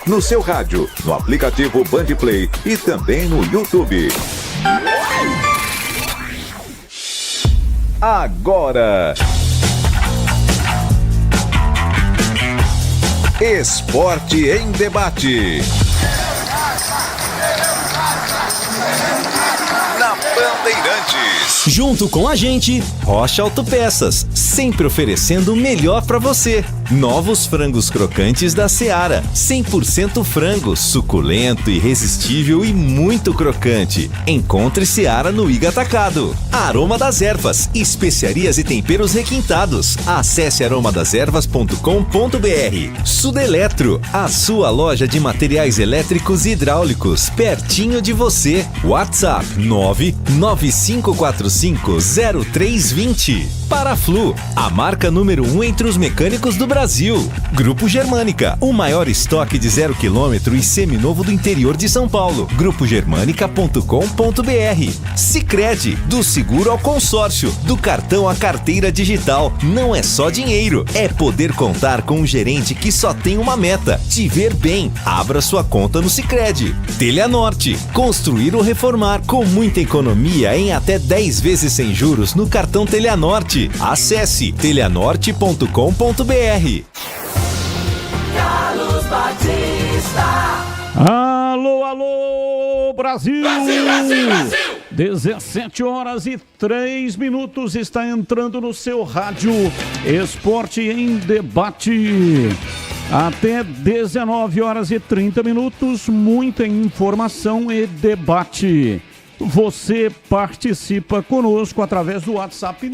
No seu rádio, no aplicativo Bandplay e também no YouTube. Agora, Esporte em Debate. Na Bandeirantes. Junto com a gente, Rocha Autopeças, sempre oferecendo o melhor para você. Novos frangos crocantes da Seara, 100% frango, suculento, irresistível e muito crocante. Encontre Seara no Iga Atacado. Aroma das Ervas, especiarias e temperos requintados. Acesse aromadaservas.com.br. Sudeletro, a sua loja de materiais elétricos e hidráulicos, pertinho de você. WhatsApp 995450320. Paraflu, a marca número 1 entre os mecânicos do Brasil. Grupo Germânica, o maior estoque de 0 km e seminovo do interior de São Paulo. grupogermanica.com.br. Sicredi, do seguro ao consórcio, do cartão à carteira digital. Não é só dinheiro, é poder contar com um gerente que só tem uma meta: te ver bem. Abra sua conta no Sicredi. Telhanorte, construir ou reformar com muita economia em até 10 vezes sem juros no cartão Telhanorte. Acesse telhanorte.com.br. Carlos Batista. Alô, alô, Brasil! Brasil, Brasil, Brasil! 17h03 está entrando no seu rádio Esporte em Debate. Até 19h30, muita informação e debate. Você participa conosco através do WhatsApp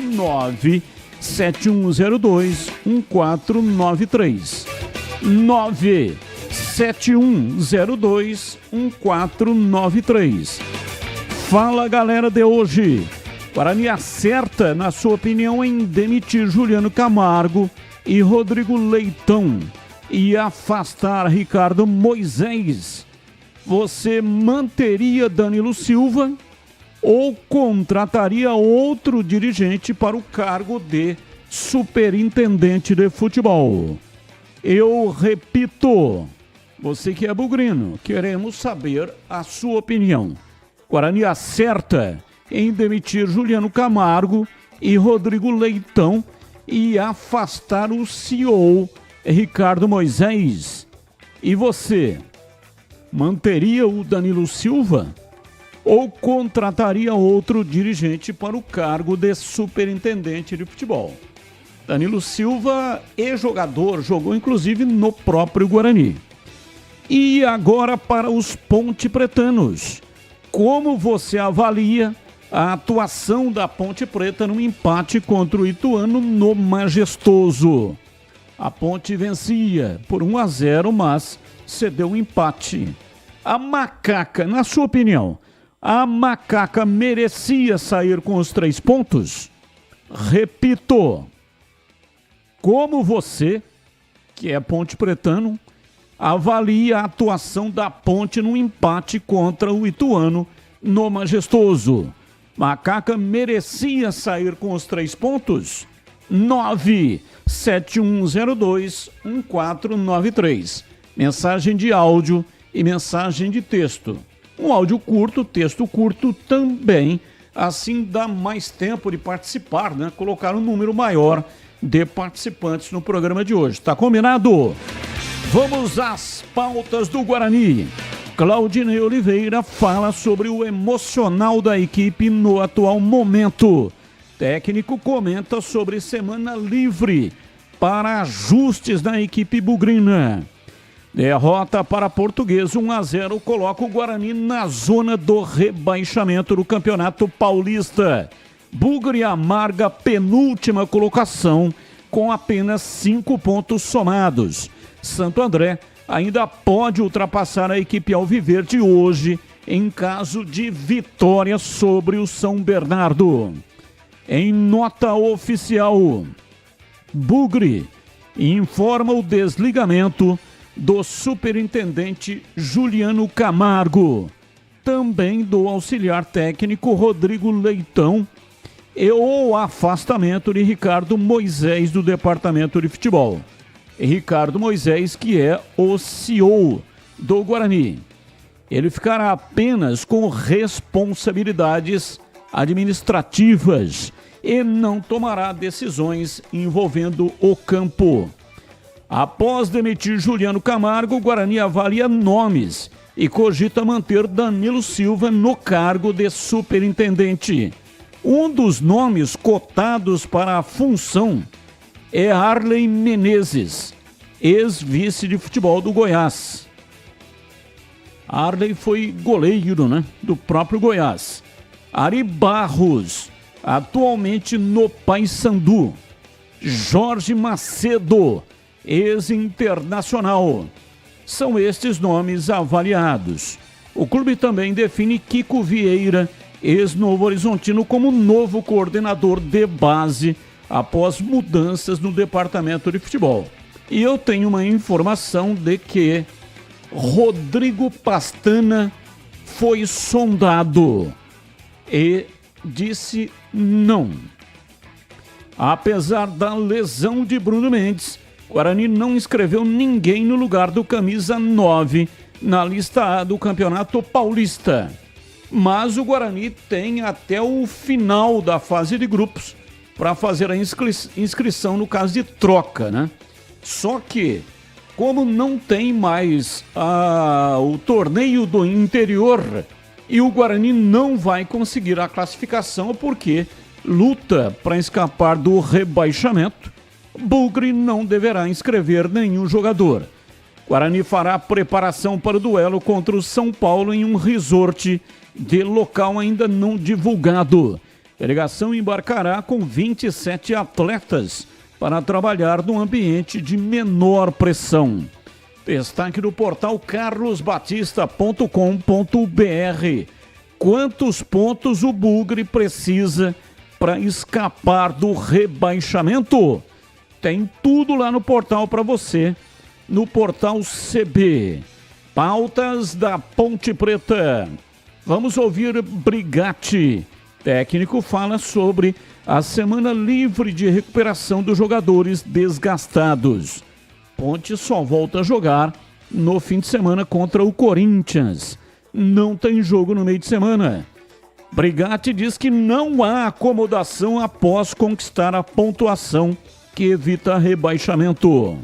971021493. 971021493. Fala, galera de hoje. Guarani acerta, na sua opinião, em demitir Juliano Camargo e Rodrigo Leitão e afastar Ricardo Moisés. Você manteria Danilo Silva ou contrataria outro dirigente para o cargo de superintendente de futebol? Eu repito, você que é bugrino, queremos saber a sua opinião. Guarani acerta em demitir Juliano Camargo e Rodrigo Leitão e afastar o CEO Ricardo Moisés. E você? Manteria o Danilo Silva ou contrataria outro dirigente para o cargo de superintendente de futebol? Danilo Silva é jogador, jogou inclusive no próprio Guarani. E agora para os pontepretanos. Como você avalia a atuação da Ponte Preta no empate contra o Ituano no Majestoso? A Ponte vencia por 1-0, mas cedeu um empate. A Macaca, na sua opinião, a Macaca merecia sair com os 3 pontos? Repito, como você, que é pontepretano, avalia a atuação da Ponte no empate contra o Ituano no Majestoso? Macaca merecia sair com os 3 pontos? 971021493. Mensagem de áudio e mensagem de texto. Um áudio curto, texto curto também. Assim dá mais tempo de participar, né? Colocar um número maior de participantes no programa de hoje. Tá combinado? Vamos às pautas do Guarani. Claudinei Oliveira fala sobre o emocional da equipe no atual momento. Técnico comenta sobre semana livre para ajustes na equipe bugrina. Derrota para Portuguesa 1-0 coloca o Guarani na zona do rebaixamento do Campeonato Paulista. Bugre amarga penúltima colocação com apenas 5 pontos somados. Santo André ainda pode ultrapassar a equipe alviverde hoje em caso de vitória sobre o São Bernardo. Em nota oficial, Bugre informa o desligamento do superintendente Juliano Camargo, também do auxiliar técnico Rodrigo Leitão e o afastamento de Ricardo Moisés do departamento de futebol. Ricardo Moisés, que é o CEO do Guarani. Ele ficará apenas com responsabilidades administrativas e não tomará decisões envolvendo o campo. Após demitir Juliano Camargo, o Guarani avalia nomes e cogita manter Danilo Silva no cargo de superintendente. Um dos nomes cotados para a função é Arley Menezes, ex-vice de futebol do Goiás. Arley foi goleiro, do próprio Goiás. Ari Barros, atualmente no Paysandu. Jorge Macedo, ex-internacional. São estes nomes avaliados. O clube também define Kiko Vieira, ex-Novo Horizontino, como novo coordenador de base após mudanças no departamento de futebol. E eu tenho uma informação de que Rodrigo Pastana foi sondado e disse não. Apesar da lesão de Bruno Mendes, o Guarani não inscreveu ninguém no lugar do camisa 9 na lista A do Campeonato Paulista. Mas o Guarani tem até o final da fase de grupos para fazer a inscrição no caso de troca, Só que, como não tem mais o torneio do interior e o Guarani não vai conseguir a classificação porque luta para escapar do rebaixamento, Bugre não deverá inscrever nenhum jogador. Guarani fará preparação para o duelo contra o São Paulo em um resort de local ainda não divulgado. A delegação embarcará com 27 atletas para trabalhar num ambiente de menor pressão. Destaque do portal carlosbatista.com.br. Quantos pontos o Bugre precisa para escapar do rebaixamento? Tem tudo lá no portal para você, no portal CB. Pautas da Ponte Preta. Vamos ouvir Brigatti. Técnico fala sobre a semana livre de recuperação dos jogadores desgastados. Ponte só volta a jogar no fim de semana contra o Corinthians. Não tem jogo no meio de semana. Brigatti diz que não há acomodação após conquistar a pontuação que evita rebaixamento.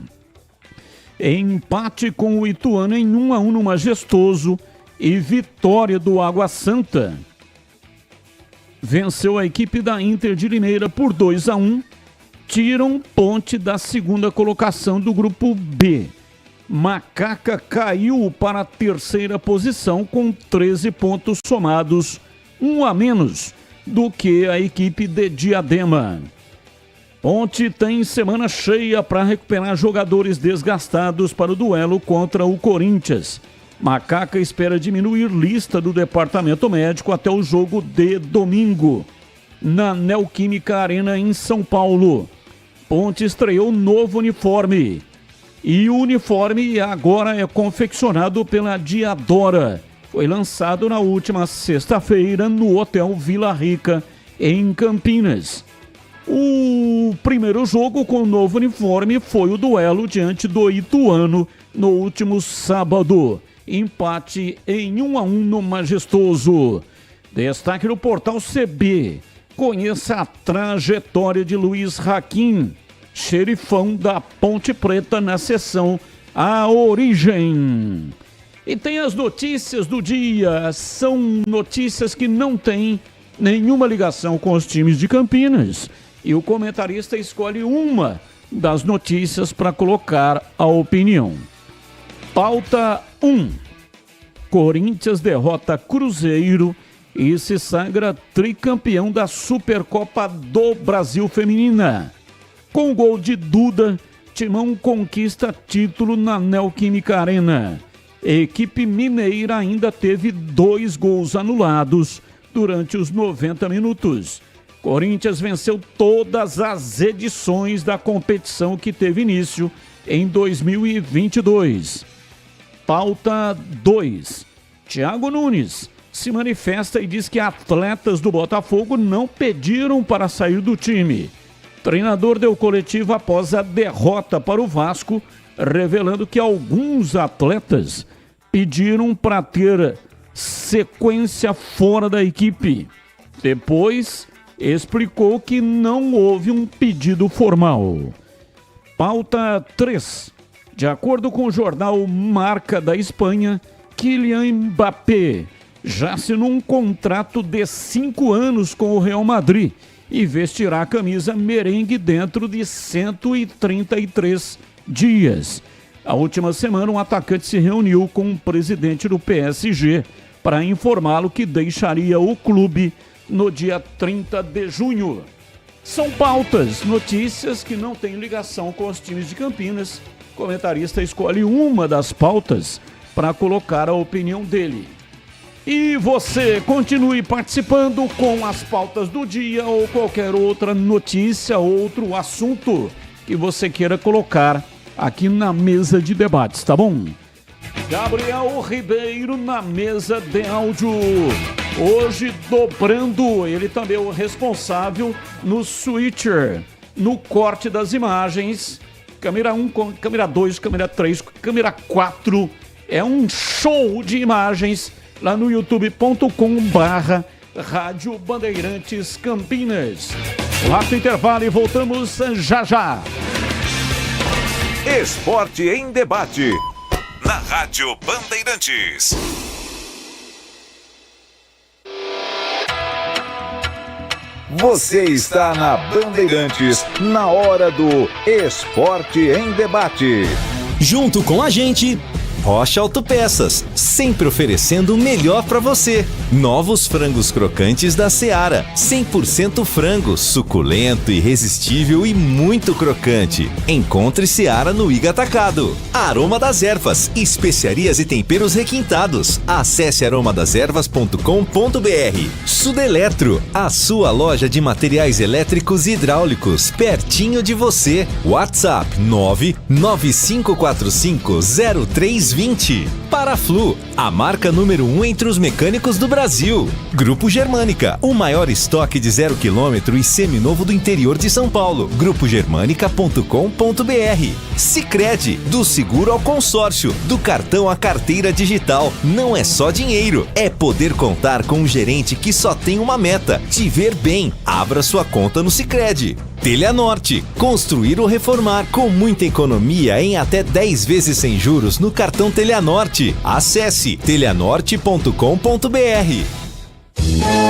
Empate com o Ituano em 1-1 no Majestoso e vitória do Água Santa. Venceu a equipe da Inter de Limeira por 2-1, tiram Ponte da segunda colocação do grupo B. Macaca caiu para a terceira posição com 13 pontos somados, um a menos do que a equipe de Diadema. Ponte tem semana cheia para recuperar jogadores desgastados para o duelo contra o Corinthians. Macaca espera diminuir lista do departamento médico até o jogo de domingo, na Neoquímica Arena em São Paulo. Ponte estreou novo uniforme. E o uniforme agora é confeccionado pela Diadora. Foi lançado na última sexta-feira no Hotel Vila Rica, em Campinas. O primeiro jogo com o novo uniforme foi o duelo diante do Ituano no último sábado. Empate em 1-1 no Majestoso. Destaque no portal CB. Conheça a trajetória de Luiz Raquim, xerifão da Ponte Preta na seção A Origem. E tem as notícias do dia. São notícias que não têm nenhuma ligação com os times de Campinas. E o comentarista escolhe uma das notícias para colocar a opinião. Pauta 1. Corinthians derrota Cruzeiro e se sagra tricampeão da Supercopa do Brasil Feminina. Com o gol de Duda, Timão conquista título na Neoquímica Arena. A equipe mineira ainda teve 2 gols anulados durante os 90 minutos. Corinthians venceu todas as edições da competição que teve início em 2022. Pauta 2. Thiago Nunes se manifesta e diz que atletas do Botafogo não pediram para sair do time. Treinador deu coletiva após a derrota para o Vasco, revelando que alguns atletas pediram para ter sequência fora da equipe. Depois, explicou que não houve um pedido formal. Pauta 3. De acordo com o jornal Marca da Espanha, Kylian Mbappé já assinou um contrato de 5 anos com o Real Madrid e vestirá a camisa merengue dentro de 133 dias. A última semana, um atacante se reuniu com o presidente do PSG para informá-lo que deixaria o clube no dia 30 de junho. São pautas, notícias que não têm ligação com os times de Campinas. O comentarista escolhe uma das pautas para colocar a opinião dele. E você continue participando com as pautas do dia ou qualquer outra notícia, outro assunto que você queira colocar aqui na mesa de debates, tá bom? Gabriel Ribeiro na mesa de áudio. Hoje dobrando, ele também é o responsável no switcher, no corte das imagens. Câmera 1, câmera 2, câmera 3, câmera 4. É um show de imagens lá no youtube.com/Rádio Bandeirantes Campinas. Rápido intervalo e voltamos já já. Esporte em debate. Na Rádio Bandeirantes. Você está na Bandeirantes, na hora do Esporte em Debate. Junto com a gente, Rocha Autopeças, sempre oferecendo o melhor para você. Novos frangos crocantes da Seara, 100% frango, suculento, irresistível e muito crocante. Encontre Seara no Iga Atacado. Aroma das Ervas, especiarias e temperos requintados. Acesse aromadeservas.com.br. Sudeletro, a sua loja de materiais elétricos e hidráulicos, pertinho de você. WhatsApp 995450320. Paraflu, a marca número 1 entre os mecânicos do Brasil. Grupo Germânica, o maior estoque de 0 km e seminovo do interior de São Paulo. Grupogermanica.com.br. Sicredi, do seguro ao consórcio, do cartão à carteira digital. Não é só dinheiro, é poder contar com um gerente que só tem uma meta: te ver bem. Abra sua conta no Sicredi. Teleanorte, construir ou reformar com muita economia em até 10 vezes sem juros no cartão Teleanorte. Acesse teleanorte.com.br.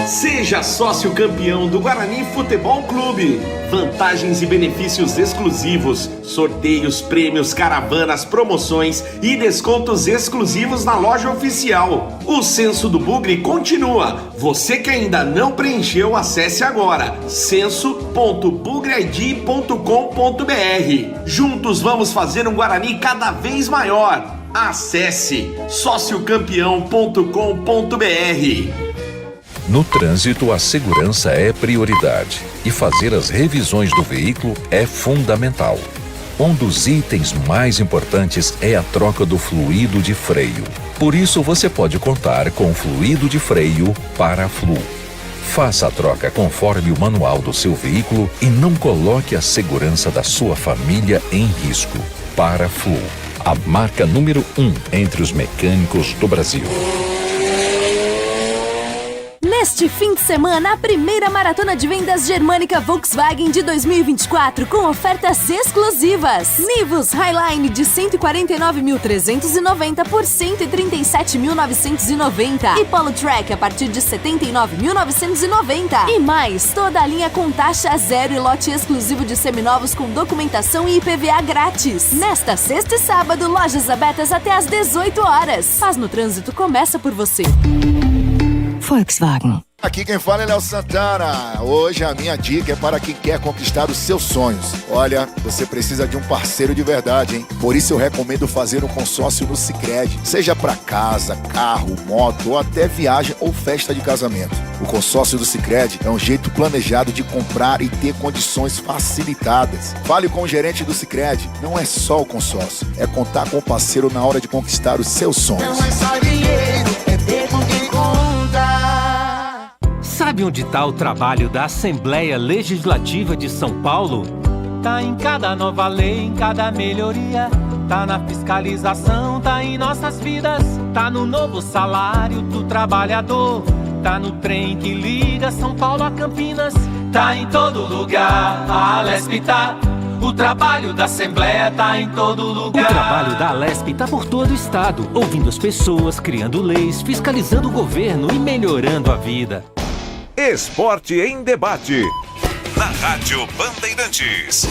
Seja sócio campeão do Guarani Futebol Clube. Vantagens e benefícios exclusivos, sorteios, prêmios, caravanas, promoções e descontos exclusivos na loja oficial. O Censo do Bugre continua. Você que ainda não preencheu, acesse agora censo.bugreid.com.br. Juntos vamos fazer um Guarani cada vez maior. Acesse sociocampeão.com.br. No trânsito, a segurança é prioridade e fazer as revisões do veículo é fundamental. Um dos itens mais importantes é a troca do fluido de freio. Por isso, você pode contar com o fluido de freio Paraflu. Faça a troca conforme o manual do seu veículo e não coloque a segurança da sua família em risco. Paraflu, a marca número 1 entre os mecânicos do Brasil. Neste fim de semana, a primeira maratona de vendas Germânica Volkswagen de 2024 com ofertas exclusivas. Nivus Highline de 149.390 por 137.990 e Polo Track a partir de 79.990. E mais, toda a linha com taxa zero e lote exclusivo de seminovos com documentação e IPVA grátis. Nesta sexta e sábado, lojas abertas até às 18 horas. Paz no Trânsito começa por você. Volkswagen. Aqui quem fala é Léo Santana. Hoje a minha dica é para quem quer conquistar os seus sonhos. Olha, você precisa de um parceiro de verdade, hein? Por isso eu recomendo fazer um consórcio no Sicredi. Seja para casa, carro, moto ou até viagem ou festa de casamento. O consórcio do Sicredi é um jeito planejado de comprar e ter condições facilitadas. Fale com o gerente do Sicredi. Não é só o consórcio, é contar com o parceiro na hora de conquistar os seus sonhos. Não é só dinheiro, é ter com quem conta. Sabe onde está o trabalho da Assembleia Legislativa de São Paulo? Tá em cada nova lei, em cada melhoria. Tá na fiscalização, tá em nossas vidas. Tá no novo salário do trabalhador. Tá no trem que liga São Paulo a Campinas. Tá em todo lugar, a Alesp tá. O trabalho da Assembleia tá em todo lugar. O trabalho da Alesp tá por todo o estado, ouvindo as pessoas, criando leis, fiscalizando o governo e melhorando a vida. Esporte em Debate. Na Rádio Bandeirantes.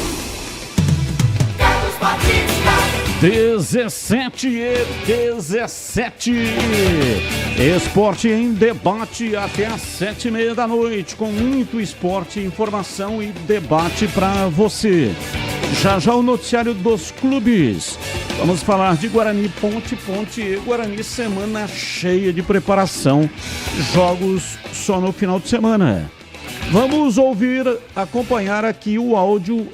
17. Esporte em Debate até às 7:30 da noite, com muito esporte, informação e debate para você. Já já o noticiário dos clubes. Vamos falar de Guarani, Ponte e Guarani, semana cheia de preparação. Jogos só no final de semana. Vamos acompanhar aqui o áudio,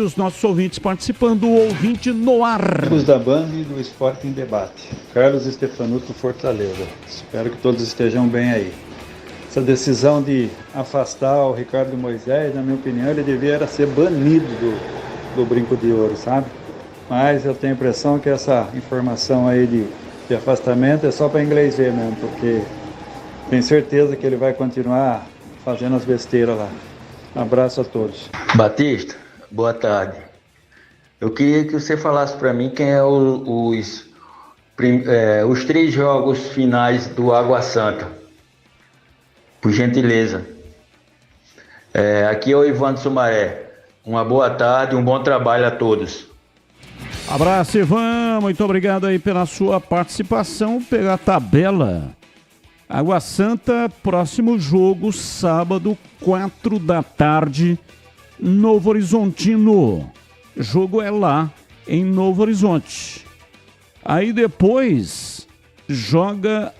os nossos ouvintes participando, o ouvinte no ar. Amigos da Band e do Esporte em Debate. Carlos Stefanuto, Fortaleza. Espero que todos estejam bem aí. Essa decisão de afastar o Ricardo Moisés, na minha opinião, ele devia ser banido do Brinco de Ouro, sabe? Mas eu tenho a impressão que essa informação aí de afastamento é só para inglês ver mesmo, porque tenho certeza que ele vai continuar fazendo as besteiras lá. Um abraço a todos. Batista, boa tarde. Eu queria que você falasse para mim quem é os 3 jogos finais do Água Santa. Por gentileza. Aqui é o Ivan de Sumaré. Uma boa tarde, um bom trabalho a todos. Abraço, Ivan. Muito obrigado aí pela sua participação. Pegar a tabela. Água Santa, próximo jogo, sábado, 4 da tarde, Novo Horizontino. Jogo é lá, em Novo Horizonte. Aí depois, joga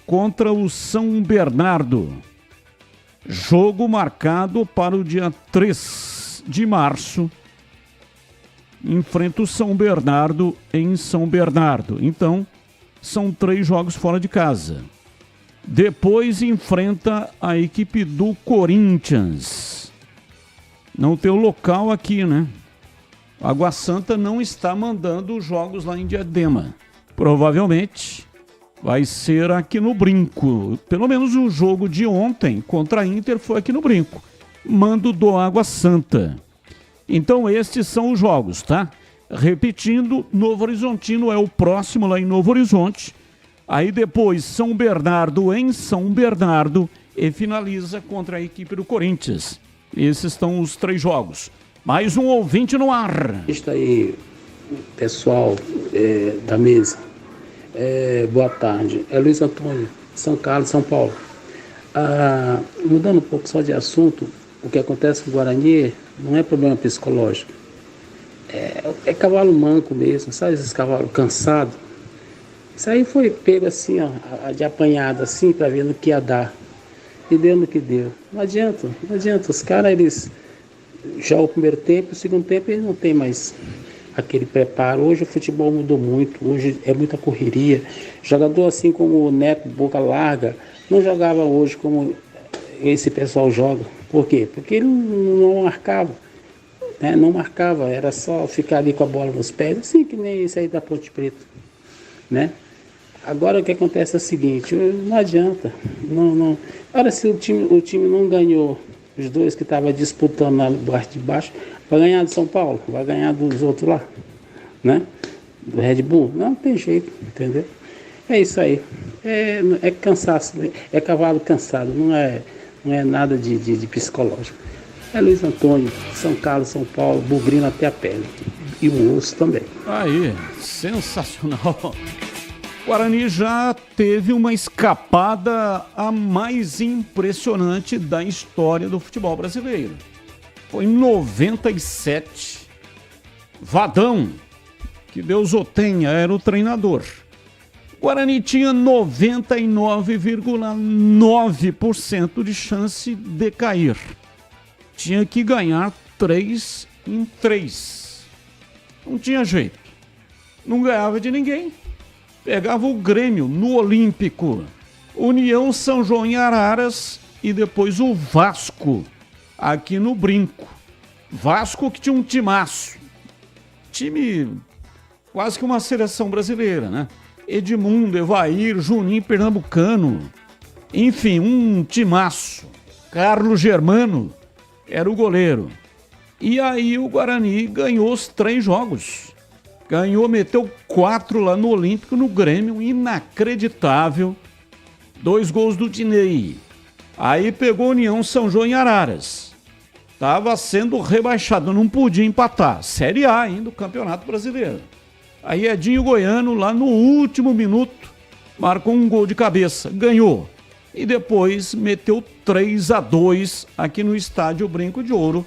contra o São Bernardo. Jogo marcado para o dia 3 de março. Enfrenta o São Bernardo em São Bernardo. Então, são 3 jogos fora de casa. Depois enfrenta a equipe do Corinthians. Não tem o local aqui, né? Água Santa não está mandando os jogos lá em Diadema. Provavelmente vai ser aqui no Brinco. Pelo menos o jogo de ontem contra a Inter foi aqui no Brinco. Mando do Água Santa. Então estes são os jogos, tá? Repetindo, Novo Horizontino é o próximo lá em Novo Horizonte. Aí depois São Bernardo em São Bernardo e finaliza contra a equipe do Corinthians. Esses estão os 3 jogos. Mais um ouvinte no ar. Está aí, pessoal da mesa. Boa tarde. É Luiz Antônio, São Carlos, São Paulo. Mudando um pouco só de assunto, o que acontece com o Guarani não é problema psicológico. É cavalo manco mesmo, sabe esses cavalos cansados? Isso aí foi pego assim, ó, de apanhada assim, para ver no que ia dar. E deu no que deu. Não adianta. Os caras, eles jogam o primeiro tempo, o segundo tempo eles não tem mais aquele preparo. Hoje o futebol mudou muito, hoje é muita correria. Jogador assim como o Neto, boca larga, não jogava hoje como esse pessoal joga. Por quê? Porque ele não marcava. Né? Não marcava, era só ficar ali com a bola nos pés, assim que nem esse aí da Ponte Preta. Né? Agora o que acontece é o seguinte, não adianta. Não. Agora se o time não ganhou, os 2 que estavam disputando na parte de baixo, vai ganhar do São Paulo, vai ganhar dos outros lá, né? Do Red Bull, não tem jeito, entendeu? É isso aí. É cansaço, é cavalo cansado, não é nada de psicológico. É Luiz Antônio, São Carlos, São Paulo, bugrino até a pele. E o osso também. Aí, sensacional. Guarani já teve uma escapada a mais impressionante da história do futebol brasileiro. Foi em 97. Vadão, que Deus o tenha, era o treinador. Guarani tinha 99,9% de chance de cair. Tinha que ganhar 3 em 3. Não tinha jeito. Não ganhava de ninguém. Pegava o Grêmio no Olímpico. União São João em Araras e depois o Vasco, aqui no Brinco. Vasco que tinha um timaço. Time quase que uma seleção brasileira, né? Edmundo, Evair, Juninho Pernambucano. Enfim, um timaço. Carlos Germano era o goleiro. E aí o Guarani ganhou os 3 jogos. Ganhou, meteu 4 lá no Olímpico, no Grêmio, inacreditável. 2 gols do Dinei. Aí pegou a União São João em Araras. Estava sendo rebaixado, não podia empatar. Série A ainda, o Campeonato Brasileiro. Aí Edinho Goiano, lá no último minuto, marcou um gol de cabeça, ganhou. E depois meteu 3-2 aqui no estádio Brinco de Ouro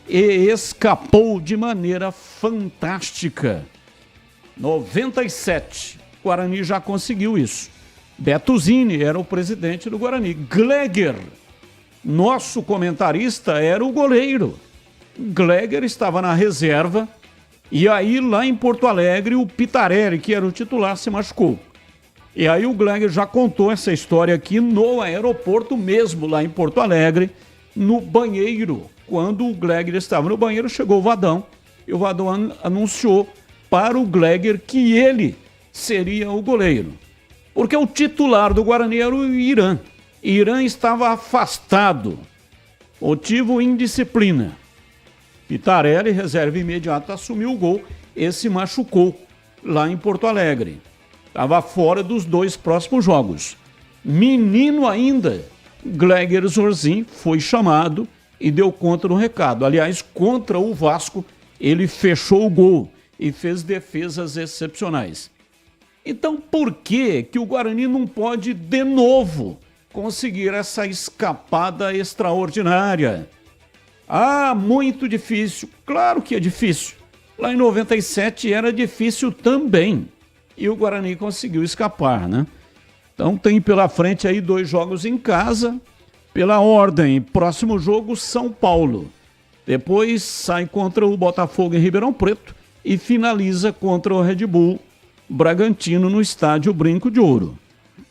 e escapou de maneira fantástica. 97, o Guarani já conseguiu isso. Beto Zini era o presidente do Guarani. Gleger, nosso comentarista, era o goleiro. Gleger estava na reserva e aí lá em Porto Alegre o Pitarelli, que era o titular, se machucou. E aí o Gleger já contou essa história aqui no aeroporto mesmo, lá em Porto Alegre, no banheiro. Quando o Gleger estava no banheiro, chegou o Vadão e o Vadão anunciou para o Gleger que ele seria o goleiro. Porque o titular do Guarani era o Irã. Irã estava afastado, motivo indisciplina. Pitarelli, reserva imediata, assumiu o gol e se machucou lá em Porto Alegre. Estava fora dos 2 próximos jogos. Menino ainda, Gleger Zorzin foi chamado e deu conta do recado. Aliás, contra o Vasco, ele fechou o gol e fez defesas excepcionais. Então, por que o Guarani não pode, de novo, conseguir essa escapada extraordinária? Ah, muito difícil. Claro que é difícil. Lá em 97 era difícil também. E o Guarani conseguiu escapar, né? Então tem pela frente aí 2 jogos em casa. Pela ordem, próximo jogo, São Paulo. Depois sai contra o Botafogo em Ribeirão Preto e finaliza contra o Red Bull Bragantino no estádio Brinco de Ouro.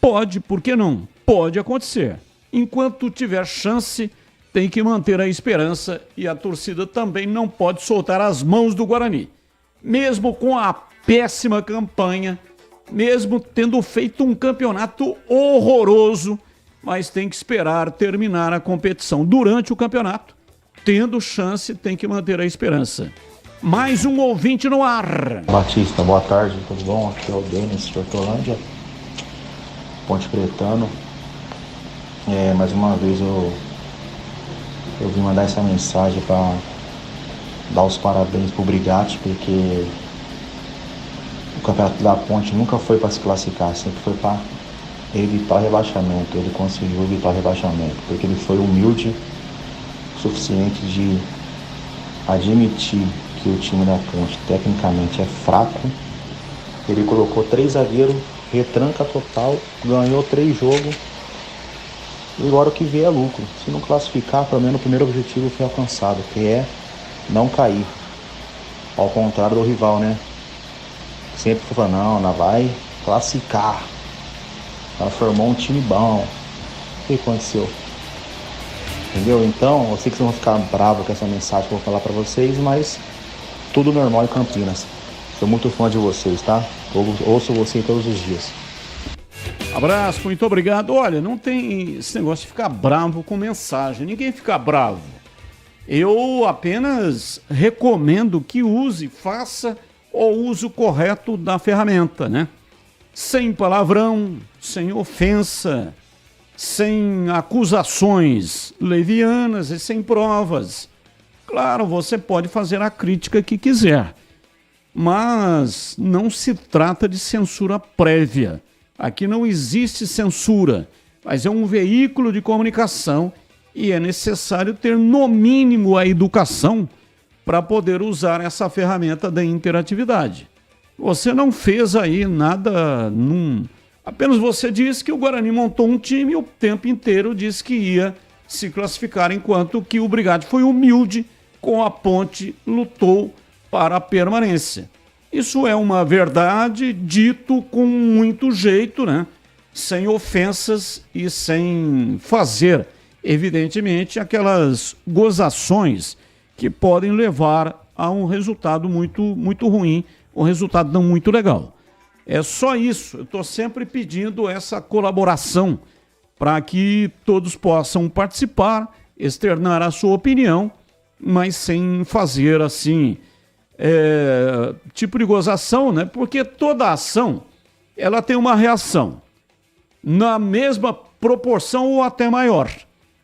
Pode, por que não? Pode acontecer. Enquanto tiver chance, tem que manter a esperança e a torcida também não pode soltar as mãos do Guarani. Mesmo com a péssima campanha, mesmo tendo feito um campeonato horroroso, mas tem que esperar terminar a competição. Durante o campeonato, tendo chance, tem que manter a esperança. Mais um ouvinte no ar. Batista, boa tarde, tudo bom? Aqui é o Denis de Hortolândia, Ponte Pretano. Mais uma vez eu vim mandar essa mensagem para dar os parabéns pro Brigatti, porque o campeonato da Ponte nunca foi para se classificar, sempre foi para evitar o rebaixamento. Ele conseguiu evitar o rebaixamento, porque ele foi humilde o suficiente de admitir que o time da Ponte tecnicamente é fraco. Ele colocou 3 zagueiros, retranca total, ganhou 3 jogos. E agora o que vê é lucro. Se não classificar, pelo menos o primeiro objetivo foi alcançado, que é não cair. Ao contrário do rival, né? Sempre falou, não vai classificar. Ela formou um time bom. O que aconteceu? Entendeu? Então, eu sei que vocês vão ficar bravos com essa mensagem que eu vou falar pra vocês, mas tudo normal em Campinas. Sou muito fã de vocês, tá? Ouço vocês todos os dias. Abraço, muito obrigado. Olha, não tem esse negócio de ficar bravo com mensagem. Ninguém fica bravo. Eu apenas recomendo que faça o uso correto da ferramenta, né? Sem palavrão, sem ofensa, sem acusações levianas e sem provas. Claro, você pode fazer a crítica que quiser, mas não se trata de censura prévia. Aqui não existe censura, mas é um veículo de comunicação e é necessário ter, no mínimo, a educação para poder usar essa ferramenta da interatividade. Você não fez aí nada, apenas você disse que o Guarani montou um time e o tempo inteiro disse que ia se classificar, enquanto que o Brigatti foi humilde com a Ponte, lutou para a permanência. Isso é uma verdade dito com muito jeito, né? Sem ofensas e sem fazer evidentemente, aquelas gozações que podem levar a um resultado muito, muito ruim, um resultado não muito legal. É só isso, eu estou sempre pedindo essa colaboração para que todos possam participar, externar a sua opinião, mas sem fazer assim, tipo de gozação, né? Porque toda ação, ela tem uma reação na mesma proporção ou até maior.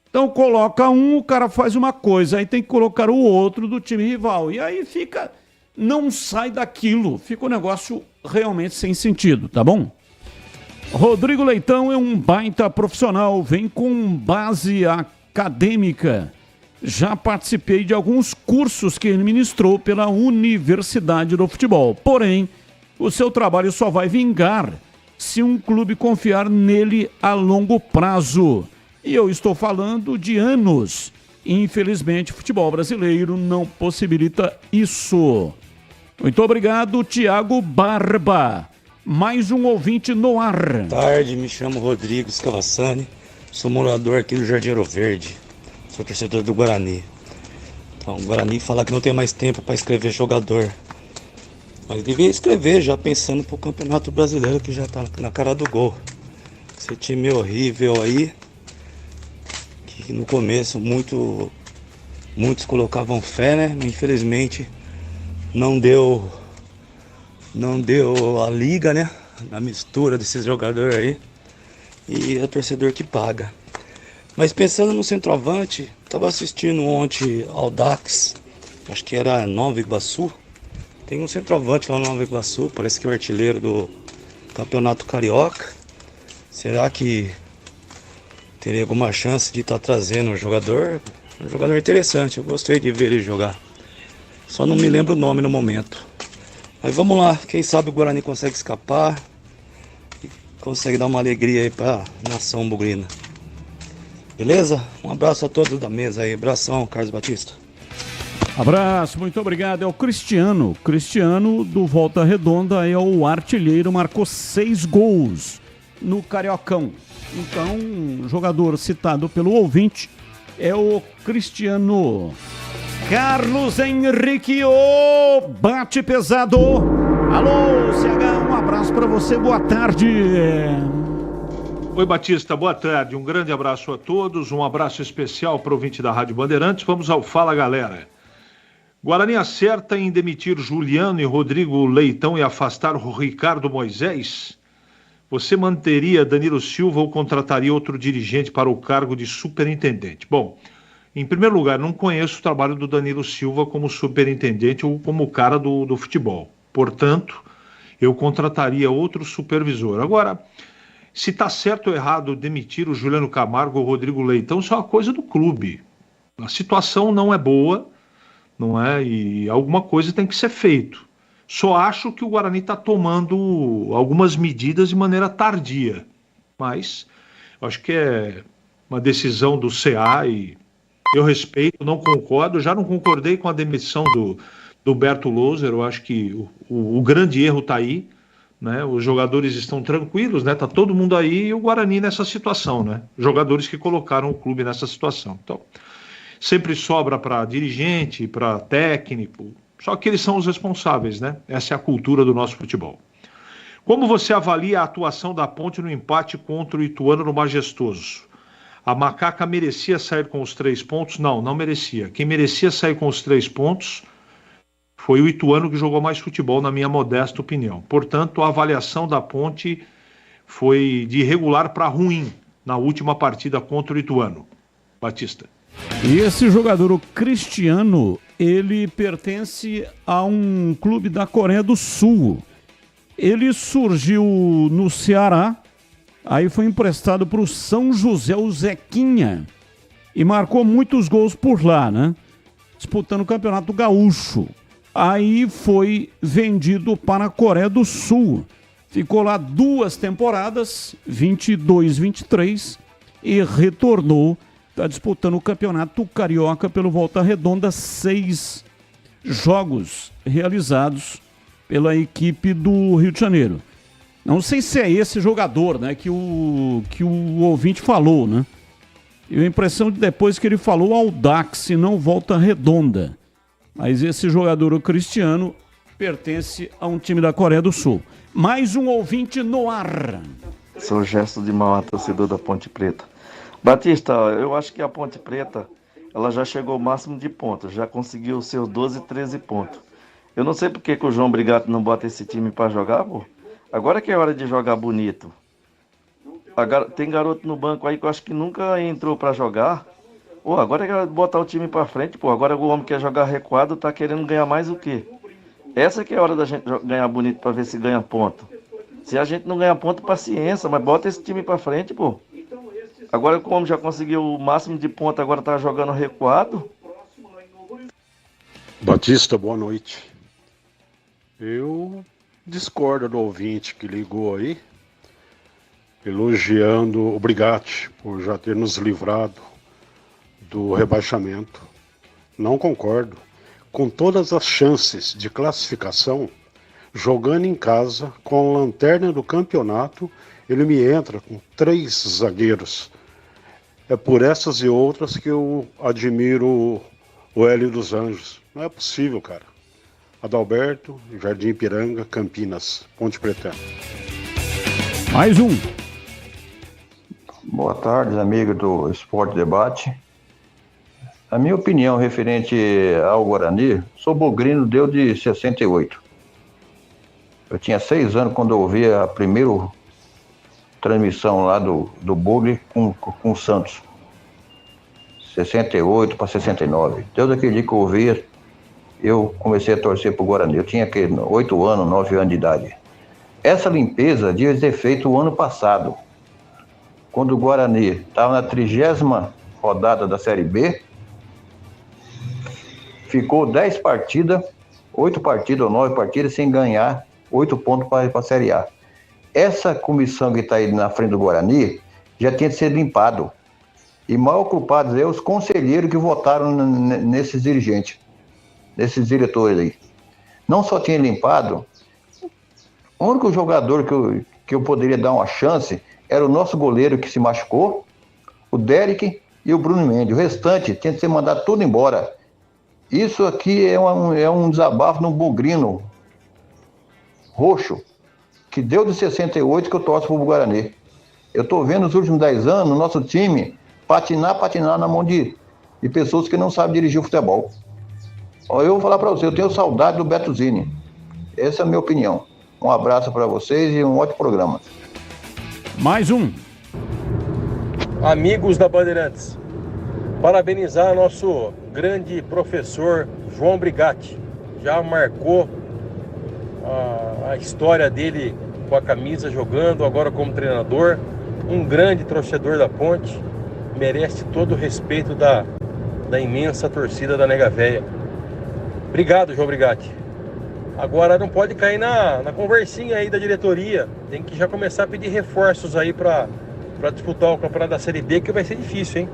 Então coloca um, o cara faz uma coisa, aí tem que colocar o outro do time rival. E aí fica, não sai daquilo, fica um negócio realmente sem sentido, tá bom? Rodrigo Leitão é um baita profissional, vem com base acadêmica. Já participei de alguns cursos que ele ministrou pela Universidade do Futebol. Porém, o seu trabalho só vai vingar se um clube confiar nele a longo prazo. E eu estou falando de anos. Infelizmente, o futebol brasileiro não possibilita isso. Muito obrigado, Tiago Barba. Mais um ouvinte no ar. Boa tarde, me chamo Rodrigo Scavassani. Sou morador aqui do Jardim Ouro Verde. Sou torcedor do Guarani. Então, o Guarani fala que não tem mais tempo para escrever jogador. Mas devia escrever já pensando pro Campeonato Brasileiro, que já tá na cara do gol. Esse time horrível aí, que no começo muitos colocavam fé, né? Infelizmente não deu a liga, né? Na mistura desses jogadores aí. E é o torcedor que paga. Mas pensando no centroavante, estava assistindo ontem ao Dax, acho que era Nova Iguaçu. Tem um centroavante lá no Nova Iguaçu, parece que é o artilheiro do Campeonato Carioca. Será que teria alguma chance de estar trazendo um jogador? Um jogador interessante, eu gostei de ver ele jogar. Só não me lembro o nome no momento. Mas vamos lá, quem sabe o Guarani consegue escapar e consegue dar uma alegria aí para a nação bugrina. Beleza? Um abraço a todos da mesa aí. Abração, Carlos Batista. Abraço, muito obrigado. É o Cristiano. Cristiano do Volta Redonda é o artilheiro, marcou 6 gols no Cariocão. Então, jogador citado pelo ouvinte é o Cristiano. Carlos Henrique, bate pesado. Alô, CH, um abraço para você, boa tarde. Oi, Batista, boa tarde. Um grande abraço a todos, um abraço especial para o ouvinte da Rádio Bandeirantes. Vamos ao Fala, galera. Guarani acerta em demitir Juliano e Rodrigo Leitão e afastar o Ricardo Moisés? Você manteria Danilo Silva ou contrataria outro dirigente para o cargo de superintendente? Bom, em primeiro lugar, não conheço o trabalho do Danilo Silva como superintendente ou como cara do futebol. Portanto, eu contrataria outro supervisor. Agora, se está certo ou errado demitir o Juliano Camargo ou o Rodrigo Leitão, isso é uma coisa do clube. A situação não é boa, não é? E alguma coisa tem que ser feito. Só acho que o Guarani está tomando algumas medidas de maneira tardia. Mas acho que é uma decisão do CA e eu respeito, não concordo. Já não concordei com a demissão do Berto Loser. Eu acho que o grande erro está aí. Né? Os jogadores estão tranquilos, né? Tá todo mundo aí e o Guarani nessa situação, né? Jogadores que colocaram o clube nessa situação. Então, sempre sobra para dirigente, para técnico, só que eles são os responsáveis, né? Essa é a cultura do nosso futebol. Como você avalia a atuação da Ponte no empate contra o Ituano no Majestoso? A Macaca merecia sair com os 3 pontos? Não, não merecia. Quem merecia sair com os 3 pontos foi o Ituano, que jogou mais futebol, na minha modesta opinião. Portanto, a avaliação da Ponte foi de regular para ruim na última partida contra o Ituano. Batista. E esse jogador, o Cristiano, ele pertence a um clube da Coreia do Sul. Ele surgiu no Ceará, aí foi emprestado para o São José, o Zequinha, e marcou muitos gols por lá, né? Disputando o Campeonato Gaúcho. Aí foi vendido para a Coreia do Sul. Ficou lá 2 temporadas, 22, 23, e retornou. Está disputando o Campeonato Carioca pelo Volta Redonda, 6 jogos realizados pela equipe do Rio de Janeiro. Não sei se é esse jogador, né, que o ouvinte falou, né? E a impressão de depois que ele falou Audax e não Volta Redonda. Mas esse jogador, o Cristiano, pertence a um time da Coreia do Sul. Mais um ouvinte no ar. Seu gesto de mal, torcedor da Ponte Preta. Batista, eu acho que a Ponte Preta, ela já chegou ao máximo de pontos, já conseguiu os seus 12, 13 pontos. Eu não sei por que o João Brigatti não bota esse time para jogar, pô. Agora que é hora de jogar bonito. Tem garoto no banco aí que eu acho que nunca entrou para jogar. Pô, agora é hora de botar o time para frente, pô. Agora o homem quer jogar recuado, tá querendo ganhar mais o quê? Essa que é a hora da gente ganhar bonito para ver se ganha ponto. Se a gente não ganha ponto, paciência, mas bota esse time para frente, pô. Agora que o homem já conseguiu o máximo de ponto, agora tá jogando recuado. Batista, boa noite. Eu discordo do ouvinte que ligou aí, elogiando o Brigatti por já ter nos livrado do rebaixamento. Não concordo. Com todas as chances de classificação, jogando em casa, com a lanterna do campeonato, ele me entra com 3 zagueiros. É por essas e outras que eu admiro o Hélio dos Anjos. Não é possível, cara. Adalberto, Jardim Ipiranga, Campinas, Ponte Preta. Mais um. Boa tarde, amigo do Esporte Debate. A minha opinião referente ao Guarani, sou bugrino, deu de 68. Eu tinha 6 anos quando eu ouvi a primeira transmissão lá do Bugre com o Santos. 68 para 69. Desde aquele dia que eu ouvi, eu comecei a torcer pro Guarani. Eu tinha 8 anos, 9 anos de idade. Essa limpeza devia ser feita o ano passado, quando o Guarani estava na 30ª rodada da Série B, ficou 10 partidas, 8 partidas ou 9 partidas sem ganhar 8 pontos para a Série A. Essa comissão que está aí na frente do Guarani já tinha de ser limpado. E mal culpados é os conselheiros que votaram nesses dirigentes, nesses diretores aí. Não só tinha limpado, o único jogador que eu poderia dar uma chance era o nosso goleiro que se machucou, o Derek e o Bruno Mendes. O restante tinha de ser mandado tudo embora. Isso aqui é um desabafo no bugrino roxo, que deu de 68 que eu torço pro Guarani. Eu tô vendo nos últimos 10 anos o nosso time patinar na mão de pessoas que não sabem dirigir o futebol. Eu vou falar para você, eu tenho saudade do Beto Zini. Essa é a minha opinião. Um abraço para vocês e um ótimo programa. Mais um. Amigos da Bandeirantes, parabenizar nosso grande professor João Brigatti. Já marcou a história dele com a camisa jogando, agora como treinador. Um grande torcedor da Ponte, merece todo o respeito da imensa torcida da Nega Véia. Obrigado, João Brigatti. Agora não pode cair na conversinha aí da diretoria. Tem que já começar a pedir reforços aí para disputar o campeonato da Série B, que vai ser difícil, hein?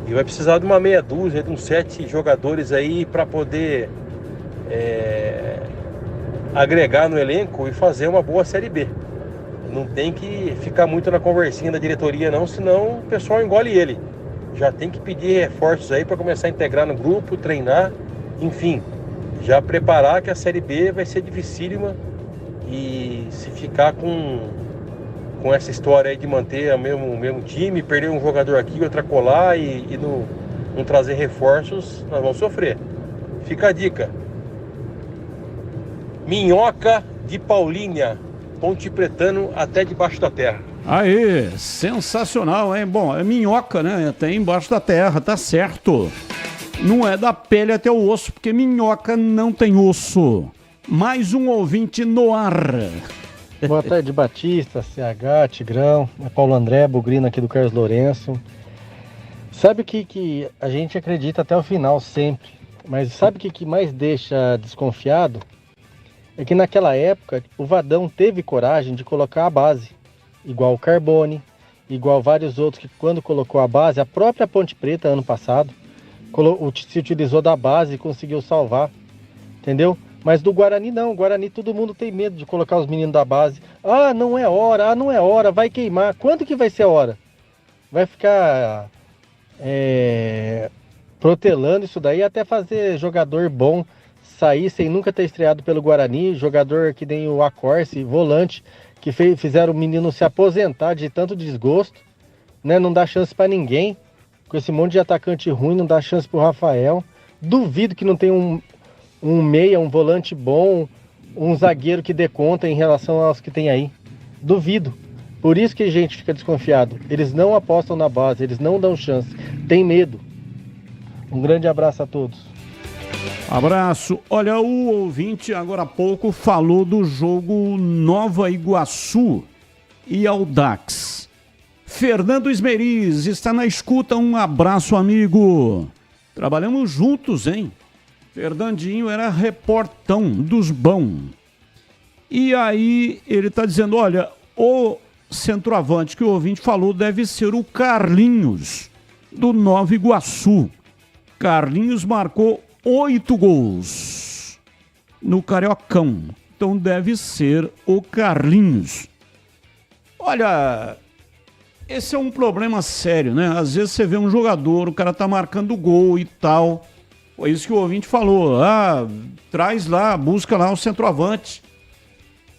E vai precisar de uma meia dúzia, de uns 7 jogadores aí para poder agregar no elenco e fazer uma boa Série B. Não tem que ficar muito na conversinha da diretoria não, senão o pessoal engole ele. Já tem que pedir reforços aí para começar a integrar no grupo, treinar, enfim. Já preparar que a Série B vai ser dificílima e se ficar com essa história aí de manter o mesmo time, perder um jogador aqui, outro acolá e não trazer reforços, nós vamos sofrer. Fica a dica. Minhoca de Paulínia, Ponte Pretano até debaixo da terra. Aê, sensacional, hein? Bom, é minhoca, né? Até embaixo da terra, tá certo. Não é da pele até o osso, porque minhoca não tem osso. Mais um ouvinte no ar. Boa tarde, Batista, CH, Tigrão, Paulo André, bugrino aqui do Carlos Lourenço. Sabe o que a gente acredita até o final sempre, mas sabe o que mais deixa desconfiado? É que naquela época o Vadão teve coragem de colocar a base, igual o Carbone, igual vários outros que quando colocou a base, a própria Ponte Preta ano passado, se utilizou da base e conseguiu salvar, entendeu? Mas do Guarani não, o Guarani todo mundo tem medo de colocar os meninos da base. Ah, não é hora, vai queimar. Quando que vai ser a hora? Vai ficar protelando isso daí, até fazer jogador bom sair sem nunca ter estreado pelo Guarani, jogador que nem o Acorce, volante, que fizeram o menino se aposentar de tanto desgosto, né? Não dá chance para ninguém, com esse monte de atacante ruim, não dá chance pro Rafael. Duvido que não tenha um meia, um volante bom, um zagueiro que dê conta em relação aos que tem aí. Duvido. Por isso que a gente fica desconfiado. Eles não apostam na base, eles não dão chance, tem medo. Um grande abraço a todos. Abraço. Olha, o ouvinte agora há pouco falou do jogo Nova Iguaçu e Audax. Fernando Esmeriz está na escuta. Um abraço, amigo. Trabalhamos juntos, hein? Fernandinho era reportão dos bons. E aí ele está dizendo, olha, o centroavante que o ouvinte falou deve ser o Carlinhos, do Nova Iguaçu. Carlinhos marcou 8 gols no Cariocão. Então deve ser o Carlinhos. Olha, esse é um problema sério, né? Às vezes você vê um jogador, o cara tá marcando gol e tal. Foi isso que o ouvinte falou. Traz lá, busca lá o centroavante.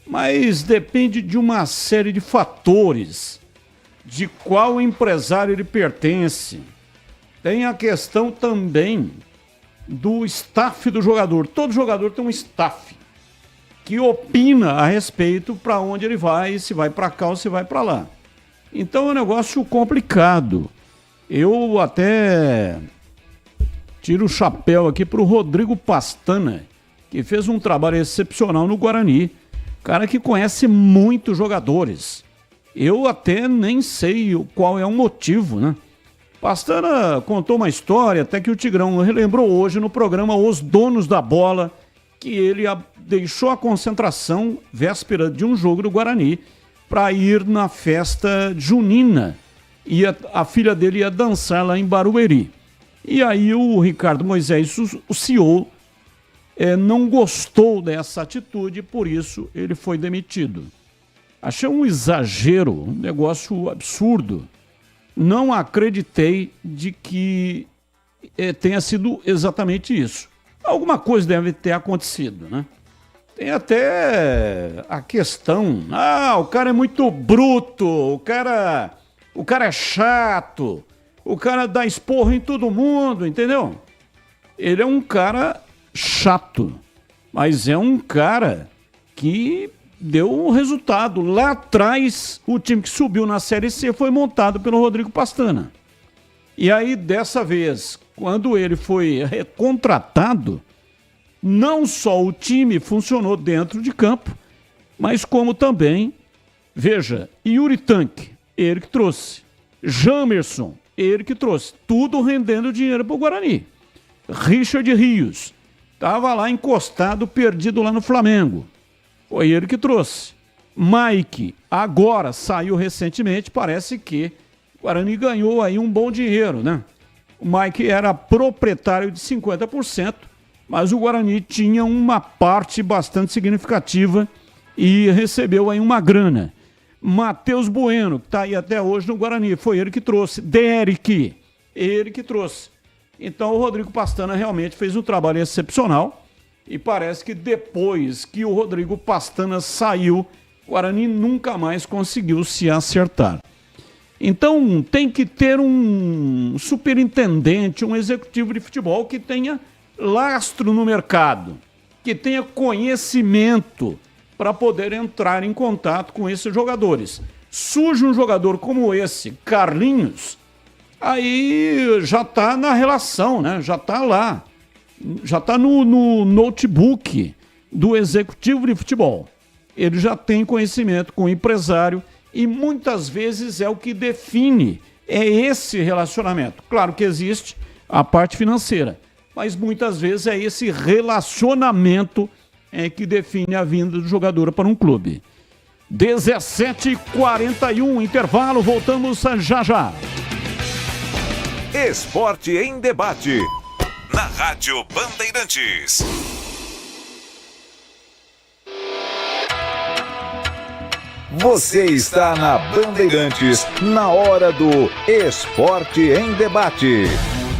Mas depende de uma série de fatores. De qual empresário ele pertence. Tem a questão também do staff do jogador. Todo jogador tem um staff que opina a respeito para onde ele vai, se vai para cá ou se vai para lá. Então é um negócio complicado. Eu até tiro o chapéu aqui para o Rodrigo Pastana, que fez um trabalho excepcional no Guarani. Cara que conhece muitos jogadores. Eu até nem sei qual é o motivo, né? Pastana contou uma história, até que o Tigrão relembrou hoje no programa Os Donos da Bola, que ele deixou a concentração véspera de um jogo do Guarani para ir na festa junina. E a filha dele ia dançar lá em Barueri. E aí o Ricardo Moisés, o CEO, não gostou dessa atitude, por isso ele foi demitido. Achei um exagero, um negócio absurdo. Não acreditei de que tenha sido exatamente isso. Alguma coisa deve ter acontecido, né? Tem até a questão, o cara é muito bruto, o cara é chato, o cara dá esporro em todo mundo, entendeu? Ele é um cara chato, mas é um cara que deu um resultado. Lá atrás, o time que subiu na Série C foi montado pelo Rodrigo Pastana. E aí, dessa vez, quando ele foi recontratado, não só o time funcionou dentro de campo, mas como também, veja, Yuri Tanque, ele que trouxe. Jamerson, ele que trouxe. Tudo rendendo dinheiro para o Guarani. Richard Rios, estava lá encostado, perdido lá no Flamengo. Foi ele que trouxe. Mike, agora saiu recentemente, parece que o Guarani ganhou aí um bom dinheiro, né? O Mike era proprietário de 50%, mas o Guarani tinha uma parte bastante significativa e recebeu aí uma grana. Matheus Bueno, que está aí até hoje no Guarani, foi ele que trouxe. Derek, ele que trouxe. Então o Rodrigo Pastana realmente fez um trabalho excepcional. E parece que depois que o Rodrigo Pastana saiu, o Guarani nunca mais conseguiu se acertar. Então tem que ter um superintendente, um executivo de futebol que tenha lastro no mercado, que tenha conhecimento para poder entrar em contato com esses jogadores. Surge um jogador como esse, Carlinhos, aí já está na relação, né? Já está lá. Já está no notebook do executivo de futebol. Ele já tem conhecimento com o empresário e muitas vezes é o que define, é esse relacionamento. Claro que existe a parte financeira, mas muitas vezes é esse relacionamento que define a vinda do jogador para um clube. 17h41, intervalo, voltamos já já. Esporte em debate. Na Rádio Bandeirantes. Você está na Bandeirantes, na hora do Esporte em Debate.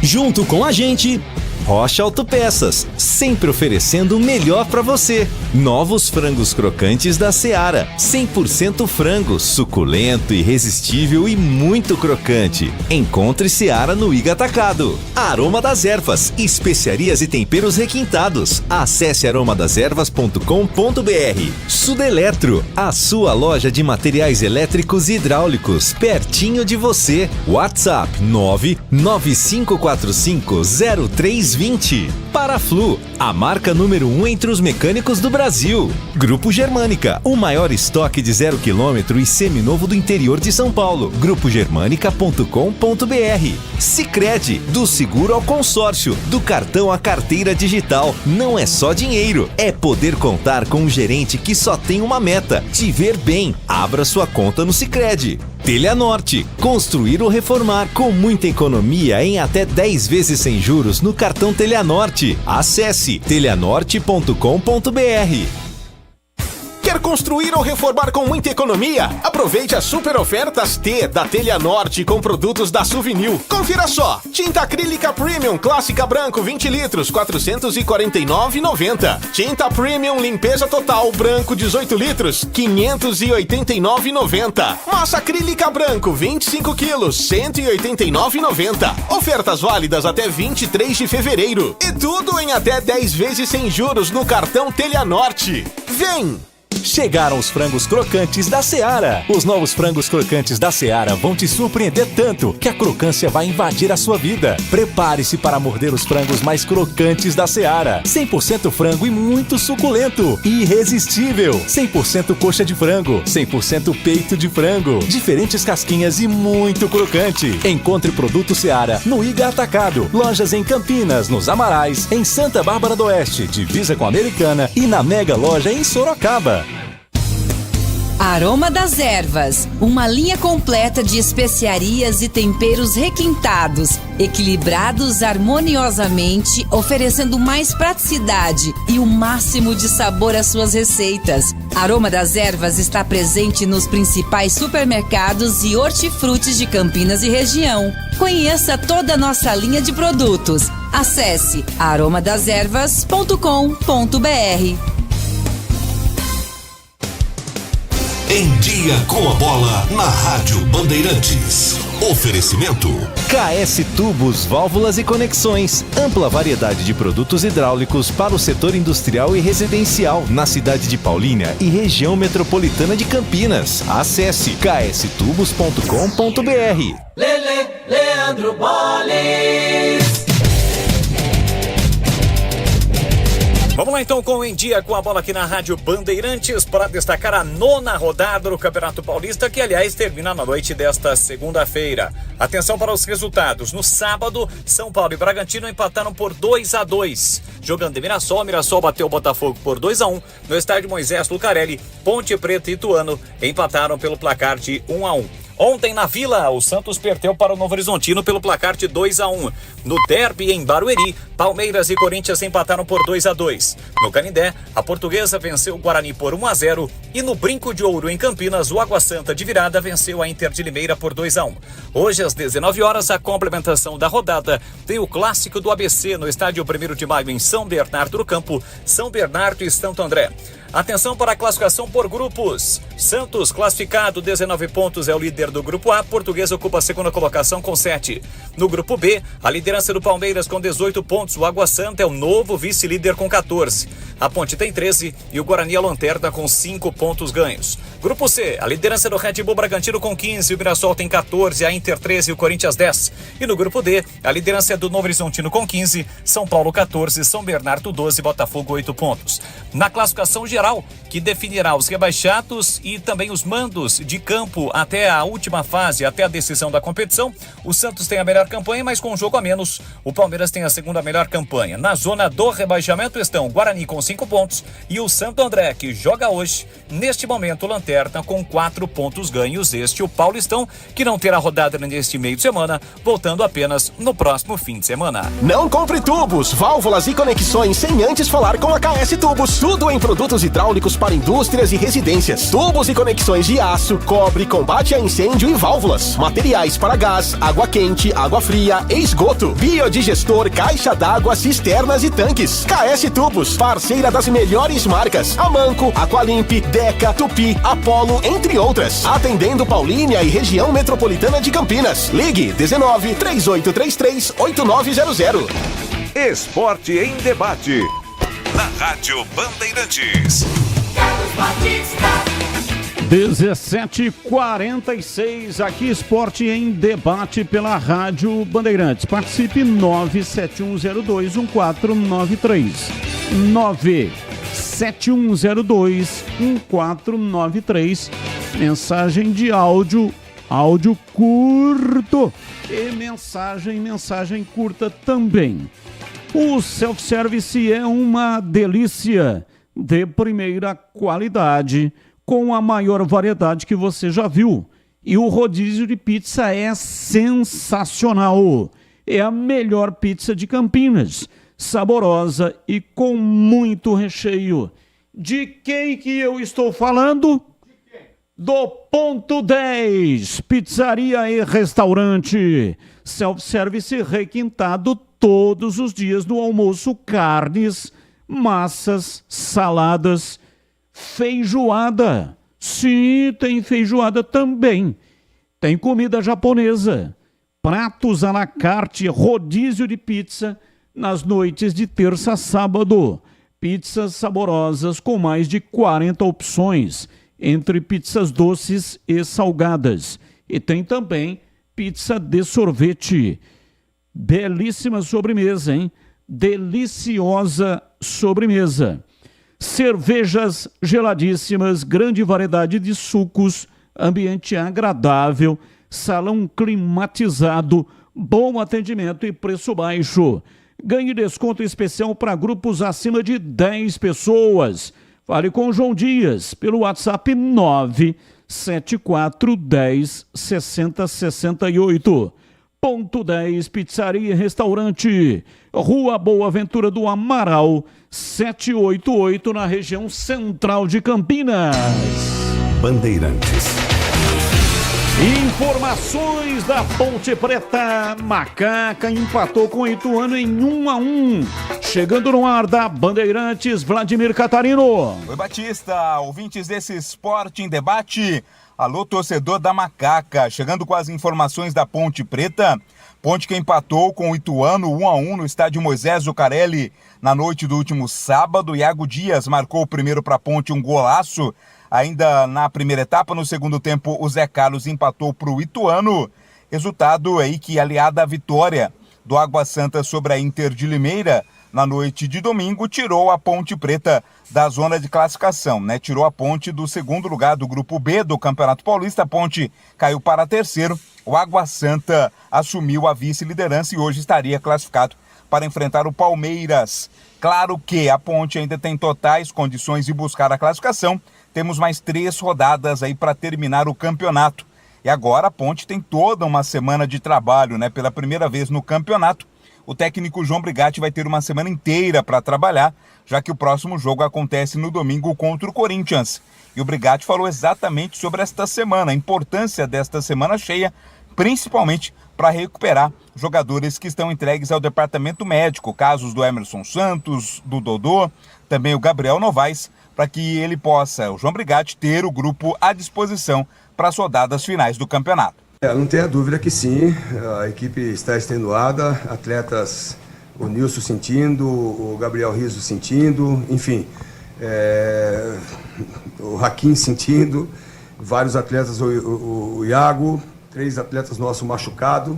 Junto com a gente, Rocha Autopeças, sempre oferecendo o melhor para você. Novos frangos crocantes da Seara, 100% frango, suculento, irresistível e muito crocante. Encontre Seara no Iga Atacado. Aroma das Ervas, especiarias e temperos requintados. Acesse aromadeservas.com.br. Sudeletro, a sua loja de materiais elétricos e hidráulicos, pertinho de você. WhatsApp 995450320. Paraflu, a marca número 1 entre os mecânicos do Brasil. Grupo Germânica, o maior estoque de 0 km e seminovo do interior de São Paulo. Grupogermanica.com.br. Sicredi, do seguro ao consórcio, do cartão à carteira digital. Não é só dinheiro, é poder contar com um gerente que só tem uma meta: te ver bem. Abra sua conta no Sicredi. Telhanorte, construir ou reformar com muita economia em até 10 vezes sem juros no cartão Telhanorte. Acesse telhanorte.com.br. Quer construir ou reformar com muita economia? Aproveite as super ofertas T da Telhanorte com produtos da Suvinil. Confira só: tinta acrílica Premium Clássica Branco 20 litros, R$ 489,90. Tinta Premium Limpeza Total Branco 18 litros, R$ 589,90. Massa acrílica Branco 25 quilos, R$ 189,90. Ofertas válidas até 23 de fevereiro. E tudo em até 10 vezes sem juros no cartão Telhanorte. Vem! Chegaram os frangos crocantes da Seara. Os novos frangos crocantes da Seara vão te surpreender tanto que a crocância vai invadir a sua vida. Prepare-se para morder os frangos mais crocantes da Seara. 100% frango e muito suculento. Irresistível. 100% coxa de frango. 100% peito de frango. Diferentes casquinhas e muito crocante. Encontre produto Seara no Iga Atacado. Lojas em Campinas, nos Amarais, em Santa Bárbara do Oeste, divisa com a Americana, e na Mega Loja em Sorocaba. Aroma das Ervas, uma linha completa de especiarias e temperos requintados, equilibrados harmoniosamente, oferecendo mais praticidade e o máximo de sabor às suas receitas. Aroma das Ervas está presente nos principais supermercados e hortifrutis de Campinas e região. Conheça toda a nossa linha de produtos. Acesse aromadeservas.com.br. Em Dia com a Bola, na Rádio Bandeirantes. Oferecimento KS Tubos, Válvulas e Conexões. Ampla variedade de produtos hidráulicos para o setor industrial e residencial na cidade de Paulínia e região metropolitana de Campinas. Acesse kstubos.com.br. Leandro Boles. Vamos lá então com o Em Dia com a Bola aqui na Rádio Bandeirantes para destacar a 9ª rodada do Campeonato Paulista, que aliás termina na noite desta segunda-feira. Atenção para os resultados. No sábado, São Paulo e Bragantino empataram por 2-2. Jogando em Mirassol, Mirassol bateu o Botafogo por 2-1. No estádio Moisés Lucarelli, Ponte Preta e Ituano empataram pelo placar de 1-1. Ontem na Vila, o Santos perdeu para o Novo Horizontino pelo placar de 2-1. No derby em Barueri, Palmeiras e Corinthians empataram por 2-2. No Canindé, a Portuguesa venceu o Guarani por 1-0. E no Brinco de Ouro em Campinas, o Água Santa de virada venceu a Inter de Limeira por 2-1. Hoje às 19 horas, a complementação da rodada tem o clássico do ABC no estádio 1º de Maio em São Bernardo do Campo, São Bernardo e Santo André. Atenção para a classificação por grupos. Santos, classificado, 19 pontos, é o líder do grupo A. Portuguesa ocupa a segunda colocação com 7. No grupo B, a liderança do Palmeiras com 18 pontos. O Água Santa é o novo vice-líder com 14. A Ponte tem 13 e o Guarani a lanterna com 5 pontos ganhos. Grupo C, a liderança do Red Bull Bragantino com 15. O Mirassol tem 14, a Inter 13 e o Corinthians 10. E no grupo D, a liderança é do Novo Horizontino com 15. São Paulo 14, São Bernardo 12, Botafogo 8 pontos. Na classificação geral, que definirá os rebaixados e também os mandos de campo até a última fase, até a decisão da competição, o Santos tem a melhor campanha, mas com um jogo a menos. menos, o Palmeiras tem a segunda melhor campanha. Na zona do rebaixamento estão Guarani com 5 pontos e o Santo André, que joga hoje, neste momento, lanterna com 4 pontos ganhos. Este o Paulistão, que não terá rodada neste meio de semana, voltando apenas no próximo fim de semana. Não compre tubos, válvulas e conexões sem antes falar com a KS Tubos. Tudo em produtos hidráulicos para indústrias e residências. Tubos e conexões de aço, cobre, combate a incêndio e válvulas. Materiais para gás, água quente, água fria e esgoto. Biodigestor, caixa d'água, cisternas e tanques. KS Tubos, parceira das melhores marcas. Amanco, Aqualimp, Deca, Tupi, Apollo, entre outras. Atendendo Paulínia e região metropolitana de Campinas. Ligue 19 3833 8900. Esporte em debate. Na Rádio Bandeirantes. 17h46, aqui Esporte em Debate pela Rádio Bandeirantes. Participe 971021493. 971021493. Mensagem de áudio curto e mensagem curta também. O self-service é uma delícia de primeira qualidade, com a maior variedade que você já viu. E o rodízio de pizza é sensacional. É a melhor pizza de Campinas, saborosa e com muito recheio. De quem que eu estou falando? Do Ponto 10, pizzaria e restaurante. Self-service requintado todos os dias no almoço, carnes, massas, saladas, feijoada. Sim, tem feijoada também. Tem comida japonesa, pratos à la carte, rodízio de pizza nas noites de terça a sábado. Pizzas saborosas com mais de 40 opções, entre pizzas doces e salgadas. E tem também pizza de sorvete. Belíssima sobremesa, hein? Deliciosa sobremesa. Cervejas geladíssimas, grande variedade de sucos, ambiente agradável, salão climatizado, bom atendimento e preço baixo. Ganhe desconto especial para grupos acima de 10 pessoas. Fale com o João Dias pelo WhatsApp 97410 6068. Ponto 10, pizzaria e restaurante, Rua Boa Ventura do Amaral, 788, na região central de Campinas. Bandeirantes. Informações da Ponte Preta. Macaca empatou com o Ituano em 1-1. Chegando no ar da Bandeirantes, Vladimir Catarino. Oi, Batista, ouvintes desse Esporte em Debate. Alô, torcedor da Macaca, chegando com as informações da Ponte Preta. Ponte que empatou com o Ituano 1-1 no estádio Moisés Zucarelli na noite do último sábado. Iago Dias marcou o primeiro para a Ponte, um golaço. Ainda na primeira etapa, no segundo tempo, o Zé Carlos empatou para o Ituano. Resultado aí que, aliado à vitória do Água Santa sobre a Inter de Limeira, na noite de domingo, tirou a Ponte Preta da zona de classificação, né? Tirou a Ponte do segundo lugar do Grupo B do Campeonato Paulista. A Ponte caiu para terceiro. O Água Santa assumiu a vice-liderança e hoje estaria classificado para enfrentar o Palmeiras. Claro que a Ponte ainda tem totais condições de buscar a classificação. Temos mais 3 rodadas aí para terminar o campeonato. E agora a Ponte tem toda uma semana de trabalho, né? Pela primeira vez no campeonato, o técnico João Brigatti vai ter uma semana inteira para trabalhar, já que o próximo jogo acontece no domingo contra o Corinthians. E o Brigatti falou exatamente sobre esta semana, a importância desta semana cheia, principalmente para recuperar jogadores que estão entregues ao departamento médico, casos do Emerson Santos, do Dodô, também o Gabriel Novaes, para que ele possa, o João Brigatti, ter o grupo à disposição para as rodadas finais do campeonato. Não tenha dúvida que sim, a equipe está extenuada, atletas, o Nilson sentindo, o Gabriel Rizzo sentindo, enfim, o Raquim sentindo, vários atletas, o Iago, 3 atletas nossos machucados,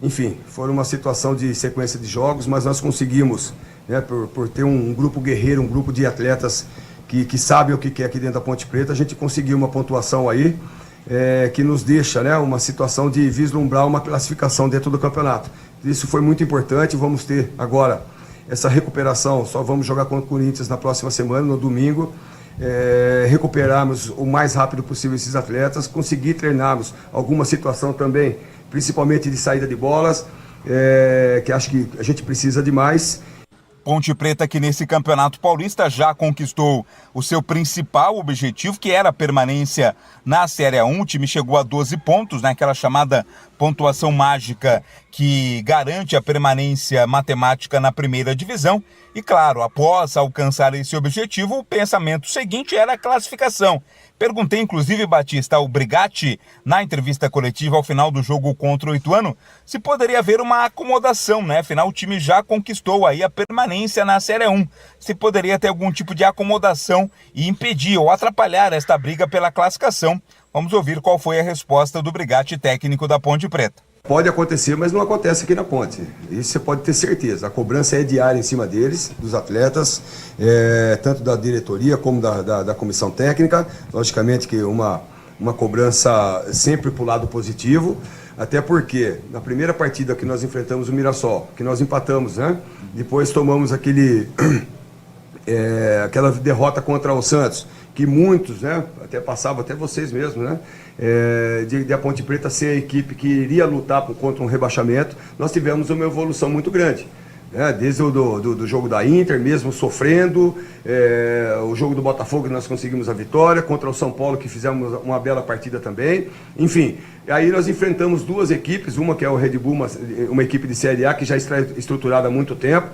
enfim, foi uma situação de sequência de jogos, mas nós conseguimos, né, por ter um grupo guerreiro, um grupo de atletas que sabem o que é aqui dentro da Ponte Preta, a gente conseguiu uma pontuação aí, que nos deixa, né, uma situação de vislumbrar uma classificação dentro do campeonato. Isso foi muito importante. Vamos ter agora essa recuperação, só vamos jogar contra o Corinthians na próxima semana, no domingo. Recuperarmos o mais rápido possível esses atletas, conseguir treinarmos alguma situação também, principalmente de saída de bolas, que acho que a gente precisa de mais. Ponte Preta, que nesse Campeonato Paulista já conquistou o seu principal objetivo, que era a permanência na Série A1. O time chegou a 12 pontos, né? Aquela chamada pontuação mágica que garante a permanência matemática na primeira divisão. E claro, após alcançar esse objetivo, o pensamento seguinte era a classificação. Perguntei, inclusive, Batista, ao Brigatti, na entrevista coletiva ao final do jogo contra o Ituano, se poderia haver uma acomodação, né? Afinal, o time já conquistou aí a permanência na Série 1. Se poderia ter algum tipo de acomodação e impedir ou atrapalhar esta briga pela classificação. Vamos ouvir qual foi a resposta do Brigatti, técnico da Ponte Preta. Pode acontecer, mas não acontece aqui na Ponte. Isso você pode ter certeza. A cobrança é diária em cima deles, dos atletas, tanto da diretoria como da comissão técnica. Logicamente que uma cobrança sempre para o lado positivo, até porque na primeira partida que nós enfrentamos o Mirassol, que nós empatamos, né? Depois tomamos aquela derrota contra o Santos, que muitos, né, até passavam, até vocês mesmos, né, de a Ponte Preta ser a equipe que iria lutar contra um rebaixamento. Nós tivemos uma evolução muito grande, né, desde do jogo da Inter, mesmo sofrendo, o jogo do Botafogo, nós conseguimos a vitória, contra o São Paulo, que fizemos uma bela partida também. Enfim, aí nós enfrentamos duas equipes, uma que é o Red Bull, uma equipe de Série A que já está estruturada há muito tempo.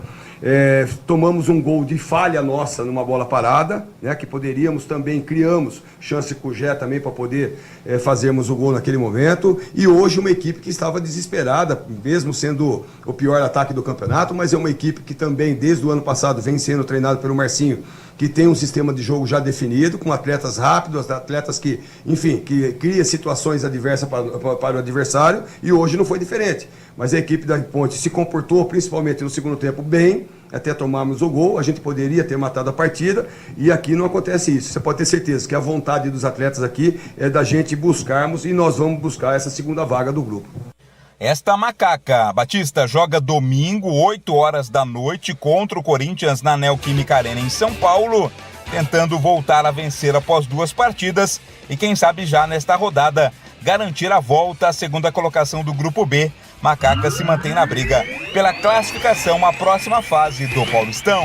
Tomamos um gol de falha nossa numa bola parada, né, que poderíamos também, criamos chance com o Gé também para poder fazermos o gol naquele momento. E hoje uma equipe que estava desesperada, mesmo sendo o pior ataque do campeonato, mas é uma equipe que também desde o ano passado vem sendo treinada pelo Marcinho, que tem um sistema de jogo já definido, com atletas rápidos, atletas que, enfim, que cria situações adversas para o adversário, e hoje não foi diferente. Mas a equipe da Ponte se comportou, principalmente no segundo tempo, bem, até tomarmos o gol. A gente poderia ter matado a partida, e aqui não acontece isso. Você pode ter certeza que a vontade dos atletas aqui é da gente buscarmos, e nós vamos buscar essa segunda vaga do grupo. Esta macaca, Batista, joga domingo, 8 horas da noite, contra o Corinthians na Neoquímica Arena em São Paulo, tentando voltar a vencer após 2 partidas e quem sabe já nesta rodada garantir a volta à segunda colocação do Grupo B. Macaca se mantém na briga pela classificação à próxima fase do Paulistão.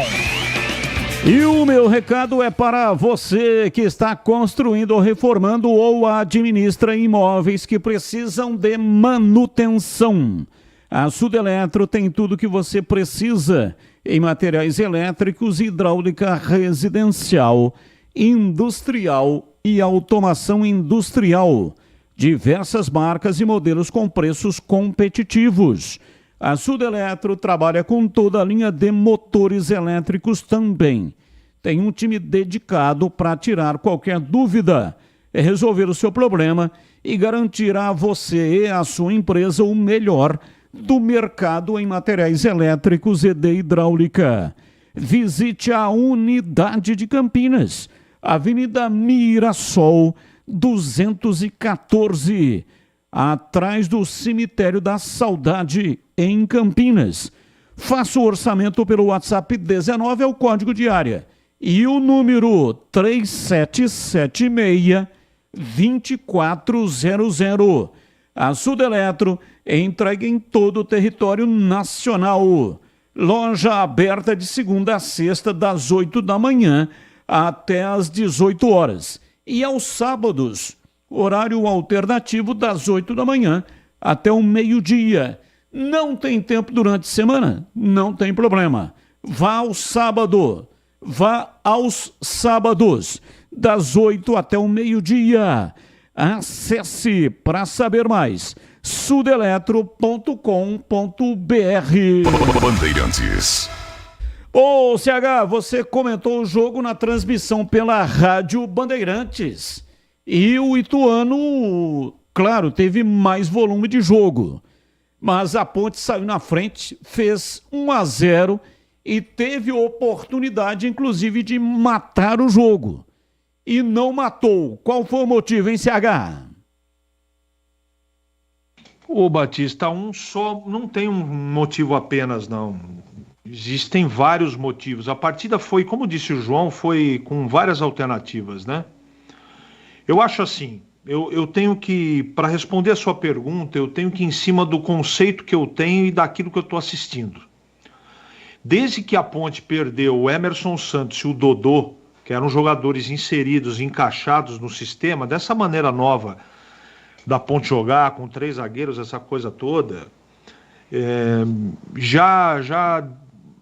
E o meu recado é para você que está construindo ou reformando ou administra imóveis que precisam de manutenção. A Sudeletro tem tudo o que você precisa em materiais elétricos, hidráulica residencial, industrial e automação industrial. Diversas marcas e modelos com preços competitivos. A Sudeletro trabalha com toda a linha de motores elétricos também. Tem um time dedicado para tirar qualquer dúvida, resolver o seu problema e garantir a você e a sua empresa o melhor do mercado em materiais elétricos e de hidráulica. Visite a unidade de Campinas, Avenida Mirassol 214, atrás do Cemitério da Saudade, em Campinas. Faça o orçamento pelo WhatsApp 19, é o código de área. E o número 3776-2400. A Sudeletro entrega em todo o território nacional. Loja aberta de segunda a sexta, das 8 da manhã até às 18 horas. E aos sábados, horário alternativo das 8 da manhã até o meio-dia. Não tem tempo durante a semana? Não tem problema. Vá ao sábado. Vá aos sábados, das 8 até o meio-dia. Acesse para saber mais, sudeletro.com.br. Bandeirantes. Ô, CH, você comentou o jogo na transmissão pela Rádio Bandeirantes. E o Ituano, claro, teve mais volume de jogo. Mas a Ponte saiu na frente, fez 1-0 e teve oportunidade, inclusive, de matar o jogo. E não matou. Qual foi o motivo, hein, CH? Ô Batista, não tem um motivo apenas, não. Existem vários motivos. A partida foi, como disse o João, foi com várias alternativas, né? Eu acho assim, eu tenho que, para responder a sua pergunta, eu tenho que ir em cima do conceito que eu tenho e daquilo que eu estou assistindo. Desde que a Ponte perdeu o Emerson Santos e o Dodô, que eram jogadores inseridos, encaixados no sistema, dessa maneira nova da Ponte jogar, com 3 zagueiros, essa coisa toda, já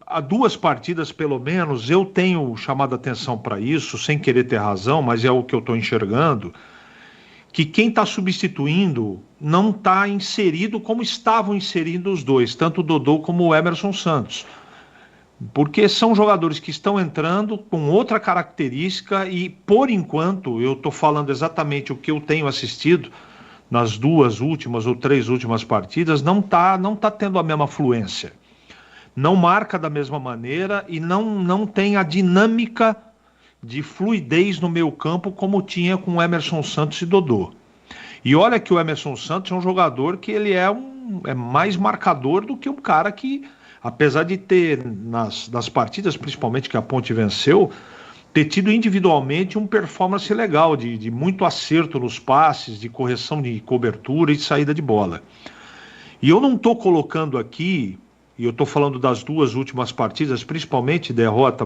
há 2 partidas, pelo menos, eu tenho chamado a atenção para isso, sem querer ter razão, mas é o que eu estou enxergando, que quem está substituindo não está inserido como estavam inserindo os dois, tanto o Dodô como o Emerson Santos. Porque são jogadores que estão entrando com outra característica e, por enquanto, eu estou falando exatamente o que eu tenho assistido nas 2 últimas ou 3 últimas partidas, não tá tendo a mesma fluência. Não marca da mesma maneira e não tem a dinâmica de fluidez no meio campo como tinha com o Emerson Santos e Dodô. E olha que o Emerson Santos é um jogador que ele é mais marcador do que um cara que, apesar de ter nas partidas, principalmente que a Ponte venceu, ter tido individualmente uma performance legal, de muito acerto nos passes, de correção de cobertura e de saída de bola. E eu não estou colocando aqui, e eu estou falando das 2 últimas partidas, principalmente derrota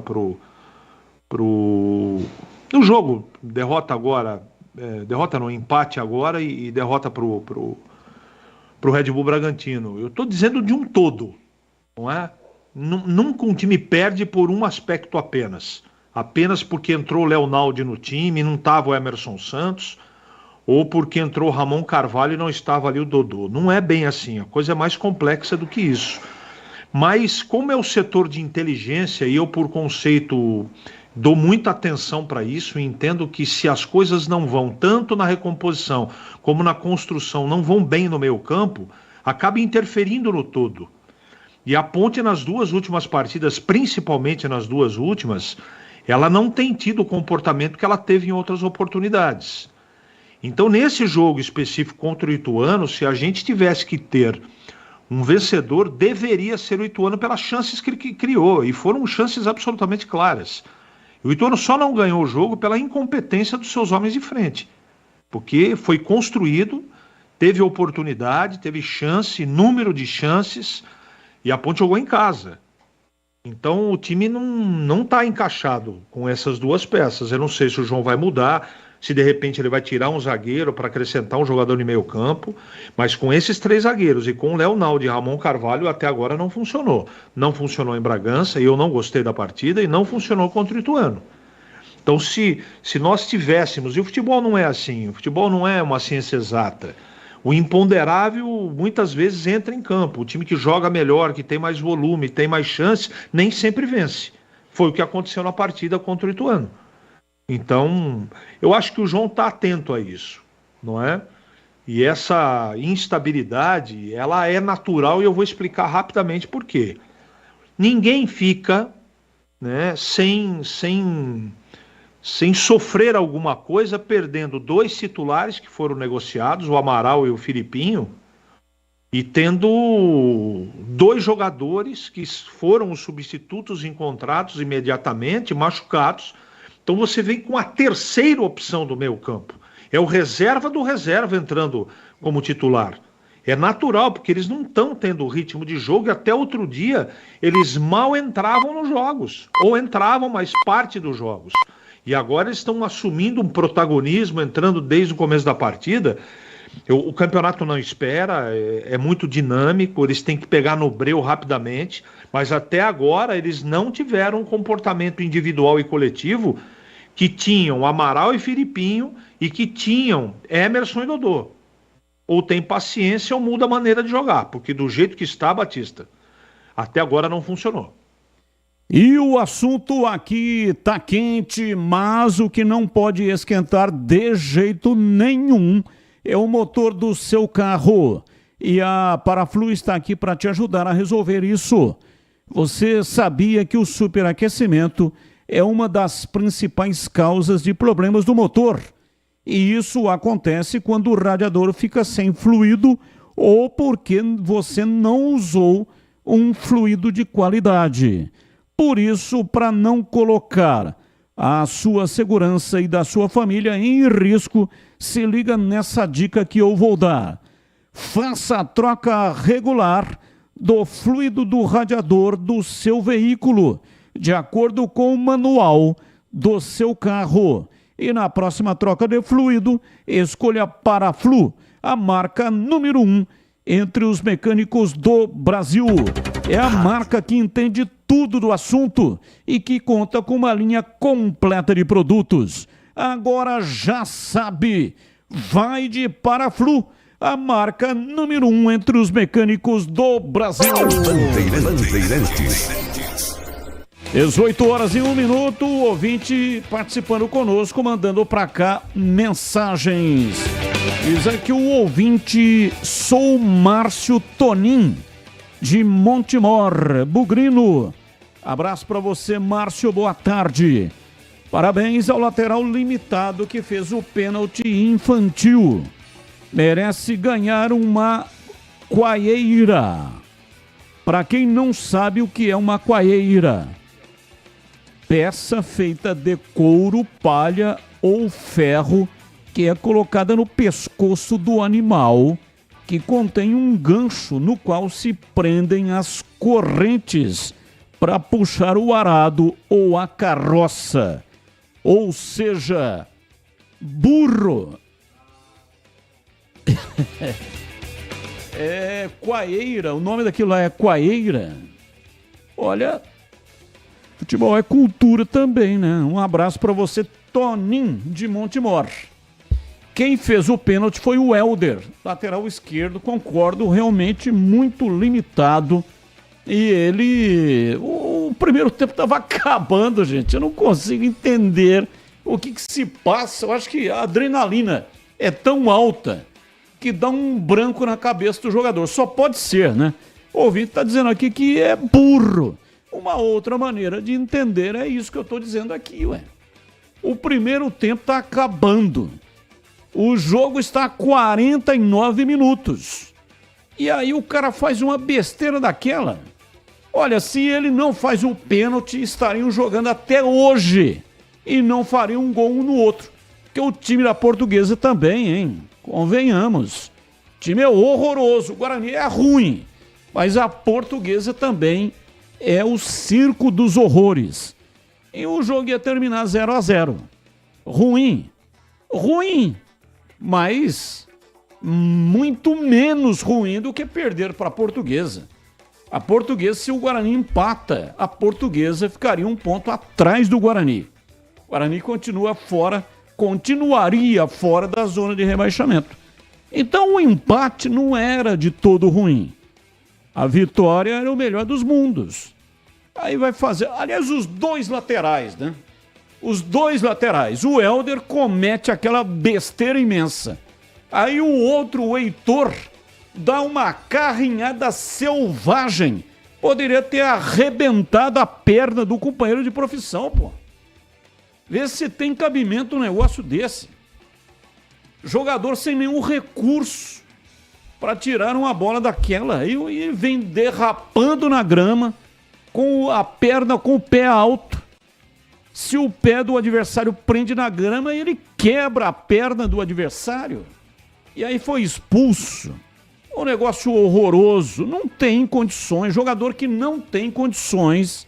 no jogo, derrota agora, derrota no empate agora e derrota pro Red Bull Bragantino. Eu estou dizendo de um todo, não é? Nunca um time perde por um aspecto apenas porque entrou o Leonaldi no time e não estava o Emerson Santos, ou porque entrou o Ramon Carvalho e não estava ali o Dodô. Não é bem assim, a coisa é mais complexa do que isso. Mas como é o setor de inteligência, e eu por conceito dou muita atenção para isso e entendo que se as coisas não vão tanto na recomposição como na construção, não vão bem no meio campo, acaba interferindo no todo. E a Ponte nas 2 últimas partidas, principalmente nas 2 últimas, ela não tem tido o comportamento que ela teve em outras oportunidades. Então nesse jogo específico contra o Ituano, se a gente tivesse que ter um vencedor, deveria ser o Ituano pelas chances que ele criou, e foram chances absolutamente claras. O Ituano só não ganhou o jogo pela incompetência dos seus homens de frente, porque foi construído, teve oportunidade, teve chance, número de chances, e a Ponte jogou em casa. Então o time não está encaixado com essas 2 peças. Eu não sei se o João vai mudar, se de repente ele vai tirar um zagueiro para acrescentar um jogador de meio campo, mas com esses 3 zagueiros e com o Leonaldo e Ramon Carvalho até agora não funcionou. Não funcionou em Bragança, e eu não gostei da partida, e não funcionou contra o Ituano. Então se nós tivéssemos, e o futebol não é assim, o futebol não é uma ciência exata, o imponderável muitas vezes entra em campo, o time que joga melhor, que tem mais volume, tem mais chance, nem sempre vence. Foi o que aconteceu na partida contra o Ituano. Então, eu acho que o João está atento a isso, não é? E essa instabilidade, ela é natural, e eu vou explicar rapidamente por quê. Ninguém fica, né, sem sofrer alguma coisa, perdendo 2 titulares que foram negociados, o Amaral e o Filipinho, e tendo 2 jogadores que foram os substitutos encontrados imediatamente, machucados. Então você vem com a 3ª opção do meio campo. É o reserva do reserva entrando como titular. É natural, porque eles não estão tendo ritmo de jogo, e até outro dia eles mal entravam nos jogos, ou entravam, mas parte dos jogos. E agora eles estão assumindo um protagonismo, entrando desde o começo da partida. O campeonato não espera, é muito dinâmico, eles têm que pegar no breu rapidamente, mas até agora eles não tiveram um comportamento individual e coletivo que tinham Amaral e Filipinho e que tinham Emerson e Dodô. Ou tem paciência ou muda a maneira de jogar, porque do jeito que está, Batista, até agora não funcionou. E o assunto aqui tá quente, mas o que não pode esquentar de jeito nenhum é o motor do seu carro. E a Paraflu está aqui para te ajudar a resolver isso. Você sabia que o superaquecimento é uma das principais causas de problemas do motor? E isso acontece quando o radiador fica sem fluido ou porque você não usou um fluido de qualidade. Por isso, para não colocar a sua segurança e da sua família em risco, se liga nessa dica que eu vou dar. Faça a troca regular do fluido do radiador do seu veículo, de acordo com o manual do seu carro. E na próxima troca de fluido, escolha Paraflu, a marca número 1 entre os mecânicos do Brasil. É a marca que entende tudo do assunto e que conta com uma linha completa de produtos. Agora já sabe, vai de Paraflu, a marca número 1 entre os mecânicos do Brasil. Bandeirantes. 18h01, o ouvinte participando conosco, mandando para cá mensagens. Diz aqui o ouvinte, sou Márcio Tonin, de Montemor, Bugrino. Abraço para você, Márcio, boa tarde. Parabéns ao lateral limitado que fez o pênalti infantil. Merece ganhar uma quaieira. Para quem não sabe o que é uma quaieira, peça feita de couro, palha ou ferro que é colocada no pescoço do animal, que contém um gancho no qual se prendem as correntes para puxar o arado ou a carroça. Ou seja, burro. É quaieira, o nome daquilo lá é quaieira. Olha, futebol é cultura também, né? Um abraço para você, Toninho de Montemor. Quem fez o pênalti foi o Helder, lateral esquerdo, concordo, realmente muito limitado. E ele... O primeiro tempo estava acabando, gente. Eu não consigo entender o que se passa. Eu acho que a adrenalina é tão alta que dá um branco na cabeça do jogador. Só pode ser, né? O ouvinte está dizendo aqui que é burro. Uma outra maneira de entender é isso que eu estou dizendo aqui, ué. O primeiro tempo está acabando. O jogo está a 49 minutos. E aí o cara faz uma besteira daquela. Olha, se ele não faz o pênalti, estariam jogando até hoje. E não fariam um gol um no outro. Porque o time da Portuguesa também, hein? Convenhamos. O time é horroroso. O Guarani é ruim. Mas a Portuguesa também é o circo dos horrores. E o jogo ia terminar 0-0. Ruim. Ruim. Mas muito menos ruim do que perder para a Portuguesa. A Portuguesa, se o Guarani empata, a Portuguesa ficaria um ponto atrás do Guarani. O Guarani continuaria fora da zona de rebaixamento. Então o empate não era de todo ruim. A vitória era o melhor dos mundos. Aí vai fazer... Aliás, os dois laterais, né? Os dois laterais. O Helder comete aquela besteira imensa. Aí o outro, o Heitor, dá uma carrinhada selvagem. Poderia ter arrebentado a perna do companheiro de profissão, pô. Vê se tem cabimento um negócio desse. Jogador sem nenhum recurso para tirar uma bola daquela. E vem derrapando na grama, com a perna com o pé alto. Se o pé do adversário prende na grama, ele quebra a perna do adversário. E aí foi expulso. Um negócio horroroso. Não tem condições. Jogador que não tem condições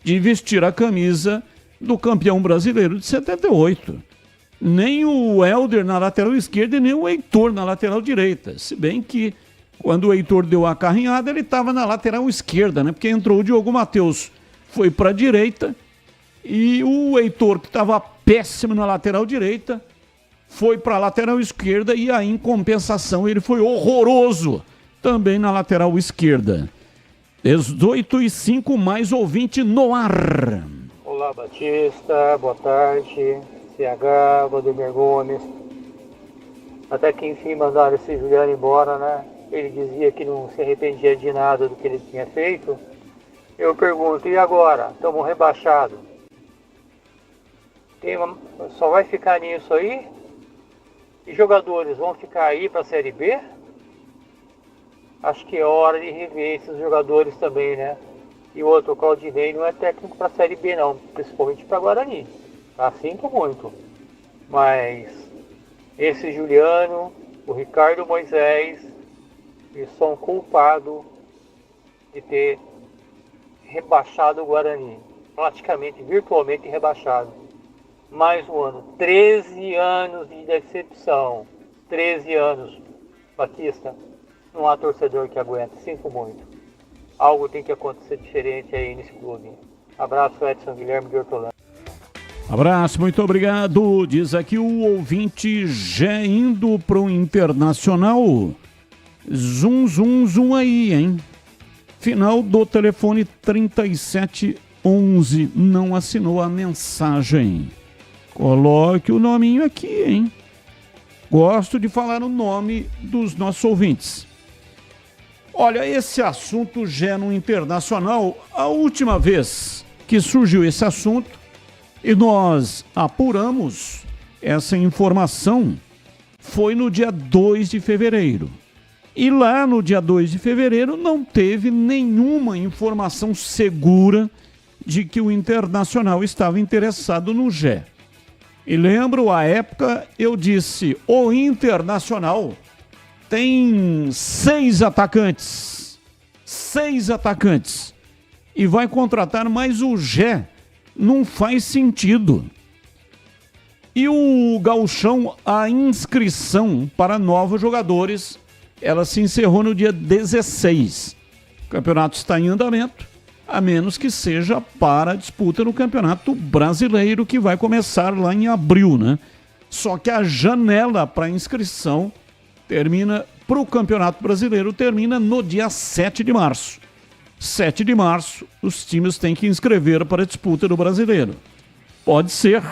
de vestir a camisa do campeão brasileiro de 78. Nem o Helder na lateral esquerda e nem o Heitor na lateral direita. Se bem que quando o Heitor deu a carrinhada, ele estava na lateral esquerda, né? Porque entrou o Diogo Matheus, foi para a direita. E o Heitor, que estava péssimo na lateral direita, foi para a lateral esquerda e aí, em compensação, ele foi horroroso também na lateral esquerda. 18h05, mais ouvinte no ar. Olá, Batista, boa tarde. CH, Valdemir Gomes. Até que enfim mandaram esse Juliano embora, né? Ele dizia que não se arrependia de nada do que ele tinha feito. Eu pergunto, e agora? Estamos rebaixados. Só vai ficar nisso aí? E jogadores vão ficar aí para a Série B? acho que é hora de rever esses jogadores também, né? E o outro, o Claudinei, não é técnico para a Série B não, principalmente para Guarani. Tá? Sinto muito. Mas esse Juliano, o Ricardo Moisés, eles são culpados de ter rebaixado o Guarani. Praticamente, virtualmente rebaixado. Mais um ano. 13 anos de decepção. 13 anos. Batista, não há torcedor que aguente. Sinto muito. Algo tem que acontecer diferente aí nesse clube. Abraço, Edson Guilherme de Hortolândia. Abraço, muito obrigado. Diz aqui o ouvinte já indo pro Internacional. Zum, zum, zum aí, hein? Final do telefone 3711. Não assinou a mensagem. Coloque o nominho aqui, hein? Gosto de falar o nome dos nossos ouvintes. Olha, esse assunto já no Internacional, a última vez que surgiu esse assunto e nós apuramos essa informação foi no dia 2 de fevereiro. E lá no dia 2 de fevereiro não teve nenhuma informação segura de que o Internacional estava interessado no Gé. E lembro, à época, eu disse, o Internacional tem 6 atacantes. 6 atacantes. E vai contratar mais o Gé. Não faz sentido. E o Gauchão, a inscrição para novos jogadores, ela se encerrou no dia 16. O campeonato está em andamento, a menos que seja para a disputa no Campeonato Brasileiro, que vai começar lá em abril, né? Só que a janela para inscrição termina, para o Campeonato Brasileiro, termina no dia 7 de março. 7 de março, os times têm que inscrever para a disputa do Brasileiro. Pode ser,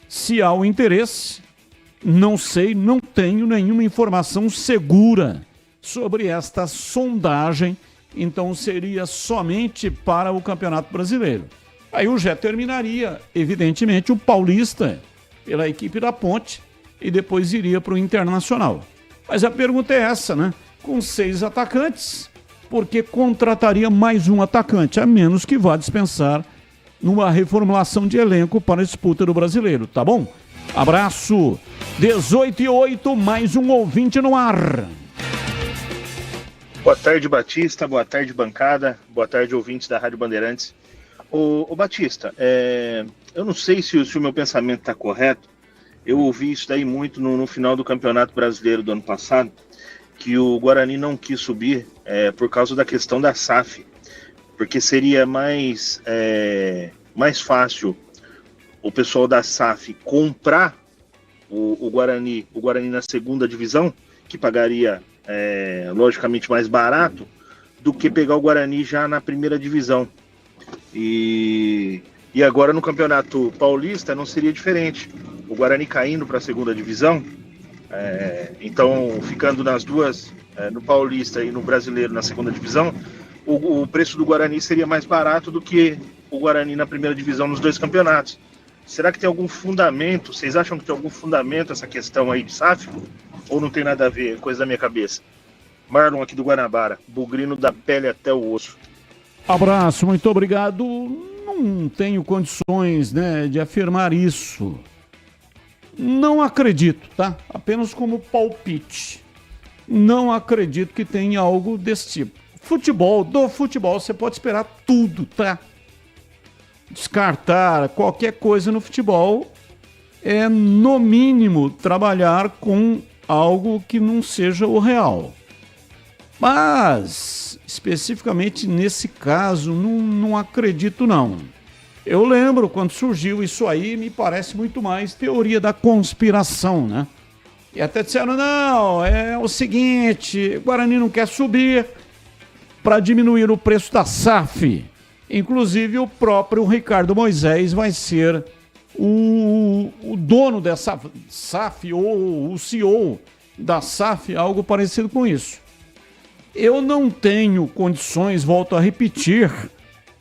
se há o interesse, não sei, não tenho nenhuma informação segura sobre esta sondagem, então seria somente para o Campeonato Brasileiro. Aí o Gé terminaria, evidentemente, o Paulista pela equipe da Ponte e depois iria para o Internacional. Mas a pergunta é essa, né? Com 6 atacantes, por que contrataria mais um atacante, a menos que vá dispensar numa reformulação de elenco para a disputa do Brasileiro, tá bom? Abraço, 18h08, mais um ouvinte no ar. Boa tarde, Batista. Boa tarde, bancada. Boa tarde, ouvintes da Rádio Bandeirantes. Ô Batista, eu não sei se o meu pensamento está correto. Eu ouvi isso daí muito no final do Campeonato Brasileiro do ano passado, que o Guarani não quis subir por causa da questão da SAF, porque seria mais fácil o pessoal da SAF comprar o Guarani na segunda divisão, que pagaria logicamente mais barato, do que pegar o Guarani já na primeira divisão. E agora no Campeonato Paulista não seria diferente. O Guarani caindo para a segunda divisão, então ficando nas duas, no Paulista e no Brasileiro na segunda divisão, o preço do Guarani seria mais barato do que o Guarani na primeira divisão nos dois campeonatos. Será que tem algum fundamento? Vocês acham que tem algum fundamento essa questão aí de SAF? Ou não tem nada a ver, coisa da minha cabeça? Marlon aqui do Guanabara, bugrino da pele até o osso. Abraço, muito obrigado. Não tenho condições, né, de afirmar isso. Não acredito, tá? Apenas como palpite. Não acredito que tenha algo desse tipo. Do futebol você pode esperar tudo, tá? Descartar qualquer coisa no futebol é, no mínimo, trabalhar com algo que não seja o real. Mas, especificamente nesse caso, não acredito não. Eu lembro quando surgiu isso aí, me parece muito mais teoria da conspiração, né? E até disseram, não, é o seguinte, o Guarani não quer subir para diminuir o preço da SAF. Inclusive o próprio Ricardo Moisés vai ser o dono dessa SAF ou o CEO da SAF, algo parecido com isso. Eu não tenho condições, volto a repetir,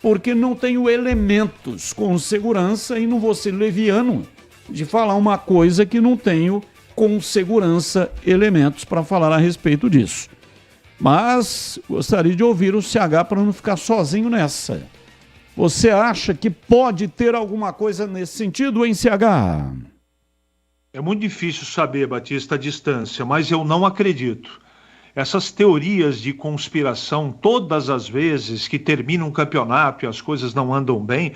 porque não tenho elementos com segurança e não vou ser leviano de falar uma coisa que não tenho com segurança elementos para falar a respeito disso. Mas gostaria de ouvir o CH para não ficar sozinho nessa. Você acha que pode ter alguma coisa nesse sentido, hein, CH? É muito difícil saber, Batista, a distância, mas eu não acredito. Essas teorias de conspiração, todas as vezes que termina um campeonato e as coisas não andam bem,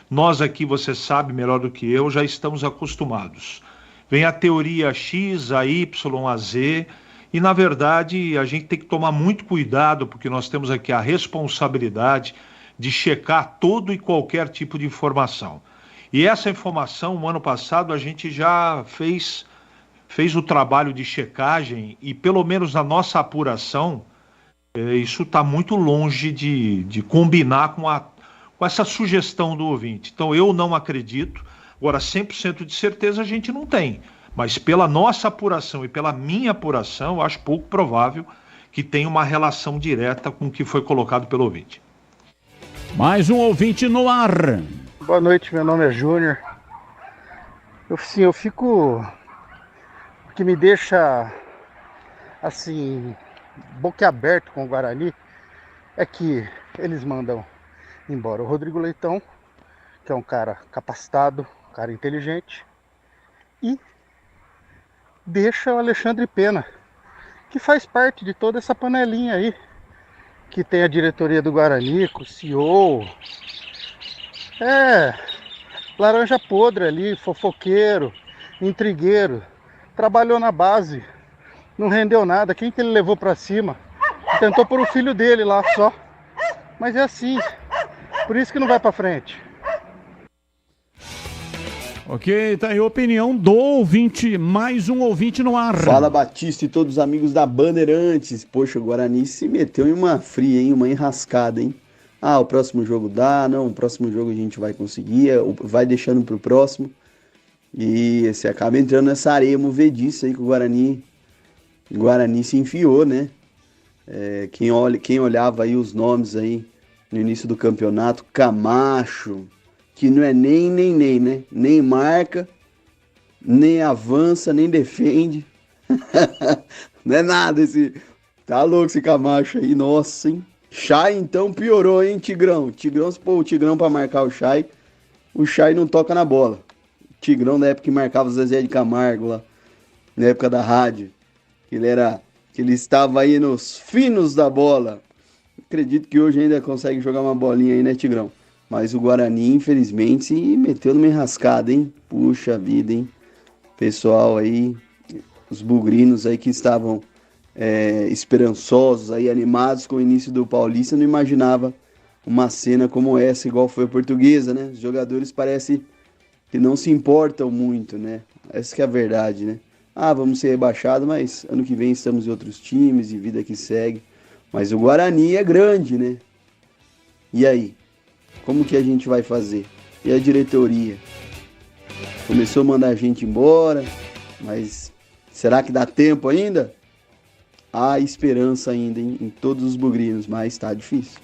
nós aqui, você sabe melhor do que eu, já estamos acostumados. Vem a teoria X, a Y, a Z, e na verdade a gente tem que tomar muito cuidado, porque nós temos aqui a responsabilidade de checar todo e qualquer tipo de informação. E essa informação, no ano passado, a gente já fez o trabalho de checagem e, pelo menos na nossa apuração, isso está muito longe de combinar com essa sugestão do ouvinte. Então, eu não acredito. Agora, 100% de certeza a gente não tem. Mas pela nossa apuração e pela minha apuração, eu acho pouco provável que tenha uma relação direta com o que foi colocado pelo ouvinte. Mais um ouvinte no ar. Boa noite, meu nome é Júnior. Eu fico... O que me deixa, assim, boquiaberto com o Guarani é que eles mandam embora o Rodrigo Leitão, que é um cara capacitado, um cara inteligente, e deixa o Alexandre Pena, que faz parte de toda essa panelinha aí, que tem a diretoria do Guarani, com o CEO, laranja podre ali, fofoqueiro, intrigueiro, trabalhou na base, não rendeu nada, quem que ele levou pra cima? Tentou pôr o filho dele lá só, mas é assim, por isso que não vai pra frente. Ok, tá aí a opinião do ouvinte, mais um ouvinte no ar. Fala, Batista e todos os amigos da Bandeirantes. Poxa, o Guarani se meteu em uma fria, hein? Uma enrascada, hein? Ah, o próximo jogo dá, não, o próximo jogo a gente vai conseguir, vai deixando pro próximo. E você acaba entrando nessa areia movediça aí que o Guarani se enfiou, né? Quem olhava aí os nomes aí no início do campeonato, Camacho, que não é nem, né? Nem marca, nem avança, nem defende. Não é nada esse... Tá louco esse Camacho aí, nossa, hein? Chay então piorou, hein, Tigrão? Se pôr o Tigrão pra marcar o Chay não toca na bola. Tigrão na época que marcava o Zezé de Camargo lá, na época da rádio. Que ele estava aí nos finos da bola. Acredito que hoje ainda consegue jogar uma bolinha aí, né, Tigrão? Mas o Guarani, infelizmente, se meteu numa enrascada, hein? Puxa vida, hein? Pessoal aí, os bugrinos aí que estavam esperançosos, aí, animados com o início do Paulista, não imaginava uma cena como essa, igual foi a Portuguesa, né? Os jogadores parece que não se importam muito, né? Essa que é a verdade, né? Ah, vamos ser rebaixados, mas ano que vem estamos em outros times e vida que segue. Mas o Guarani é grande, né? E aí? Como que a gente vai fazer? E a diretoria? Começou a mandar a gente embora, mas será que dá tempo ainda? Há esperança ainda em todos os bugrinos, mas tá difícil.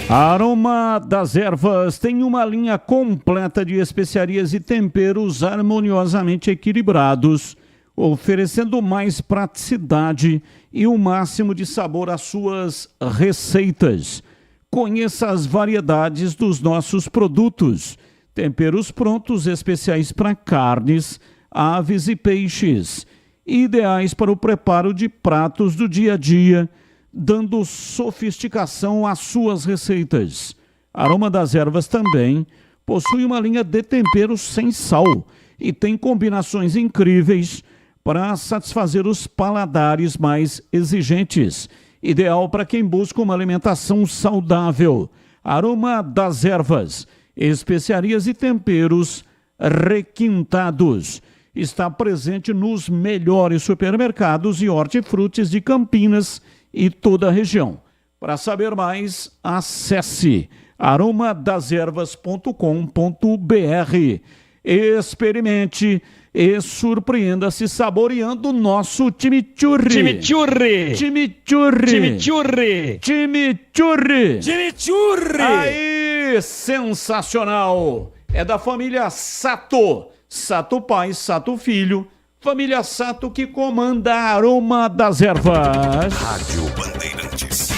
A Aroma das Ervas tem uma linha completa de especiarias e temperos harmoniosamente equilibrados, oferecendo mais praticidade e o máximo de sabor às suas receitas. Conheça as variedades dos nossos produtos. Temperos prontos especiais para carnes, aves e peixes. Ideais para o preparo de pratos do dia a dia, dando sofisticação às suas receitas. Aroma das Ervas também possui uma linha de temperos sem sal e tem combinações incríveis para satisfazer os paladares mais exigentes. Ideal para quem busca uma alimentação saudável. Aroma das Ervas, especiarias e temperos requintados. Está presente nos melhores supermercados e hortifrutis de Campinas e toda a região. Para saber mais, acesse aromadeservas.com.br. Experimente e surpreenda-se saboreando o nosso chimichurri. Chimichurri! Chimichurri! Chimichurri! Chimichurri! Chimichurri! Aí, sensacional! É da família Sato. Sato pai, Sato filho. Família Sato que comanda a Aroma das Ervas. Rádio Bandeirantes.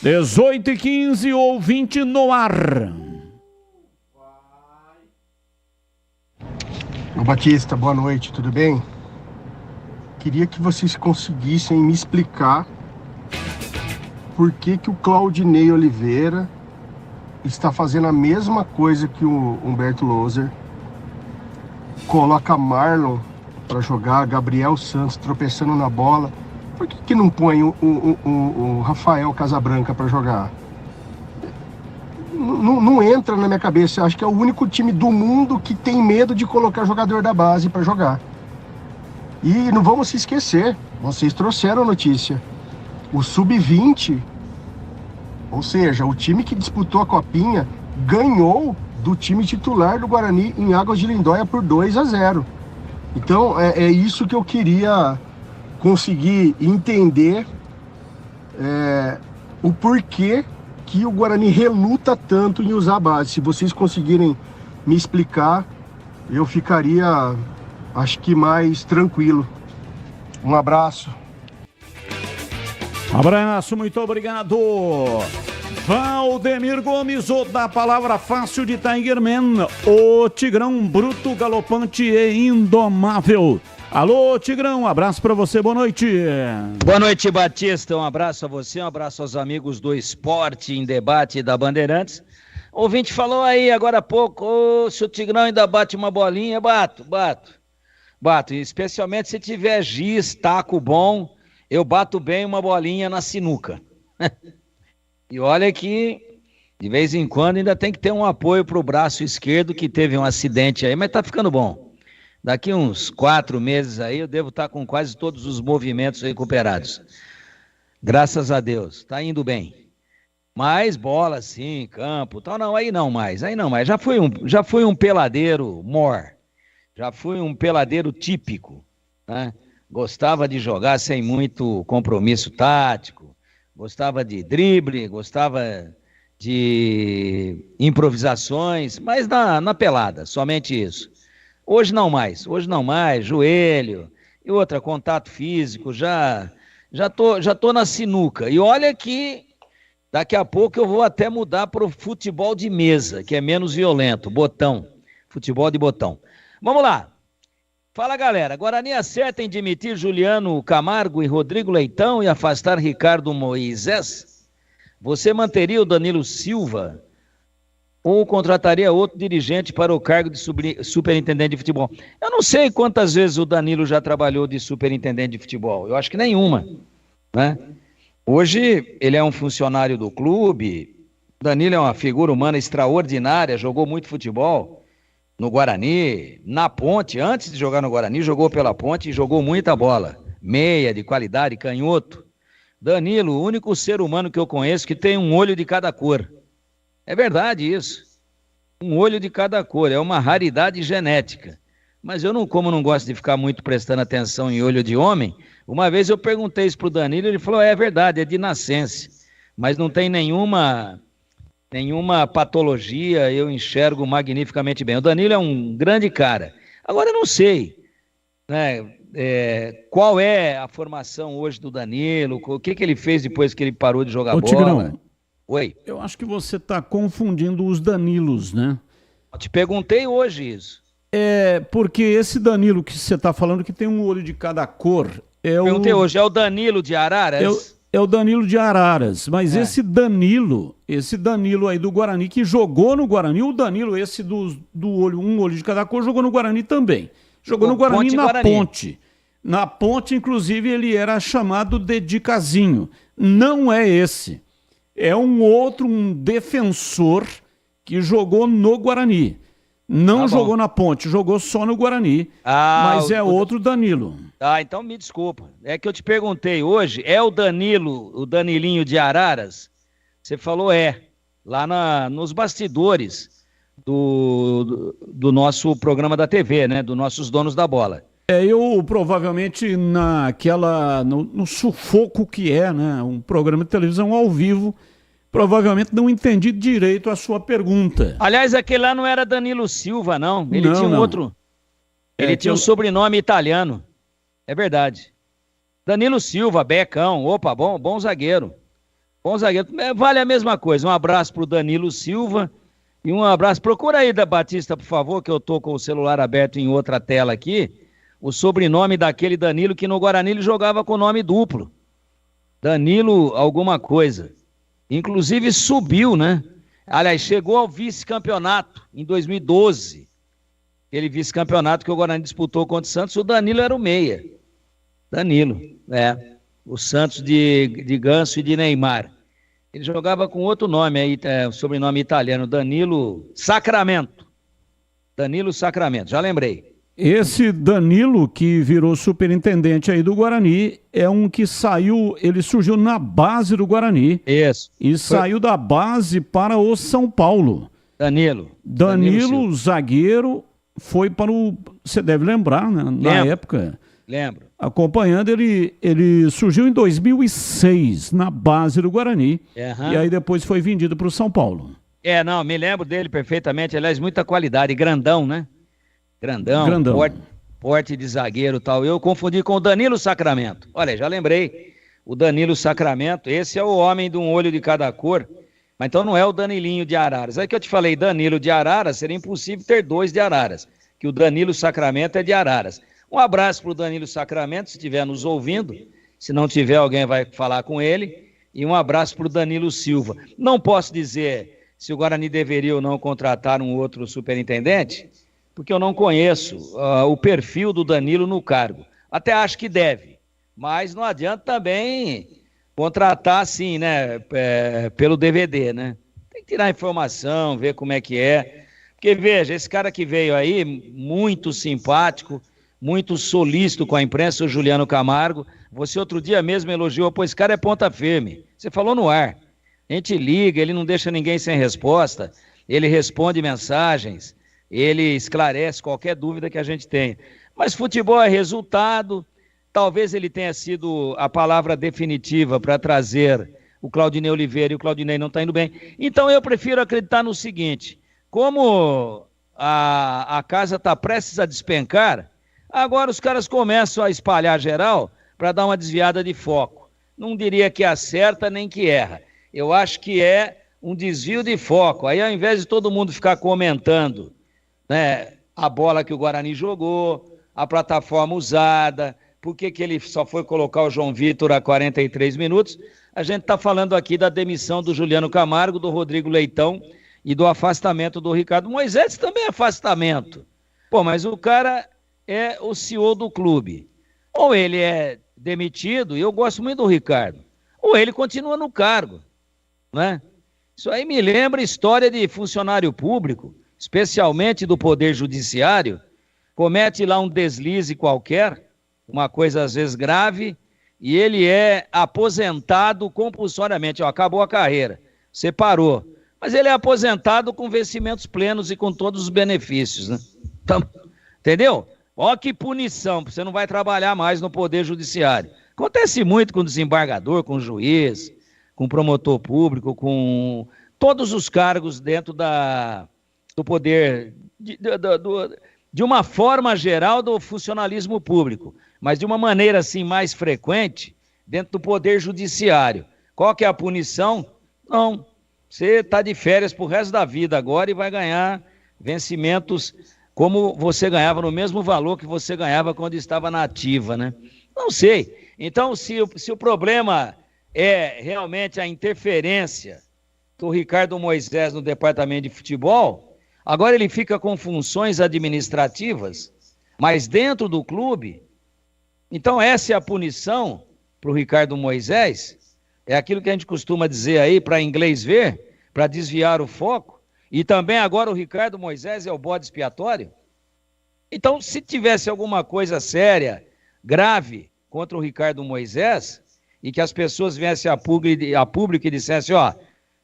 18h15, ouvinte no ar. Ô Batista, boa noite, tudo bem? Queria que vocês conseguissem me explicar por que o Claudinei Oliveira está fazendo a mesma coisa que o Humberto Loser, coloca Marlon para jogar, Gabriel Santos tropeçando na bola. Por que não põe o Rafael Casabranca para jogar? Não entra na minha cabeça. Eu acho que é o único time do mundo que tem medo de colocar jogador da base para jogar. E não vamos se esquecer, vocês trouxeram a notícia. O Sub-20, ou seja, o time que disputou a Copinha, ganhou do time titular do Guarani em Águas de Lindóia por 2-0. Então é isso que eu queria conseguir entender, o porquê que o Guarani reluta tanto em usar a base. Se vocês conseguirem me explicar, eu ficaria, acho que mais tranquilo. Um abraço. Abraço, muito obrigado. Valdemir Gomes, o da palavra fácil de Tigerman, o Tigrão bruto, galopante e indomável. Alô, Tigrão, um abraço pra você, boa noite. Boa noite, Batista, um abraço a você, um abraço aos amigos do Esporte em Debate da Bandeirantes. O ouvinte falou aí agora há pouco, se o Tigrão ainda bate uma bolinha, bato, especialmente se tiver giz, taco bom, eu bato bem uma bolinha na sinuca. E olha que, de vez em quando, ainda tem que ter um apoio pro braço esquerdo, que teve um acidente aí, mas tá ficando bom. Daqui uns 4 meses aí, eu devo estar com quase todos os movimentos recuperados. Graças a Deus, tá indo bem. Mas bola, sim, campo, tal, não, aí não mais. Já fui um peladeiro já fui um peladeiro típico, né? Gostava de jogar sem muito compromisso tático, gostava de drible, gostava de improvisações, mas na pelada, somente isso. Hoje não mais, joelho e outra, contato físico, já tô na sinuca. E olha que daqui a pouco eu vou até mudar para o futebol de mesa, que é menos violento, futebol de botão. Vamos lá. Fala, galera. Guarani acerta em demitir Juliano Camargo e Rodrigo Leitão e afastar Ricardo Moisés? Você manteria o Danilo Silva ou contrataria outro dirigente para o cargo de superintendente de futebol? Eu não sei quantas vezes o Danilo já trabalhou de superintendente de futebol. Eu acho que nenhuma, né? Hoje ele é um funcionário do clube. O Danilo é uma figura humana extraordinária, jogou muito futebol no Guarani, na Ponte. Antes de jogar no Guarani, jogou pela Ponte e jogou muita bola. Meia, de qualidade, canhoto. Danilo, o único ser humano que eu conheço que tem um olho de cada cor. É verdade isso. Um olho de cada cor, é uma raridade genética. Mas eu como não gosto de ficar muito prestando atenção em olho de homem, uma vez eu perguntei isso pro Danilo, ele falou, é verdade, é de nascença. Mas não tem nenhuma patologia, eu enxergo magnificamente bem. O Danilo é um grande cara. Agora eu não sei, né, qual é a formação hoje do Danilo, o que ele fez depois que ele parou de jogar bola. Tigrão, oi. Eu acho que você está confundindo os Danilos, né? Eu te perguntei hoje isso. Porque esse Danilo que você está falando, que tem um olho de cada cor, perguntei hoje, é o Danilo de Araras? É o Danilo de Araras, mas esse Danilo aí do Guarani, que jogou no Guarani, o Danilo esse do olho, um olho de cada cor, jogou no Guarani também. Jogou no Guarani Ponte. Na Ponte, inclusive, ele era chamado de Dicazinho. Não é esse. É um outro, um defensor que jogou no Guarani. Não jogou na Ponte, jogou só no Guarani. Mas é outro Danilo. Então me desculpa. É que eu te perguntei hoje, é o Danilo, o Danilinho de Araras? Você falou lá nos bastidores do nosso programa da TV, né? Dos nossos donos da bola. Eu provavelmente no sufoco que é, né? Um programa de televisão ao vivo, provavelmente não entendi direito a sua pergunta. Aliás, aquele lá não era Danilo Silva, não. Ele tinha um outro... Ele tinha um sobrenome italiano. É verdade. Danilo Silva, Becão. Opa, bom zagueiro. Bom zagueiro. Vale a mesma coisa. Um abraço pro Danilo Silva e um abraço. Procura aí, da Batista, por favor, que eu tô com o celular aberto em outra tela aqui. O sobrenome daquele Danilo que no Guarani ele jogava com nome duplo. Danilo alguma coisa. Inclusive subiu, né? Aliás, chegou ao vice-campeonato em 2012. Aquele vice-campeonato que o Guarani disputou contra o Santos, o Danilo era o meia. Danilo, o Santos de Ganso e de Neymar. Ele jogava com outro nome aí, sobrenome italiano, Danilo Sacramento. Danilo Sacramento, já lembrei. Esse Danilo, que virou superintendente aí do Guarani, é um que ele surgiu na base do Guarani. Isso. E saiu da base para o São Paulo. Danilo zagueiro, foi para o... Você deve lembrar, né? Na época. Lembro. Acompanhando, ele surgiu em 2006, na base do Guarani. E aí depois foi vendido para o São Paulo. Me lembro dele perfeitamente. Aliás, muita qualidade. Grandão, né? Grandão. Porte de zagueiro e tal. Eu confundi com o Danilo Sacramento. Olha, já lembrei. O Danilo Sacramento, esse é o homem de um olho de cada cor. Mas então não é o Danilinho de Araras. É que eu te falei, Danilo de Araras, seria impossível ter dois de Araras. Que o Danilo Sacramento é de Araras. Um abraço para o Danilo Sacramento, se estiver nos ouvindo. Se não tiver, alguém vai falar com ele. E um abraço para o Danilo Silva. Não posso dizer se o Guarani deveria ou não contratar um outro superintendente, porque eu não conheço o perfil do Danilo no cargo. Até acho que deve, mas não adianta também contratar assim, né, pelo DVD, né? Tem que tirar informação, ver como é que é. Porque, veja, esse cara que veio aí, muito simpático, muito solícito com a imprensa, o Juliano Camargo. Você outro dia mesmo elogiou, pô, esse cara é ponta firme. Você falou no ar. A gente liga, ele não deixa ninguém sem resposta, ele responde mensagens, ele esclarece qualquer dúvida que a gente tenha. Mas futebol é resultado, talvez ele tenha sido a palavra definitiva para trazer o Claudinei Oliveira, e o Claudinei não está indo bem. Então eu prefiro acreditar no seguinte, como a casa está prestes a despencar, agora os caras começam a espalhar geral para dar uma desviada de foco. Não diria que acerta nem que erra. Eu acho que é um desvio de foco. Aí ao invés de todo mundo ficar comentando, né, a bola que o Guarani jogou, a plataforma usada, por que ele só foi colocar o João Vitor a 43 minutos, a gente está falando aqui da demissão do Juliano Camargo, do Rodrigo Leitão e do afastamento do Ricardo Moisés, também é afastamento. Pô, mas o cara é o CEO do clube. Ou ele é demitido, e eu gosto muito do Ricardo, ou ele continua no cargo, né? Isso aí me lembra história de funcionário público, especialmente do Poder Judiciário, comete lá um deslize qualquer, uma coisa às vezes grave, e ele é aposentado compulsoriamente. Ó, acabou a carreira, você parou. Mas ele é aposentado com vencimentos plenos e com todos os benefícios, né? Então, entendeu? Ó que punição, você não vai trabalhar mais no Poder Judiciário. Acontece muito com o desembargador, com o juiz, com o promotor público, com todos os cargos dentro do poder, de uma forma geral do funcionalismo público, mas de uma maneira assim mais frequente dentro do Poder Judiciário. Qual que é a punição? Não, você está de férias pro resto da vida agora e vai ganhar vencimentos como você ganhava, no mesmo valor que você ganhava quando estava na ativa, né? Não sei. Então, se o problema é realmente a interferência do Ricardo Moisés no departamento de futebol, agora ele fica com funções administrativas, mas dentro do clube. Então essa é a punição para o Ricardo Moisés, é aquilo que a gente costuma dizer aí, para inglês ver, para desviar o foco, e também agora o Ricardo Moisés é o bode expiatório. Então, se tivesse alguma coisa séria, grave, contra o Ricardo Moisés, e que as pessoas viessem a público e dissessem, ó,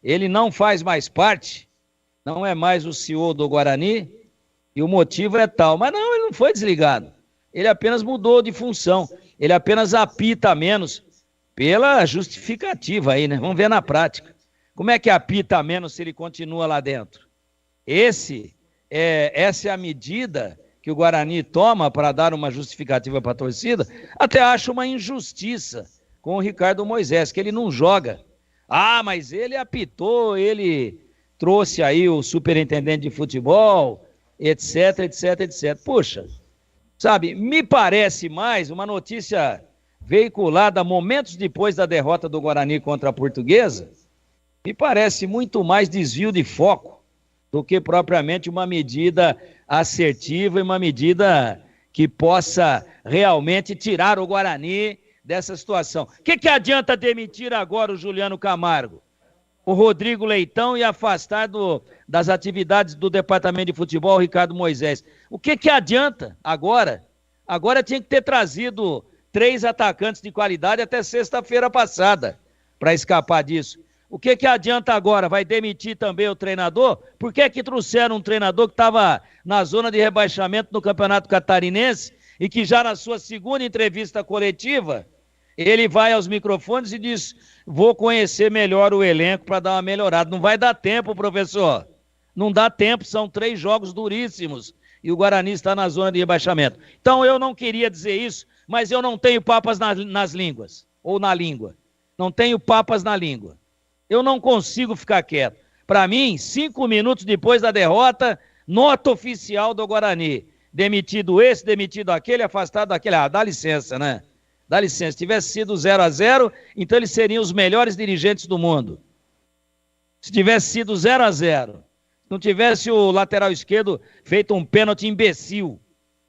ele não faz mais parte, não é mais o CEO do Guarani, e o motivo é tal. Mas não, ele não foi desligado. Ele apenas mudou de função. Ele apenas apita menos pela justificativa aí, né? Vamos ver na prática. Como é que apita menos se ele continua lá dentro? Essa é a medida que que o Guarani toma para dar uma justificativa para a torcida, até acho uma injustiça com o Ricardo Moisés, que ele não joga. Ah, mas ele apitou, ele trouxe aí o superintendente de futebol, etc, etc, etc. Puxa, sabe, me parece mais uma notícia veiculada momentos depois da derrota do Guarani contra a Portuguesa, me parece muito mais desvio de foco do que propriamente uma medida assertiva e uma medida que possa realmente tirar o Guarani dessa situação. O que adianta demitir agora o Juliano Camargo, o Rodrigo Leitão e afastar das atividades do departamento de futebol o Ricardo Moisés? O que adianta agora? Agora tinha que ter trazido 3 atacantes de qualidade até sexta-feira passada para escapar disso. O que adianta agora? Vai demitir também o treinador? Por que trouxeram um treinador que estava na zona de rebaixamento no Campeonato Catarinense e que já na sua segunda entrevista coletiva, ele vai aos microfones e diz: vou conhecer melhor o elenco para dar uma melhorada. Não vai dar tempo, professor. Não dá tempo, são 3 jogos duríssimos e o Guarani está na zona de rebaixamento. Então eu não queria dizer isso, mas eu não tenho papas nas línguas, ou na língua. Não tenho papas na língua. Eu não consigo ficar quieto. Para mim, 5 minutos depois da derrota, nota oficial do Guarani. Demitido esse, demitido aquele, afastado aquele. Ah, dá licença, né? Dá licença. Se tivesse sido 0-0, então eles seriam os melhores dirigentes do mundo. Se tivesse sido 0-0, não tivesse o lateral esquerdo feito um pênalti imbecil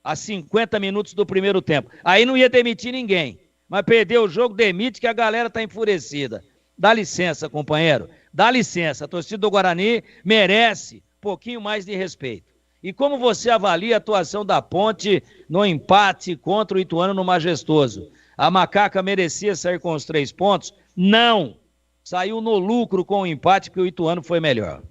a 50 minutos do primeiro tempo, aí não ia demitir ninguém. Mas perdeu o jogo, demite, que a galera está enfurecida. Dá licença, companheiro. Dá licença. A torcida do Guarani merece um pouquinho mais de respeito. E como você avalia a atuação da Ponte no empate contra o Ituano no Majestoso? A Macaca merecia sair com os 3 pontos? Não. Saiu no lucro com o empate, porque o Ituano foi melhor.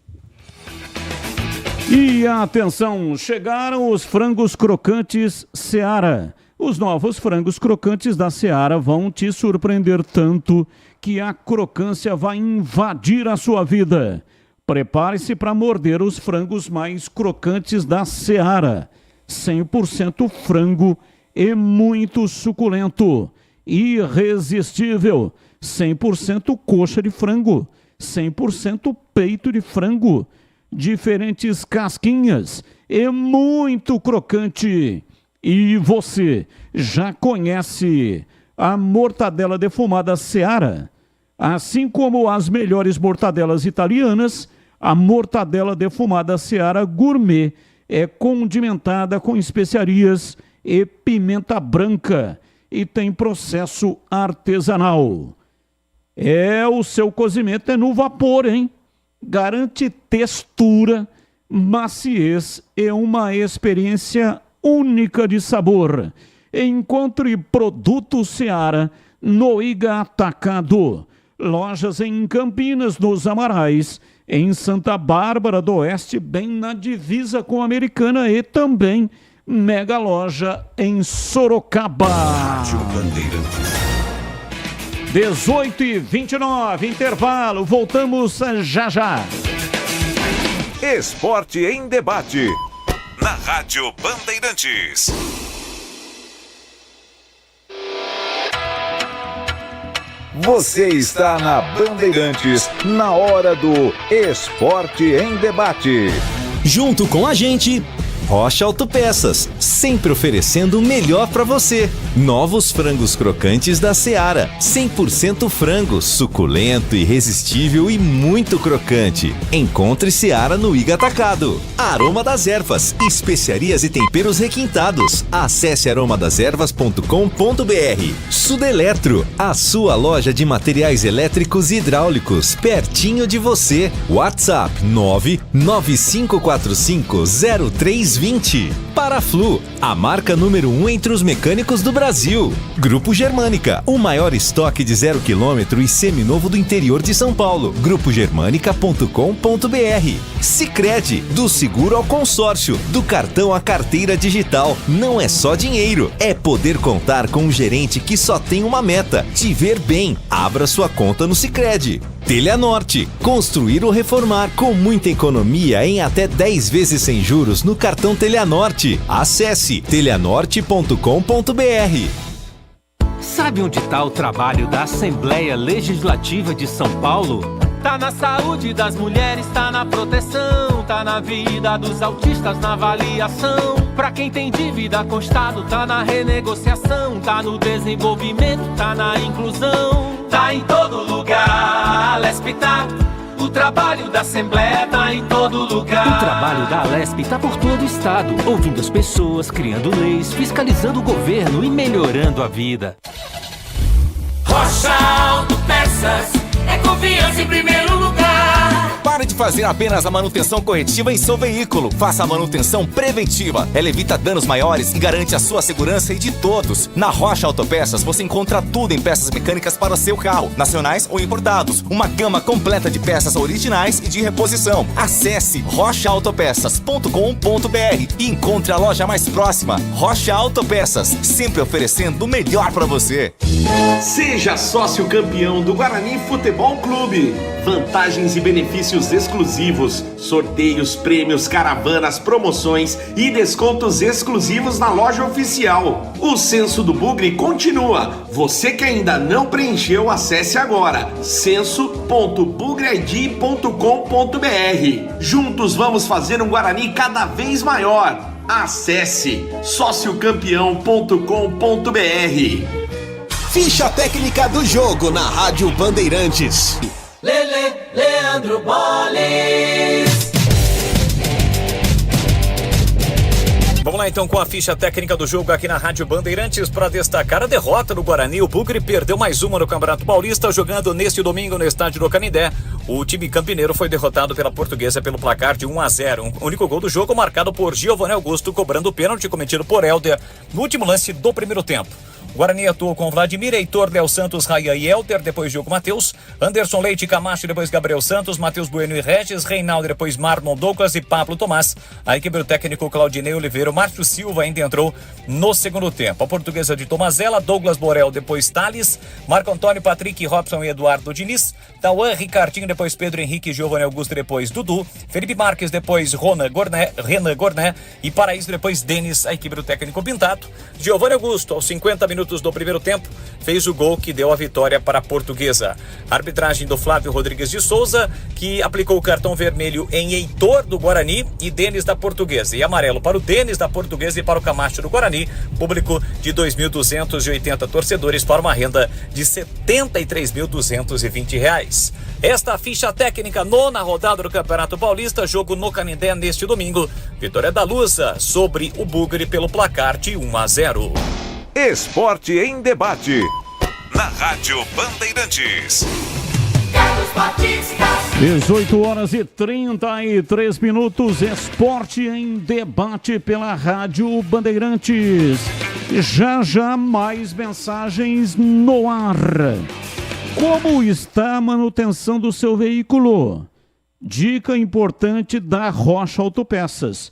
E atenção, chegaram os frangos crocantes Seara. Os novos frangos crocantes da Seara vão te surpreender tanto que a crocância vai invadir a sua vida. Prepare-se para morder os frangos mais crocantes da Seara. 100% frango e muito suculento. Irresistível. 100% coxa de frango. 100% peito de frango. Diferentes casquinhas e muito crocante. E você já conhece a mortadela defumada Seara? Assim como as melhores mortadelas italianas, a mortadela defumada Seara Gourmet é condimentada com especiarias e pimenta branca e tem processo artesanal. O seu cozimento é no vapor, hein? Garante textura, maciez e uma experiência única de sabor. Encontre produtos Seara no Iga Atacado. Lojas em Campinas, nos Amarais, em Santa Bárbara do Oeste, bem na divisa com a Americana, e também mega loja em Sorocaba. 18h29, intervalo, voltamos já já. Esporte em debate, na Rádio Bandeirantes. Você está na Bandeirantes, na hora do Esporte em Debate. Junto com a gente, Rocha Autopeças, sempre oferecendo o melhor para você. Novos frangos crocantes da Seara, 100% frango, suculento, irresistível e muito crocante. Encontre Seara no Iga Atacado. Aroma das Ervas, especiarias e temperos requintados. Acesse aromadeservas.com.br. Sudeletro, a sua loja de materiais elétricos e hidráulicos, pertinho de você. WhatsApp 995450320. Paraflu, a marca número 1 entre os mecânicos do Brasil. Grupo Germânica, o maior estoque de 0 km e seminovo do interior de São Paulo. Grupogermanica.com.br. Sicredi, do seguro ao consórcio, do cartão à carteira digital. Não é só dinheiro, é poder contar com um gerente que só tem uma meta: te ver bem. Abra sua conta no Sicredi. Telha Norte, construir ou reformar com muita economia em até 10 vezes sem juros no cartão Telha Norte. Acesse telhanorte.com.br. Sabe onde está o trabalho da Assembleia Legislativa de São Paulo? Tá na saúde das mulheres, tá na proteção, tá na vida dos autistas, na avaliação. Pra quem tem dívida com o Estado, tá na renegociação, tá no desenvolvimento, tá na inclusão. Tá em todo lugar, a Alesp tá. O trabalho da Assembleia tá em todo lugar. O trabalho da Alesp tá por todo o estado, ouvindo as pessoas, criando leis, fiscalizando o governo e melhorando a vida. Rocha Autopeças, é confiança em primeiro lugar. Pare de fazer apenas a manutenção corretiva em seu veículo. Faça a manutenção preventiva. Ela evita danos maiores e garante a sua segurança e de todos. Na Rocha Autopeças você encontra tudo em peças mecânicas para o seu carro, nacionais ou importados. Uma gama completa de peças originais e de reposição. Acesse rochaautopeças.com.br e encontre a loja mais próxima. Rocha Autopeças, sempre oferecendo o melhor para você. Seja sócio campeão do Guarani Futebol Clube. Vantagens e benefícios exclusivos, sorteios, prêmios, caravanas, promoções e descontos exclusivos na loja oficial. O Censo do Bugre continua. Você que ainda não preencheu, acesse agora censo.bugreid.com.br. Juntos vamos fazer um Guarani cada vez maior. Acesse sociocampeão.com.br. Ficha técnica do jogo na Rádio Bandeirantes. Leandro Boles. Vamos lá então com a ficha técnica do jogo aqui na Rádio Bandeirantes para destacar a derrota do Guarani. O Bugre perdeu mais uma no Campeonato Paulista, jogando neste domingo no estádio do Canindé. O time campineiro foi derrotado pela Portuguesa pelo placar de 1-0. O único gol do jogo marcado por Giovanni Augusto, cobrando o pênalti cometido por Helder no último lance do primeiro tempo. O Guarani atuou com Vladimir, Heitor, Léo Santos, Raia e Helder, depois Diogo Matheus, Anderson Leite, Camacho, depois Gabriel Santos, Matheus Bueno e Regis, Reinaldo, depois Marlon Douglas e Pablo Tomás. A equipe do técnico Claudinei Oliveira, o Márcio Silva ainda entrou no segundo tempo. A Portuguesa de Tomazella, Douglas Borel, depois Thales, Marco Antônio, Patrick, Robson e Eduardo Diniz, Tauan, Ricardinho, depois Pedro Henrique, Giovanni Augusto, depois Dudu, Felipe Marques, depois Renan Gorné e Paraíso, depois Denis. A equipe do técnico Pintado, Giovanni Augusto, aos 50 minutos do primeiro tempo, fez o gol que deu a vitória para a Portuguesa. A arbitragem do Flávio Rodrigues de Souza, que aplicou o cartão vermelho em Heitor do Guarani e Denis da Portuguesa, e amarelo para o Denis da Portuguesa e para o Camacho do Guarani, público de 2.280 torcedores para uma renda de R$ 73.220. Esta a ficha técnica, nona rodada do Campeonato Paulista, jogo no Canindé neste domingo. Vitória da Lusa sobre o Bugre pelo placar de 1-0. Esporte em debate. Na Rádio Bandeirantes. Carlos Batista. 18h33. Esporte em debate pela Rádio Bandeirantes. Já mais mensagens no ar. Como está a manutenção do seu veículo? Dica importante da Rocha Autopeças.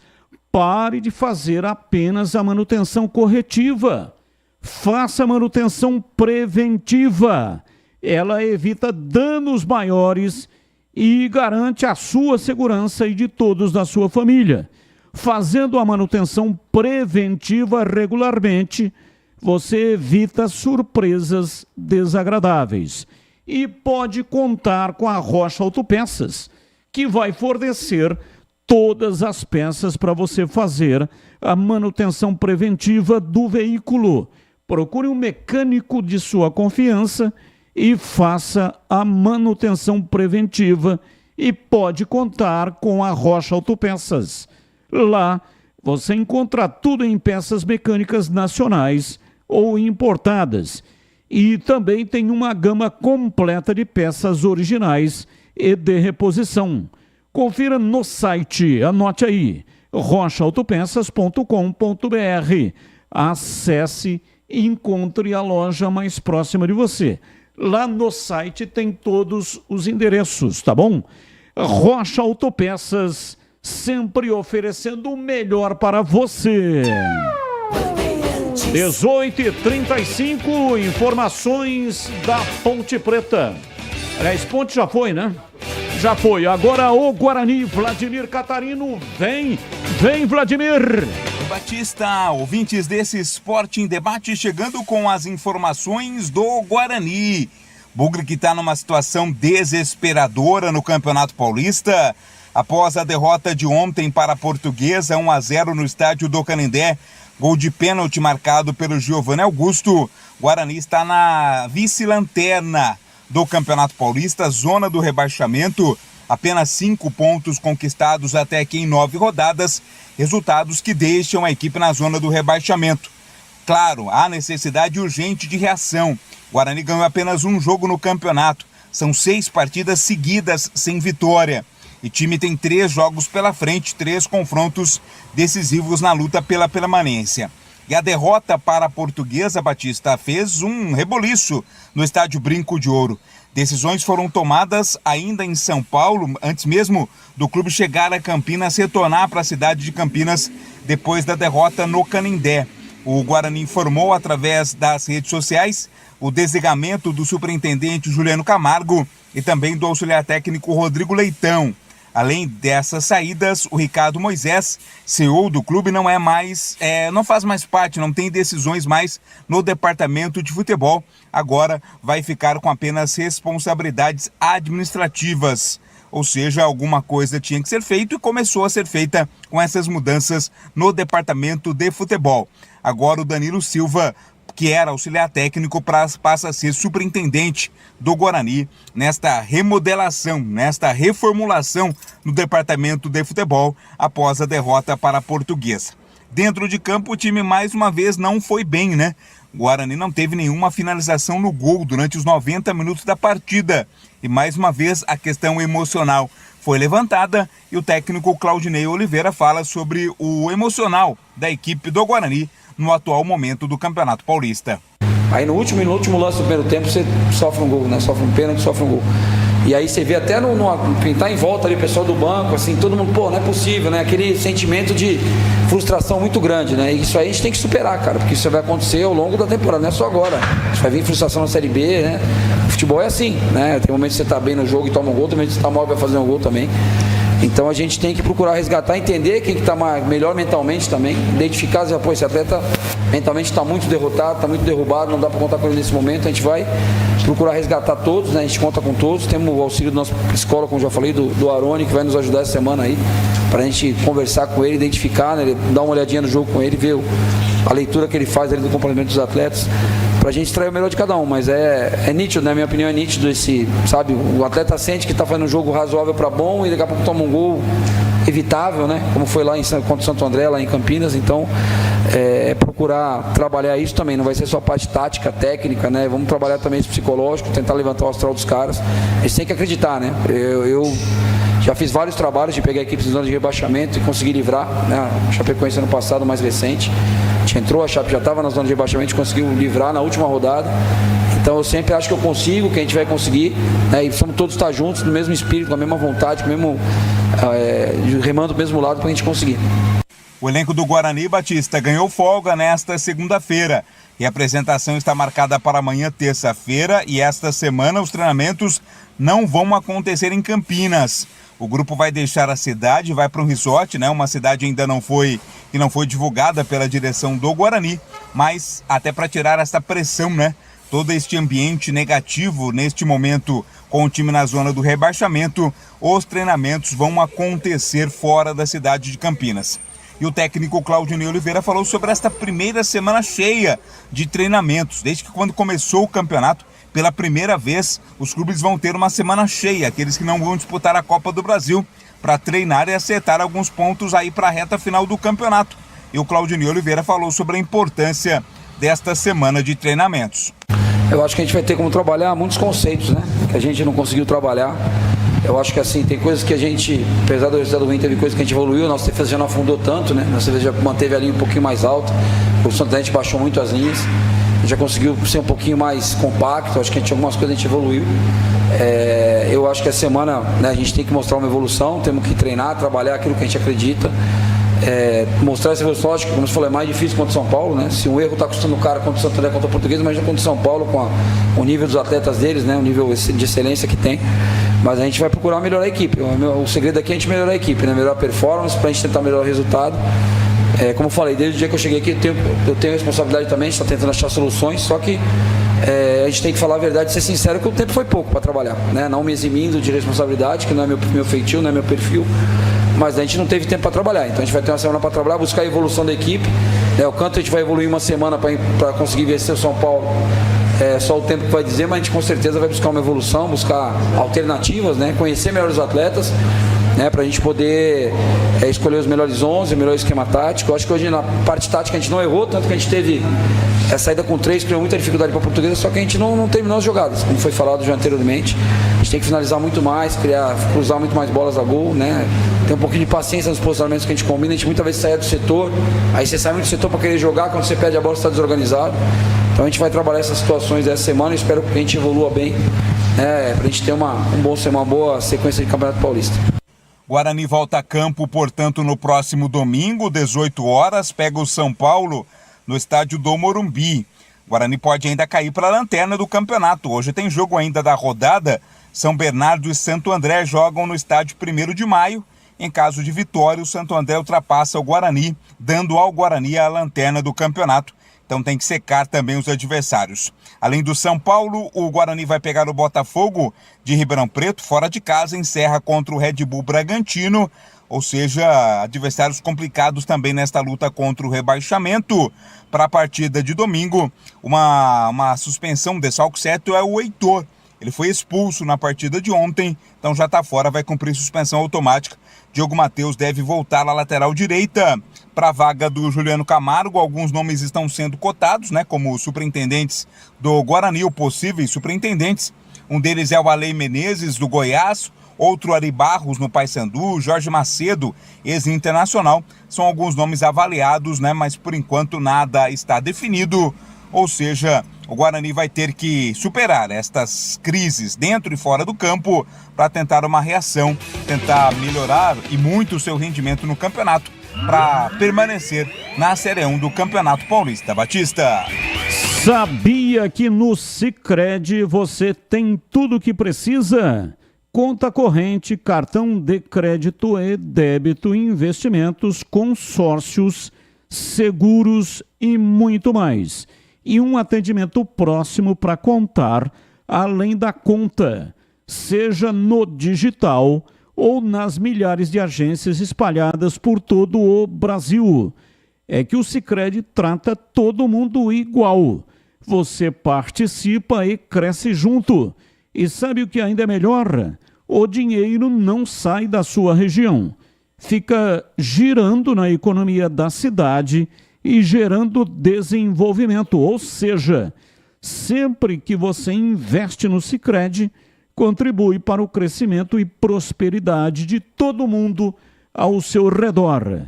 Pare de fazer apenas a manutenção corretiva. Faça a manutenção preventiva. Ela evita danos maiores e garante a sua segurança e de todos da sua família. Fazendo a manutenção preventiva regularmente, você evita surpresas desagradáveis. E pode contar com a Rocha Autopeças, que vai fornecer todas as peças para você fazer a manutenção preventiva do veículo. Procure um mecânico de sua confiança e faça a manutenção preventiva e pode contar com a Rocha Autopeças. Lá você encontra tudo em peças mecânicas nacionais ou importadas e também tem uma gama completa de peças originais e de reposição. Confira no site, anote aí, rochaautopeças.com.br. Acesse e encontre a loja mais próxima de você. Lá no site tem todos os endereços, tá bom? Rocha Autopeças, sempre oferecendo o melhor para você. 18h35, informações da Ponte Preta. Aliás, Ponte já foi, né? Já foi. Agora o Guarani, Vladimir Catarino. Vem Vladimir. Batista, ouvintes desse Esporte em Debate, chegando com as informações do Guarani. Bugre que está numa situação desesperadora no Campeonato Paulista. Após a derrota de ontem para a Portuguesa, 1-0 no estádio do Canindé, gol de pênalti marcado pelo Giovanni Augusto, Guarani está na vice-lanterna do Campeonato Paulista, zona do rebaixamento, apenas 5 pontos conquistados até aqui em 9 rodadas, resultados que deixam a equipe na zona do rebaixamento. Claro, há necessidade urgente de reação. Guarani ganhou apenas um jogo no campeonato, são 6 partidas seguidas sem vitória. E o time tem 3 jogos pela frente, 3 confrontos decisivos na luta pela permanência. E a derrota para a Portuguesa, Batista, fez um reboliço no estádio Brinco de Ouro. Decisões foram tomadas ainda em São Paulo, antes mesmo do clube chegar a Campinas, retornar para a cidade de Campinas depois da derrota no Canindé. O Guarani informou através das redes sociais o desligamento do superintendente Juliano Camargo e também do auxiliar técnico Rodrigo Leitão. Além dessas saídas, o Ricardo Moisés, CEO do clube, não faz mais parte, não tem decisões mais no departamento de futebol. Agora vai ficar com apenas responsabilidades administrativas. Ou seja, alguma coisa tinha que ser feita e começou a ser feita com essas mudanças no departamento de futebol. Agora o Danilo Silva, que era auxiliar técnico, passa a ser superintendente do Guarani nesta remodelação, nesta reformulação no departamento de futebol após a derrota para a Portuguesa. Dentro de campo, o time mais uma vez não foi bem, né? O Guarani não teve nenhuma finalização no gol durante os 90 minutos da partida. E mais uma vez a questão emocional foi levantada e o técnico Claudinei Oliveira fala sobre o emocional da equipe do Guarani no atual momento do Campeonato Paulista. Aí no último lance do primeiro tempo você sofre um gol, né? Sofre um pênalti, sofre um gol. E aí você vê até pintar em volta ali o pessoal do banco, assim, todo mundo, não é possível, né? Aquele sentimento de frustração muito grande, né? E isso aí a gente tem que superar, cara, porque isso vai acontecer ao longo da temporada, não é só agora. Isso vai vir frustração na Série B, né? O futebol é assim, né? Tem momentos que você tá bem no jogo e toma um gol, tem momentos que você tá mal e vai fazer um gol também. Então a gente tem que procurar resgatar, entender quem que está melhor mentalmente também, identificar, esse atleta mentalmente está muito derrotado, está muito derrubado, não dá para contar com ele nesse momento. A gente vai procurar resgatar todos, né? A gente conta com todos, temos o auxílio do nosso psicólogo, como já falei, do Arone, que vai nos ajudar essa semana aí, para a gente conversar com ele, identificar, né? Dar uma olhadinha no jogo com ele, ver a leitura que ele faz ali do complemento dos atletas, pra gente extrair o melhor de cada um. Mas é nítido, né? Minha opinião é nítido sabe, o atleta sente que tá fazendo um jogo razoável para bom e daqui a pouco toma um gol evitável, né? Como foi lá contra o Santo André, lá em Campinas. Então procurar trabalhar isso também, não vai ser só a parte tática, técnica, né? Vamos trabalhar também esse psicológico, tentar levantar o astral dos caras. Eles têm que acreditar, né? Eu já fiz vários trabalhos de pegar equipes em zona de rebaixamento e conseguir livrar, né? A Chapecoense ano passado, mais recente, a gente entrou, a Chape já estava na zona de rebaixamento, conseguiu livrar na última rodada. Então eu sempre acho que eu consigo, que a gente vai conseguir, né? E precisamos todos estar juntos, no mesmo espírito, com a mesma vontade, com o mesmo remando do mesmo lado para a gente conseguir. O elenco do Guarani, Batista, ganhou folga nesta segunda-feira e a apresentação está marcada para amanhã, terça-feira, e esta semana os treinamentos não vão acontecer em Campinas. O grupo vai deixar a cidade, vai para um resort, né? Uma cidade ainda não foi divulgada pela direção do Guarani, mas até para tirar essa pressão, né? Todo este ambiente negativo neste momento com o time na zona do rebaixamento, os treinamentos vão acontecer fora da cidade de Campinas. E o técnico Claudinei Oliveira falou sobre esta primeira semana cheia de treinamentos. Desde que quando começou o campeonato, pela primeira vez, os clubes vão ter uma semana cheia, aqueles que não vão disputar a Copa do Brasil, para treinar e acertar alguns pontos aí para a reta final do campeonato. E o Claudinei Oliveira falou sobre a importância desta semana de treinamentos. Eu acho que a gente vai ter como trabalhar muitos conceitos, né? Que a gente não conseguiu trabalhar. Eu acho que assim, tem coisas que a gente, apesar do resultado ruim, teve coisas que a gente evoluiu, a nossa defesa já não afundou tanto, né? Nossa defesa já manteve a linha um pouquinho mais alta, o Santo André baixou muito as linhas, a gente já conseguiu ser um pouquinho mais compacto, acho que algumas coisas a gente evoluiu. Eu acho que a semana, né, a gente tem que mostrar uma evolução, temos que treinar, trabalhar aquilo que a gente acredita. mostrar essa evolução. Lógico, como você falou, é mais difícil contra o São Paulo, né? Se um erro está custando o cara contra o Santo André, contra o Português, imagina contra o São Paulo com o nível dos atletas deles, né? O nível de excelência que tem. Mas a gente vai procurar melhorar a equipe. O segredo aqui é a gente melhorar a equipe, né? Melhorar a performance para a gente tentar melhorar o resultado. Como eu falei, desde o dia que eu cheguei aqui, eu tenho responsabilidade também, a gente está tentando achar soluções, só que a gente tem que falar a verdade e ser sincero que o tempo foi pouco para trabalhar, né? Não me eximindo de responsabilidade, que não é meu feitio, não é meu perfil, mas a gente não teve tempo para trabalhar, então a gente vai ter uma semana para trabalhar, buscar a evolução da equipe, né? O quanto a gente vai evoluir uma semana para conseguir vencer o São Paulo, só o tempo que vai dizer, mas a gente com certeza vai buscar uma evolução, buscar alternativas, né? Conhecer melhor os atletas, né, para a gente poder escolher os melhores 11, o melhor esquema tático. Eu acho que hoje na parte tática a gente não errou, tanto que a gente teve a saída com 3, criou muita dificuldade para a Portuguesa, só que a gente não terminou as jogadas, como foi falado já anteriormente. A gente tem que finalizar muito mais, cruzar muito mais bolas a gol, né? Ter um pouquinho de paciência nos posicionamentos que a gente combina. A gente muitas vezes sai do setor, aí você sai muito do setor para querer jogar, quando você perde a bola você está desorganizado. Então a gente vai trabalhar essas situações essa semana e espero que a gente evolua bem, para a gente ter uma boa sequência de Campeonato Paulista. Guarani volta a campo, portanto, no próximo domingo, 18 horas, pega o São Paulo no estádio do Morumbi. Guarani pode ainda cair para a lanterna do campeonato. Hoje tem jogo ainda da rodada. São Bernardo e Santo André jogam no estádio 1º de maio. Em caso de vitória, o Santo André ultrapassa o Guarani, dando ao Guarani a lanterna do campeonato. Então tem que secar também os adversários. Além do São Paulo, o Guarani vai pegar o Botafogo de Ribeirão Preto, fora de casa, encerra contra o Red Bull Bragantino, ou seja, adversários complicados também nesta luta contra o rebaixamento. Para a partida de domingo, uma suspensão, desfalque certo é o Heitor. Ele foi expulso na partida de ontem, então já está fora, vai cumprir suspensão automática. Diogo Matheus deve voltar à lateral direita. Para a vaga do Juliano Camargo, alguns nomes estão sendo cotados, né, como superintendentes do Guarani, ou possíveis superintendentes. Um deles é o Alei Menezes, do Goiás, outro Ari Barros, no Paysandu, Jorge Macedo, ex-internacional. São alguns nomes avaliados, né, mas por enquanto nada está definido. Ou seja, o Guarani vai ter que superar estas crises dentro e fora do campo para tentar uma reação, tentar melhorar e muito o seu rendimento no campeonato, para permanecer na Série 1 do Campeonato Paulista. Batista. Sabia que no Sicredi você tem tudo o que precisa? Conta corrente, cartão de crédito e débito, investimentos, consórcios, seguros e muito mais. E um atendimento próximo para contar além da conta, seja no digital ou nas milhares de agências espalhadas por todo o Brasil. É que o Sicredi trata todo mundo igual. Você participa e cresce junto. E sabe o que ainda é melhor? O dinheiro não sai da sua região. Fica girando na economia da cidade e gerando desenvolvimento. Ou seja, sempre que você investe no Sicredi, contribui para o crescimento e prosperidade de todo mundo ao seu redor.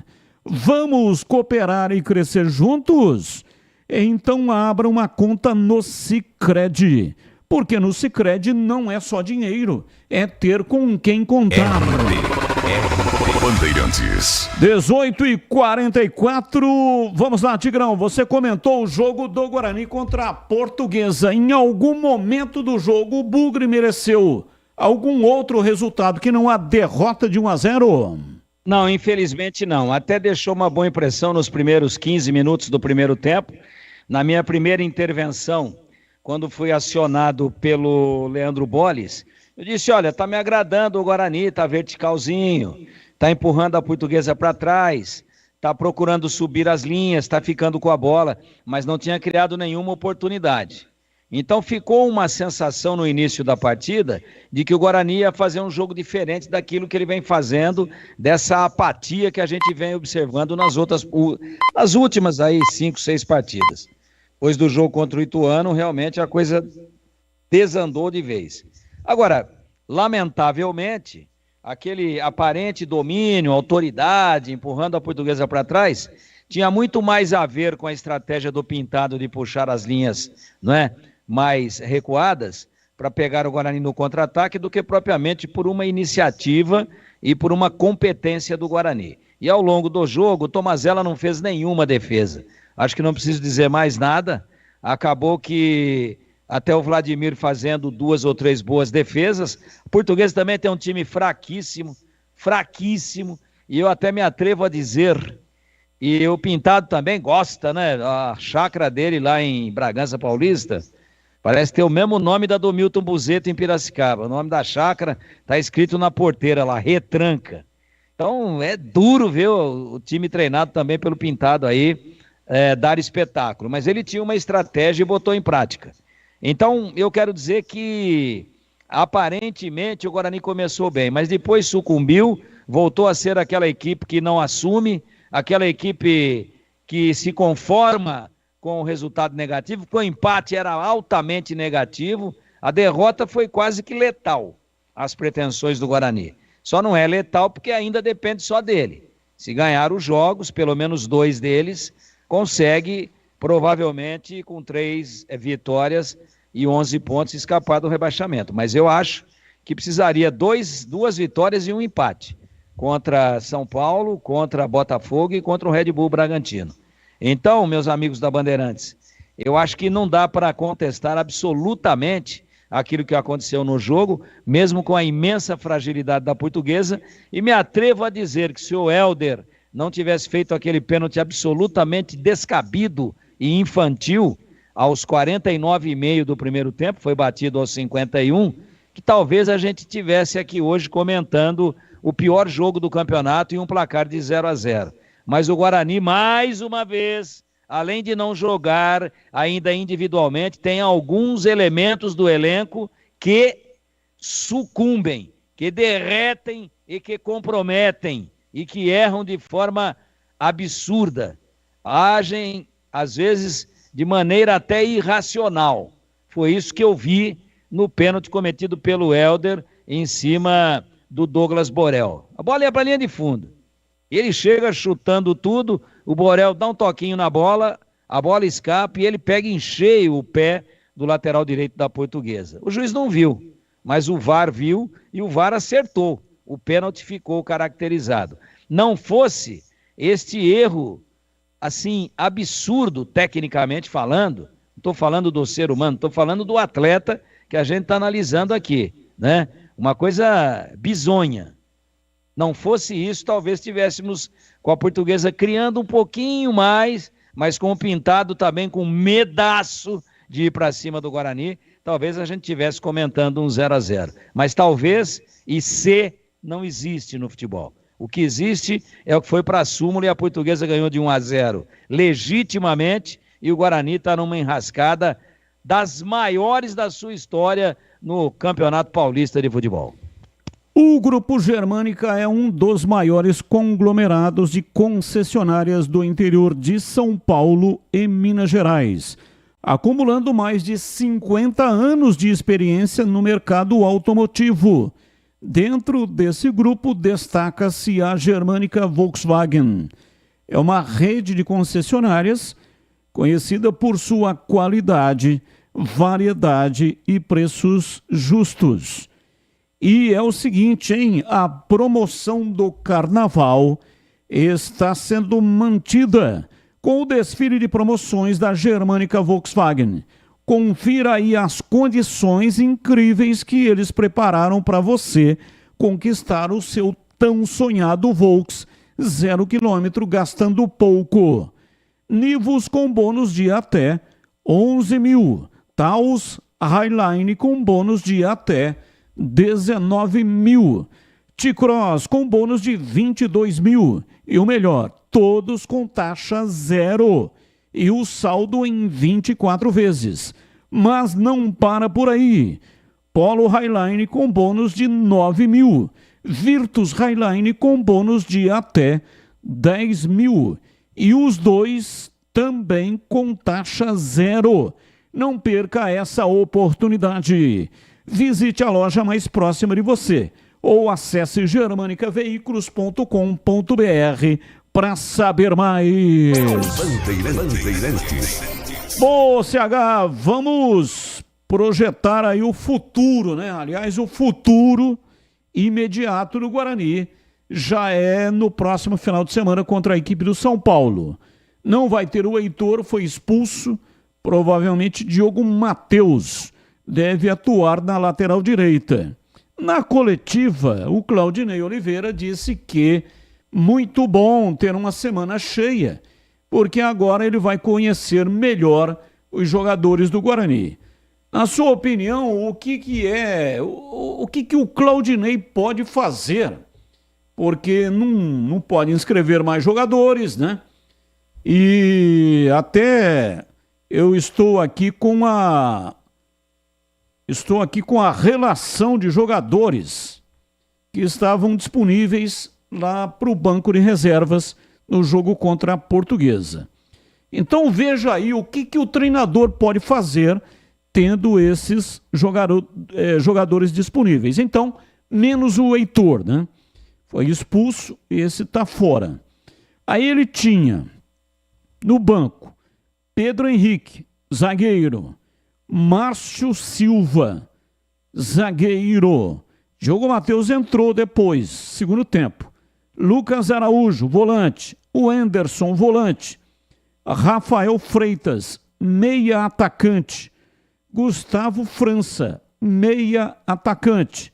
Vamos cooperar e crescer juntos? Então abra uma conta no Sicredi, porque no Sicredi não é só dinheiro, é ter com quem contar. Bandeirantes. 18h44, vamos lá, Tigrão, você comentou o jogo do Guarani contra a Portuguesa. Em algum momento do jogo, o Bugre mereceu algum outro resultado que não a derrota de 1-0? Não, infelizmente não. Até deixou uma boa impressão nos primeiros 15 minutos do primeiro tempo. Na minha primeira intervenção, quando fui acionado pelo Leandro Bolles, eu disse, olha, tá me agradando o Guarani, tá verticalzinho, tá empurrando a Portuguesa para trás, tá procurando subir as linhas, tá ficando com a bola, mas não tinha criado nenhuma oportunidade. Então ficou uma sensação no início da partida de que o Guarani ia fazer um jogo diferente daquilo que ele vem fazendo, dessa apatia que a gente vem observando nas últimas aí 5, 6 partidas. Depois do jogo contra o Ituano, realmente a coisa desandou de vez. Agora, lamentavelmente, aquele aparente domínio, autoridade, empurrando a Portuguesa para trás, tinha muito mais a ver com a estratégia do Pintado de puxar as linhas, não é, mais recuadas para pegar o Guarani no contra-ataque do que propriamente por uma iniciativa e por uma competência do Guarani. E ao longo do jogo, o Tomazella não fez nenhuma defesa. Acho que não preciso dizer mais nada. Acabou que até o Vladimir fazendo 2 ou 3 boas defesas. O Português também tem um time fraquíssimo, e eu até me atrevo a dizer, e o Pintado também gosta, né? A chácara dele lá em Bragança Paulista parece ter o mesmo nome da do Milton Buzeto em Piracicaba. O nome da chácara está escrito na porteira lá, Retranca. Então é duro ver o time treinado também pelo Pintado aí dar espetáculo, mas ele tinha uma estratégia e botou em prática. Então eu quero dizer que aparentemente o Guarani começou bem, mas depois sucumbiu, voltou a ser aquela equipe que não assume, aquela equipe que se conforma com o resultado negativo, porque o empate era altamente negativo, a derrota foi quase que letal às pretensões do Guarani. Só não é letal porque ainda depende só dele. Se ganhar os jogos, pelo menos 2 deles, consegue provavelmente com 3 vitórias e 11 pontos escapar do rebaixamento. Mas eu acho que precisaria 2 vitórias e um empate contra São Paulo, contra Botafogo e contra o Red Bull Bragantino. Então, meus amigos da Bandeirantes, eu acho que não dá para contestar absolutamente aquilo que aconteceu no jogo, mesmo com a imensa fragilidade da Portuguesa, e me atrevo a dizer que se o Hélder não tivesse feito aquele pênalti absolutamente descabido e infantil aos 49,5 do primeiro tempo, foi batido aos 51, que talvez a gente tivesse aqui hoje comentando o pior jogo do campeonato e um placar de 0-0. Mas o Guarani, mais uma vez, além de não jogar ainda individualmente, tem alguns elementos do elenco que sucumbem, que derretem e que comprometem e que erram de forma absurda. Agem, às vezes, de maneira até irracional. Foi isso que eu vi no pênalti cometido pelo Hélder em cima do Douglas Borel. A bola ia para a linha de fundo. Ele chega chutando tudo, o Borel dá um toquinho na bola, a bola escapa e ele pega em cheio o pé do lateral direito da Portuguesa. O juiz não viu, mas o VAR viu e o VAR acertou. O pênalti ficou caracterizado. Não fosse este erro, assim, absurdo, tecnicamente falando, não estou falando do ser humano, estou falando do atleta que a gente está analisando aqui, né? Uma coisa bizonha. Não fosse isso, talvez tivéssemos com a Portuguesa criando um pouquinho mais, mas com o Pintado também com medaço de ir para cima do Guarani, talvez a gente estivesse comentando um 0-0. Mas talvez, e se não existe no futebol. O que existe é o que foi para a súmula e a Portuguesa ganhou de 1-0 legitimamente e o Guarani está numa enrascada das maiores da sua história no Campeonato Paulista de Futebol. O Grupo Germânica é um dos maiores conglomerados de concessionárias do interior de São Paulo e Minas Gerais, acumulando mais de 50 anos de experiência no mercado automotivo. Dentro desse grupo destaca-se a Germânica Volkswagen. É uma rede de concessionárias conhecida por sua qualidade, variedade e preços justos. E é o seguinte, hein? A promoção do Carnaval está sendo mantida com o desfile de promoções da Germânica Volkswagen. Confira aí as condições incríveis que eles prepararam para você conquistar o seu tão sonhado Volks 0 km gastando pouco. Nivus com bônus de até 11 mil. Taos Highline com bônus de até 19 mil. T-Cross com bônus de 22 mil. E o melhor, todos com taxa zero. E o saldo em 24 vezes. Mas não para por aí. Polo Highline com bônus de 9 mil. Virtus Highline com bônus de até 10 mil. E os dois também com taxa zero. Não perca essa oportunidade. Visite a loja mais próxima de você ou acesse germanicaveículos.com.br para saber mais. Bom, CH, vamos projetar aí o futuro, né? Aliás, o futuro imediato do Guarani já é no próximo final de semana contra a equipe do São Paulo. Não vai ter o Heitor, foi expulso. Provavelmente Diogo Matheus deve atuar na lateral direita. Na coletiva, o Claudinei Oliveira disse que muito bom ter uma semana cheia, porque agora ele vai conhecer melhor os jogadores do Guarani. Na sua opinião, o que o Claudinei pode fazer? Porque não pode inscrever mais jogadores, né? E até eu estou aqui com a relação de jogadores que estavam disponíveis lá para o banco de reservas no jogo contra a Portuguesa. Então veja aí o que o treinador pode fazer tendo esses jogadores disponíveis. Então, menos o Heitor, né? Foi expulso, esse está fora. Aí ele tinha no banco Pedro Henrique, zagueiro. Márcio Silva, zagueiro. Diogo Matheus entrou depois, segundo tempo. Lucas Araújo, volante. O Anderson, volante. Rafael Freitas, meia atacante. Gustavo França, meia atacante.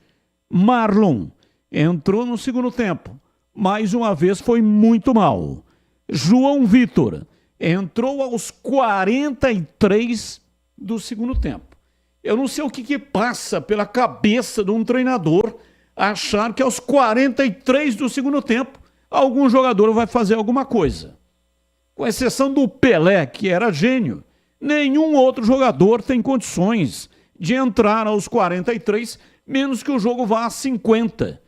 Marlon entrou no segundo tempo. Mais uma vez foi muito mal. João Vitor entrou aos 43 do segundo tempo. Eu não sei o que passa pela cabeça de um treinador achar que aos 43 do segundo tempo algum jogador vai fazer alguma coisa. Com exceção do Pelé, que era gênio, nenhum outro jogador tem condições de entrar aos 43, menos que o jogo vá a 50.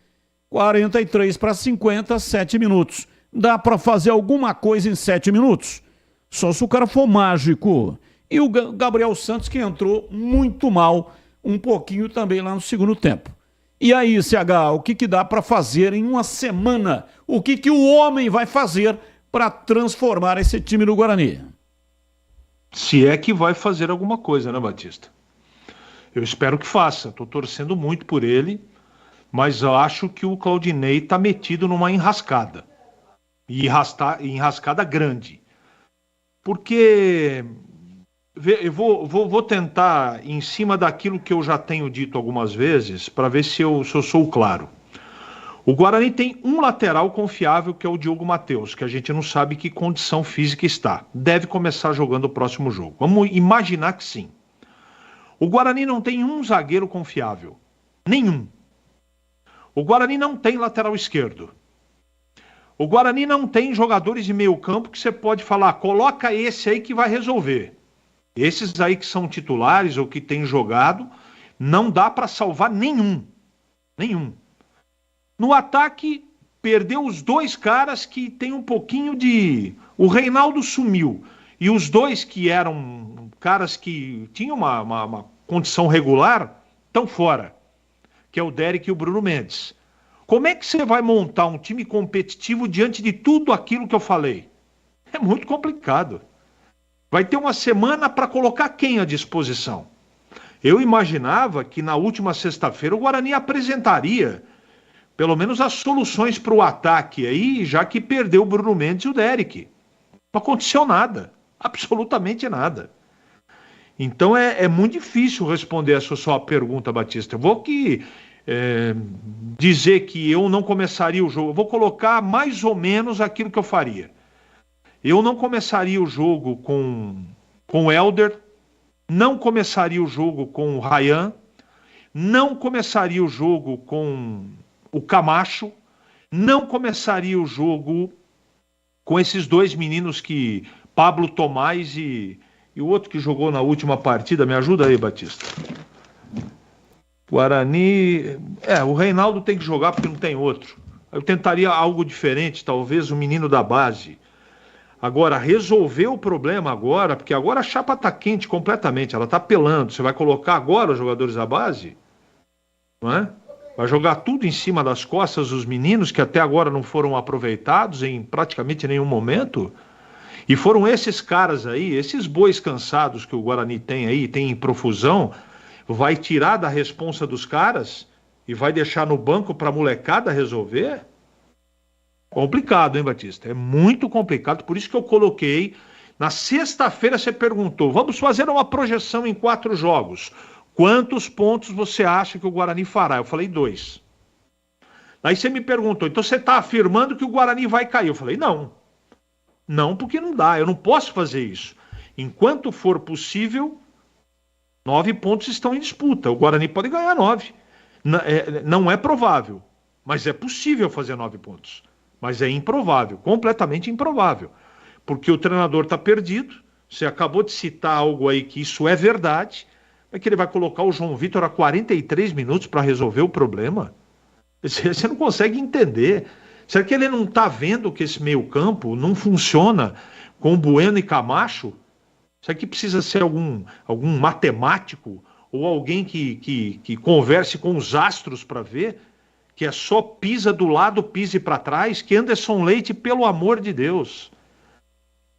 43 para 50, 7 minutos. Dá para fazer alguma coisa em 7 minutos? Só se o cara for mágico. E o Gabriel Santos, que entrou muito mal, um pouquinho também lá no segundo tempo. E aí, CH, o que dá para fazer em uma semana? O que o homem vai fazer para transformar esse time do Guarani? Se é que vai fazer alguma coisa, né, Batista? Eu espero que faça. Estou torcendo muito por ele, mas eu acho que o Claudinei está metido numa enrascada. E enrascada grande. Porque eu vou tentar, em cima daquilo que eu já tenho dito algumas vezes, para ver se eu sou claro. O Guarani tem um lateral confiável, que é o Diogo Matheus, que a gente não sabe que condição física está. Deve começar jogando o próximo jogo. Vamos imaginar que sim. O Guarani não tem um zagueiro confiável. Nenhum. O Guarani não tem lateral esquerdo. O Guarani não tem jogadores de meio campo que você pode falar, coloca esse aí que vai resolver. Esses aí que são titulares ou que têm jogado, não dá para salvar nenhum. Nenhum. No ataque, perdeu os dois caras que tem um pouquinho de... O Reinaldo sumiu. E os dois que eram caras que tinham uma condição regular, estão fora. Que é o Derek e o Bruno Mendes. Como é que você vai montar um time competitivo diante de tudo aquilo que eu falei? É muito complicado. Vai ter uma semana para colocar quem à disposição? Eu imaginava que na última sexta-feira o Guarani apresentaria pelo menos as soluções para o ataque aí, já que perdeu o Bruno Mendes e o Derek. Não aconteceu nada. Absolutamente nada. Então é muito difícil responder essa sua pergunta, Batista. Eu vou dizer que eu não começaria o jogo. Eu vou colocar mais ou menos aquilo que eu faria. Eu não começaria o jogo com o Helder, não começaria o jogo com o Ryan, não começaria o jogo com o Camacho, não começaria o jogo com esses dois meninos que... Pablo Tomás e o outro que jogou na última partida. Me ajuda aí, Batista. Guarani... o Reinaldo tem que jogar porque não tem outro. Eu tentaria algo diferente, talvez o menino da base. Agora, resolver o problema agora, porque agora a chapa está quente completamente, ela está pelando. Você vai colocar agora os jogadores da base? Não é? Vai jogar tudo em cima das costas dos meninos que até agora não foram aproveitados em praticamente nenhum momento? E foram esses caras aí, esses bois cansados que o Guarani tem aí, tem em profusão, vai tirar da responsa dos caras e vai deixar no banco para a molecada resolver? Complicado, hein, Batista? É muito complicado, por isso que eu coloquei. Na sexta-feira você perguntou, vamos fazer uma projeção em 4 jogos. Quantos pontos você acha que o Guarani fará? Eu falei 2. Aí você me perguntou, então você está afirmando que o Guarani vai cair? Eu falei, não. Não, porque não dá, eu não posso fazer isso. Enquanto for possível, 9 pontos estão em disputa. O Guarani pode ganhar 9. Não é provável, mas é possível fazer 9 pontos. Mas é improvável, completamente improvável. Porque o treinador está perdido, você acabou de citar algo aí que isso é verdade, é que ele vai colocar o João Vitor a 43 minutos para resolver o problema? Você não consegue entender. Será que ele não está vendo que esse meio campo não funciona com Bueno e Camacho? Será que precisa ser algum matemático ou alguém que converse com os astros para ver que é só pisa do lado, pise para trás, que Anderson Leite, pelo amor de Deus.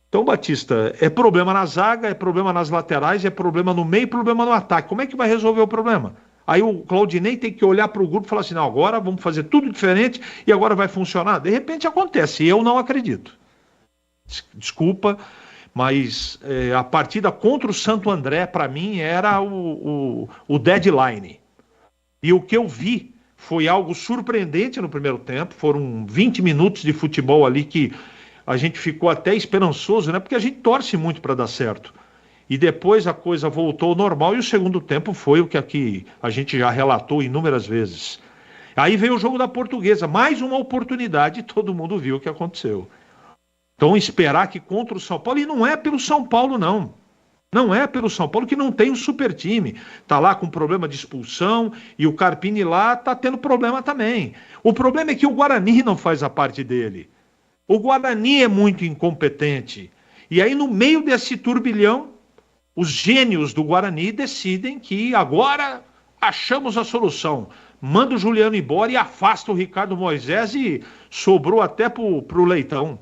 Então, Batista, é problema na zaga, é problema nas laterais, é problema no meio, problema no ataque. Como é que vai resolver o problema? Aí o Claudinei tem que olhar para o grupo e falar assim, não, agora vamos fazer tudo diferente e agora vai funcionar. De repente acontece, e eu não acredito. Desculpa, mas a partida contra o Santo André, para mim, era o deadline. E o que eu vi foi algo surpreendente no primeiro tempo, foram 20 minutos de futebol ali que a gente ficou até esperançoso, né? Porque a gente torce muito para dar certo. E depois a coisa voltou ao normal e o segundo tempo foi o que aqui a gente já relatou inúmeras vezes. Aí veio o jogo da Portuguesa, mais uma oportunidade e todo mundo viu o que aconteceu. Então esperar que contra o São Paulo, e não é pelo São Paulo não. Não é pelo São Paulo que não tem um super time. Está lá com problema de expulsão e o Carpini lá está tendo problema também. O problema é que o Guarani não faz a parte dele. O Guarani é muito incompetente. E aí no meio desse turbilhão, os gênios do Guarani decidem que agora achamos a solução. Manda o Juliano embora e afasta o Ricardo Moisés e sobrou até pro Leitão.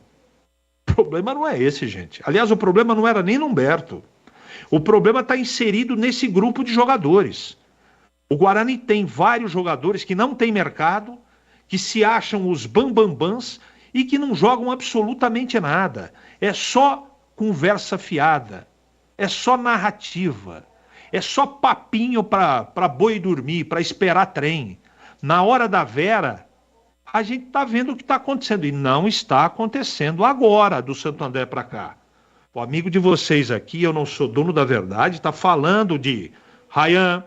O problema não é esse, gente. Aliás, o problema não era nem no Humberto. O problema está inserido nesse grupo de jogadores. O Guarani tem vários jogadores que não têm mercado, que se acham os bambambãs e que não jogam absolutamente nada. É só conversa fiada, é só narrativa, é só papinho para boi dormir, para esperar trem. Na hora da Vera, a gente está vendo o que está acontecendo e não está acontecendo agora do Santo André para cá. O amigo de vocês aqui, eu não sou dono da verdade, está falando de Ryan,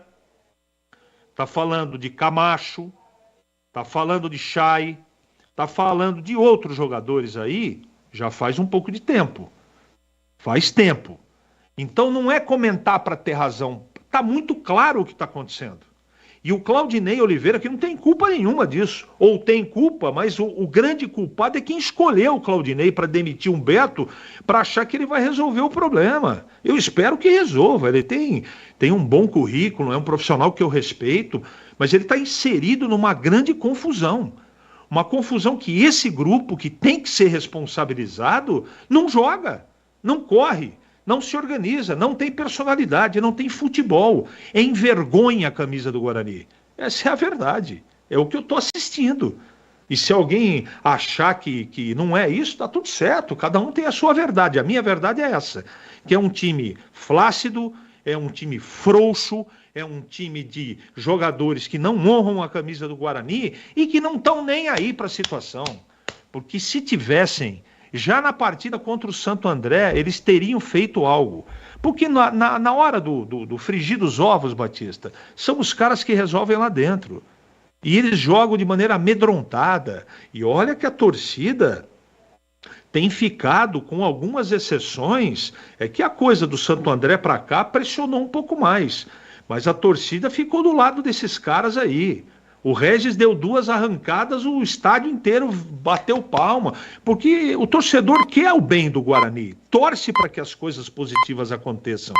está falando de Camacho, está falando de Chay, está falando de outros jogadores aí, já faz um pouco de tempo. Faz tempo. Então não é comentar para ter razão, está muito claro o que está acontecendo. E o Claudinei Oliveira, que não tem culpa nenhuma disso, ou tem culpa, mas o grande culpado é quem escolheu o Claudinei para demitir um Beto, para achar que ele vai resolver o problema. Eu espero que resolva, ele tem um bom currículo, é um profissional que eu respeito, mas ele está inserido numa grande confusão. Uma confusão que esse grupo, que tem que ser responsabilizado, não joga, não corre. Não se organiza, não tem personalidade, não tem futebol. Envergonha a camisa do Guarani. Essa é a verdade. É o que eu estou assistindo. E se alguém achar que não é isso, está tudo certo. Cada um tem a sua verdade. A minha verdade é essa. Que é um time flácido, é um time frouxo, é um time de jogadores que não honram a camisa do Guarani e que não estão nem aí para a situação. Porque se tivessem... Já na partida contra o Santo André, eles teriam feito algo. Porque na hora do frigir dos ovos, Batista, são os caras que resolvem lá dentro. E eles jogam de maneira amedrontada. E olha que a torcida tem ficado, com algumas exceções, é que a coisa do Santo André para cá pressionou um pouco mais. Mas a torcida ficou do lado desses caras aí. O Regis deu 2 arrancadas, o estádio inteiro bateu palma, porque o torcedor quer o bem do Guarani, torce para que as coisas positivas aconteçam,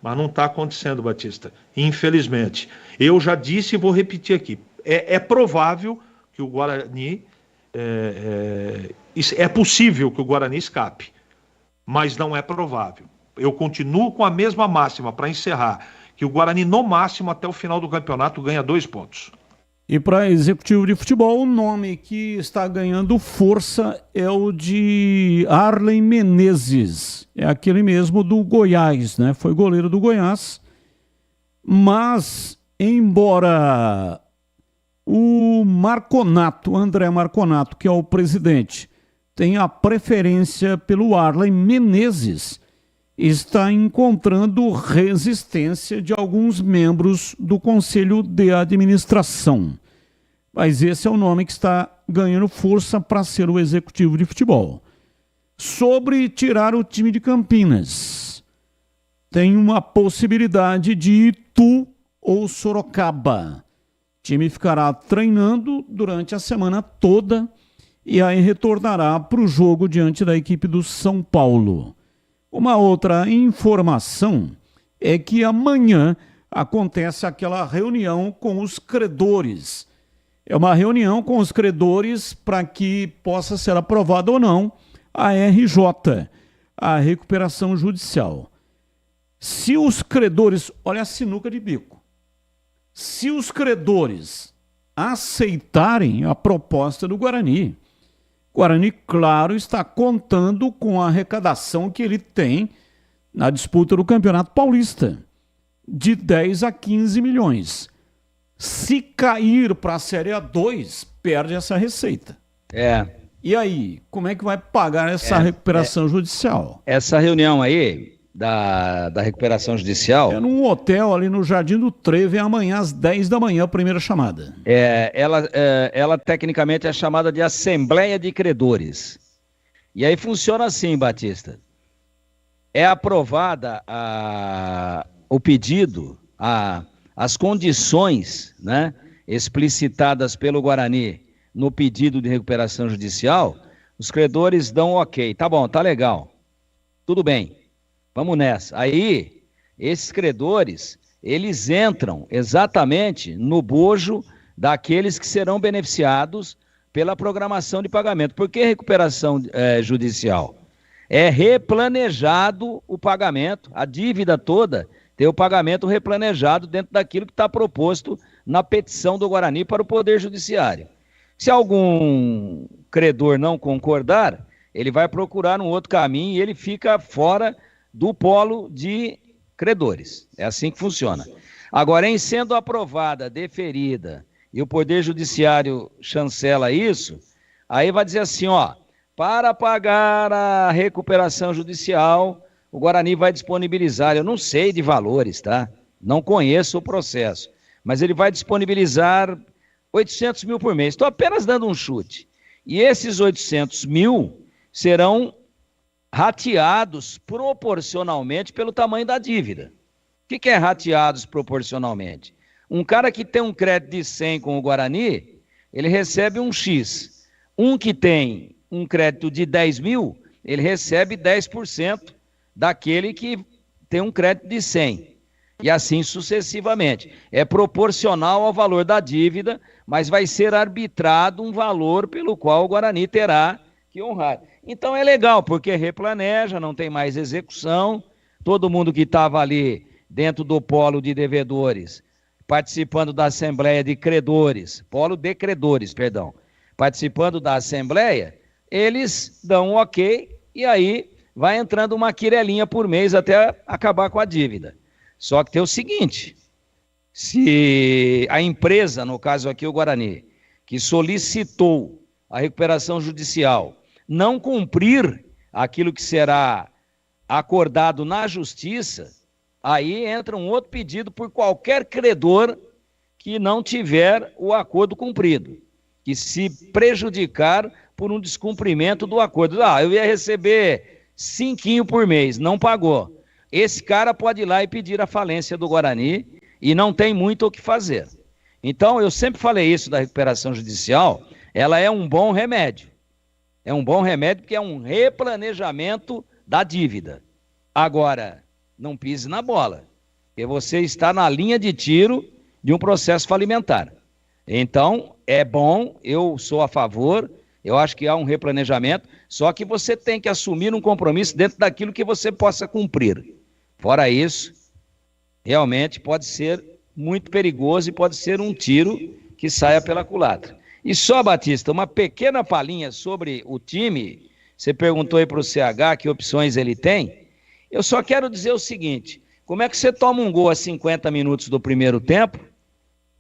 mas não está acontecendo, Batista, infelizmente. Eu já disse e vou repetir aqui, é provável que o Guarani, é possível que o Guarani escape, mas não é provável. Eu continuo com a mesma máxima para encerrar, que o Guarani no máximo até o final do campeonato ganha 2 pontos. E para executivo de futebol, o nome que está ganhando força é o de Arlen Menezes. É aquele mesmo do Goiás, né? Foi goleiro do Goiás. Mas, embora o Marconato, André Marconato, que é o presidente, tenha preferência pelo Arlen Menezes, está encontrando resistência de alguns membros do Conselho de Administração. Mas esse é o nome que está ganhando força para ser o executivo de futebol. Sobre tirar o time de Campinas, tem uma possibilidade de Itu ou Sorocaba. O time ficará treinando durante a semana toda e aí retornará para o jogo diante da equipe do São Paulo. Uma outra informação é que amanhã acontece aquela reunião com os credores. É uma reunião com os credores para que possa ser aprovada ou não a RJ, a recuperação judicial. Se os credores, olha a sinuca de bico, se os credores aceitarem a proposta do Guarani, Guarani, claro, está contando com a arrecadação que ele tem na disputa do Campeonato Paulista, de 10 a 15 milhões. Se cair para a Série A2, perde essa receita. E aí, como é que vai pagar essa recuperação judicial? Essa reunião aí, da recuperação judicial... É num hotel ali no Jardim do Trevo, é amanhã às 10 da manhã, a primeira chamada. Ela tecnicamente é chamada de Assembleia de Credores. E aí funciona assim, Batista. É aprovada o pedido, as condições, né, explicitadas pelo Guarani no pedido de recuperação judicial, os credores dão ok. Tá bom, tá legal. Tudo bem. Vamos nessa. Aí, esses credores, eles entram exatamente no bojo daqueles que serão beneficiados pela programação de pagamento. Por que recuperação judicial? É replanejado o pagamento, a dívida toda tem o pagamento replanejado dentro daquilo que está proposto na petição do Guarani para o Poder Judiciário. Se algum credor não concordar, ele vai procurar um outro caminho e ele fica fora do polo de credores. É assim que funciona. Agora, em sendo aprovada, deferida, e o Poder Judiciário chancela isso, aí vai dizer assim, ó, para pagar a recuperação judicial, o Guarani vai disponibilizar, eu não sei de valores, tá? Não conheço o processo, mas ele vai disponibilizar 800 mil por mês. Estou apenas dando um chute. E esses 800 mil serão rateados proporcionalmente pelo tamanho da dívida. O que é rateados proporcionalmente? Um cara que tem um crédito de 100 com o Guarani, ele recebe um X. Um que tem um crédito de 10 mil, ele recebe 10% daquele que tem um crédito de 100. E assim sucessivamente. É proporcional ao valor da dívida, mas vai ser arbitrado um valor pelo qual o Guarani terá que honrar. Então é legal, porque replaneja, não tem mais execução, todo mundo que estava ali dentro do polo de devedores, participando da Assembleia de Credores, polo de credores, perdão, participando da Assembleia, eles dão um ok e aí vai entrando uma quirelinha por mês até acabar com a dívida. Só que tem o seguinte, se a empresa, no caso aqui o Guarani, que solicitou a recuperação judicial, não cumprir aquilo que será acordado na justiça, aí entra um outro pedido por qualquer credor que não tiver o acordo cumprido, que se prejudicar por um descumprimento do acordo. Eu ia receber 5 por mês, não pagou. Esse cara pode ir lá e pedir a falência do Guarani e não tem muito o que fazer. Então, eu sempre falei isso da recuperação judicial, ela é um bom remédio. É um bom remédio porque é um replanejamento da dívida. Agora, não pise na bola, porque você está na linha de tiro de um processo falimentar. Então, é bom, eu sou a favor, eu acho que há um replanejamento, só que você tem que assumir um compromisso dentro daquilo que você possa cumprir. Fora isso, realmente pode ser muito perigoso e pode ser um tiro que saia pela culatra. E só, Batista, uma pequena palhinha sobre o time. Você perguntou aí para o CH que opções ele tem. Eu só quero dizer o seguinte: como é que você toma um gol a 50 minutos do primeiro tempo,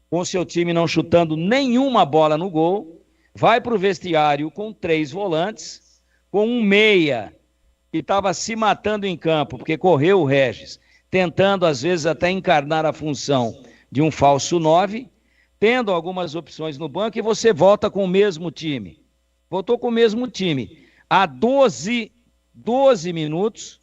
com o seu time não chutando nenhuma bola no gol, vai para o vestiário com 3 volantes, com um meia que estava se matando em campo, porque correu o Regis, tentando às vezes até encarnar a função de um falso 9, tendo algumas opções no banco, e você volta com o mesmo time. Voltou com o mesmo time. Há 12 minutos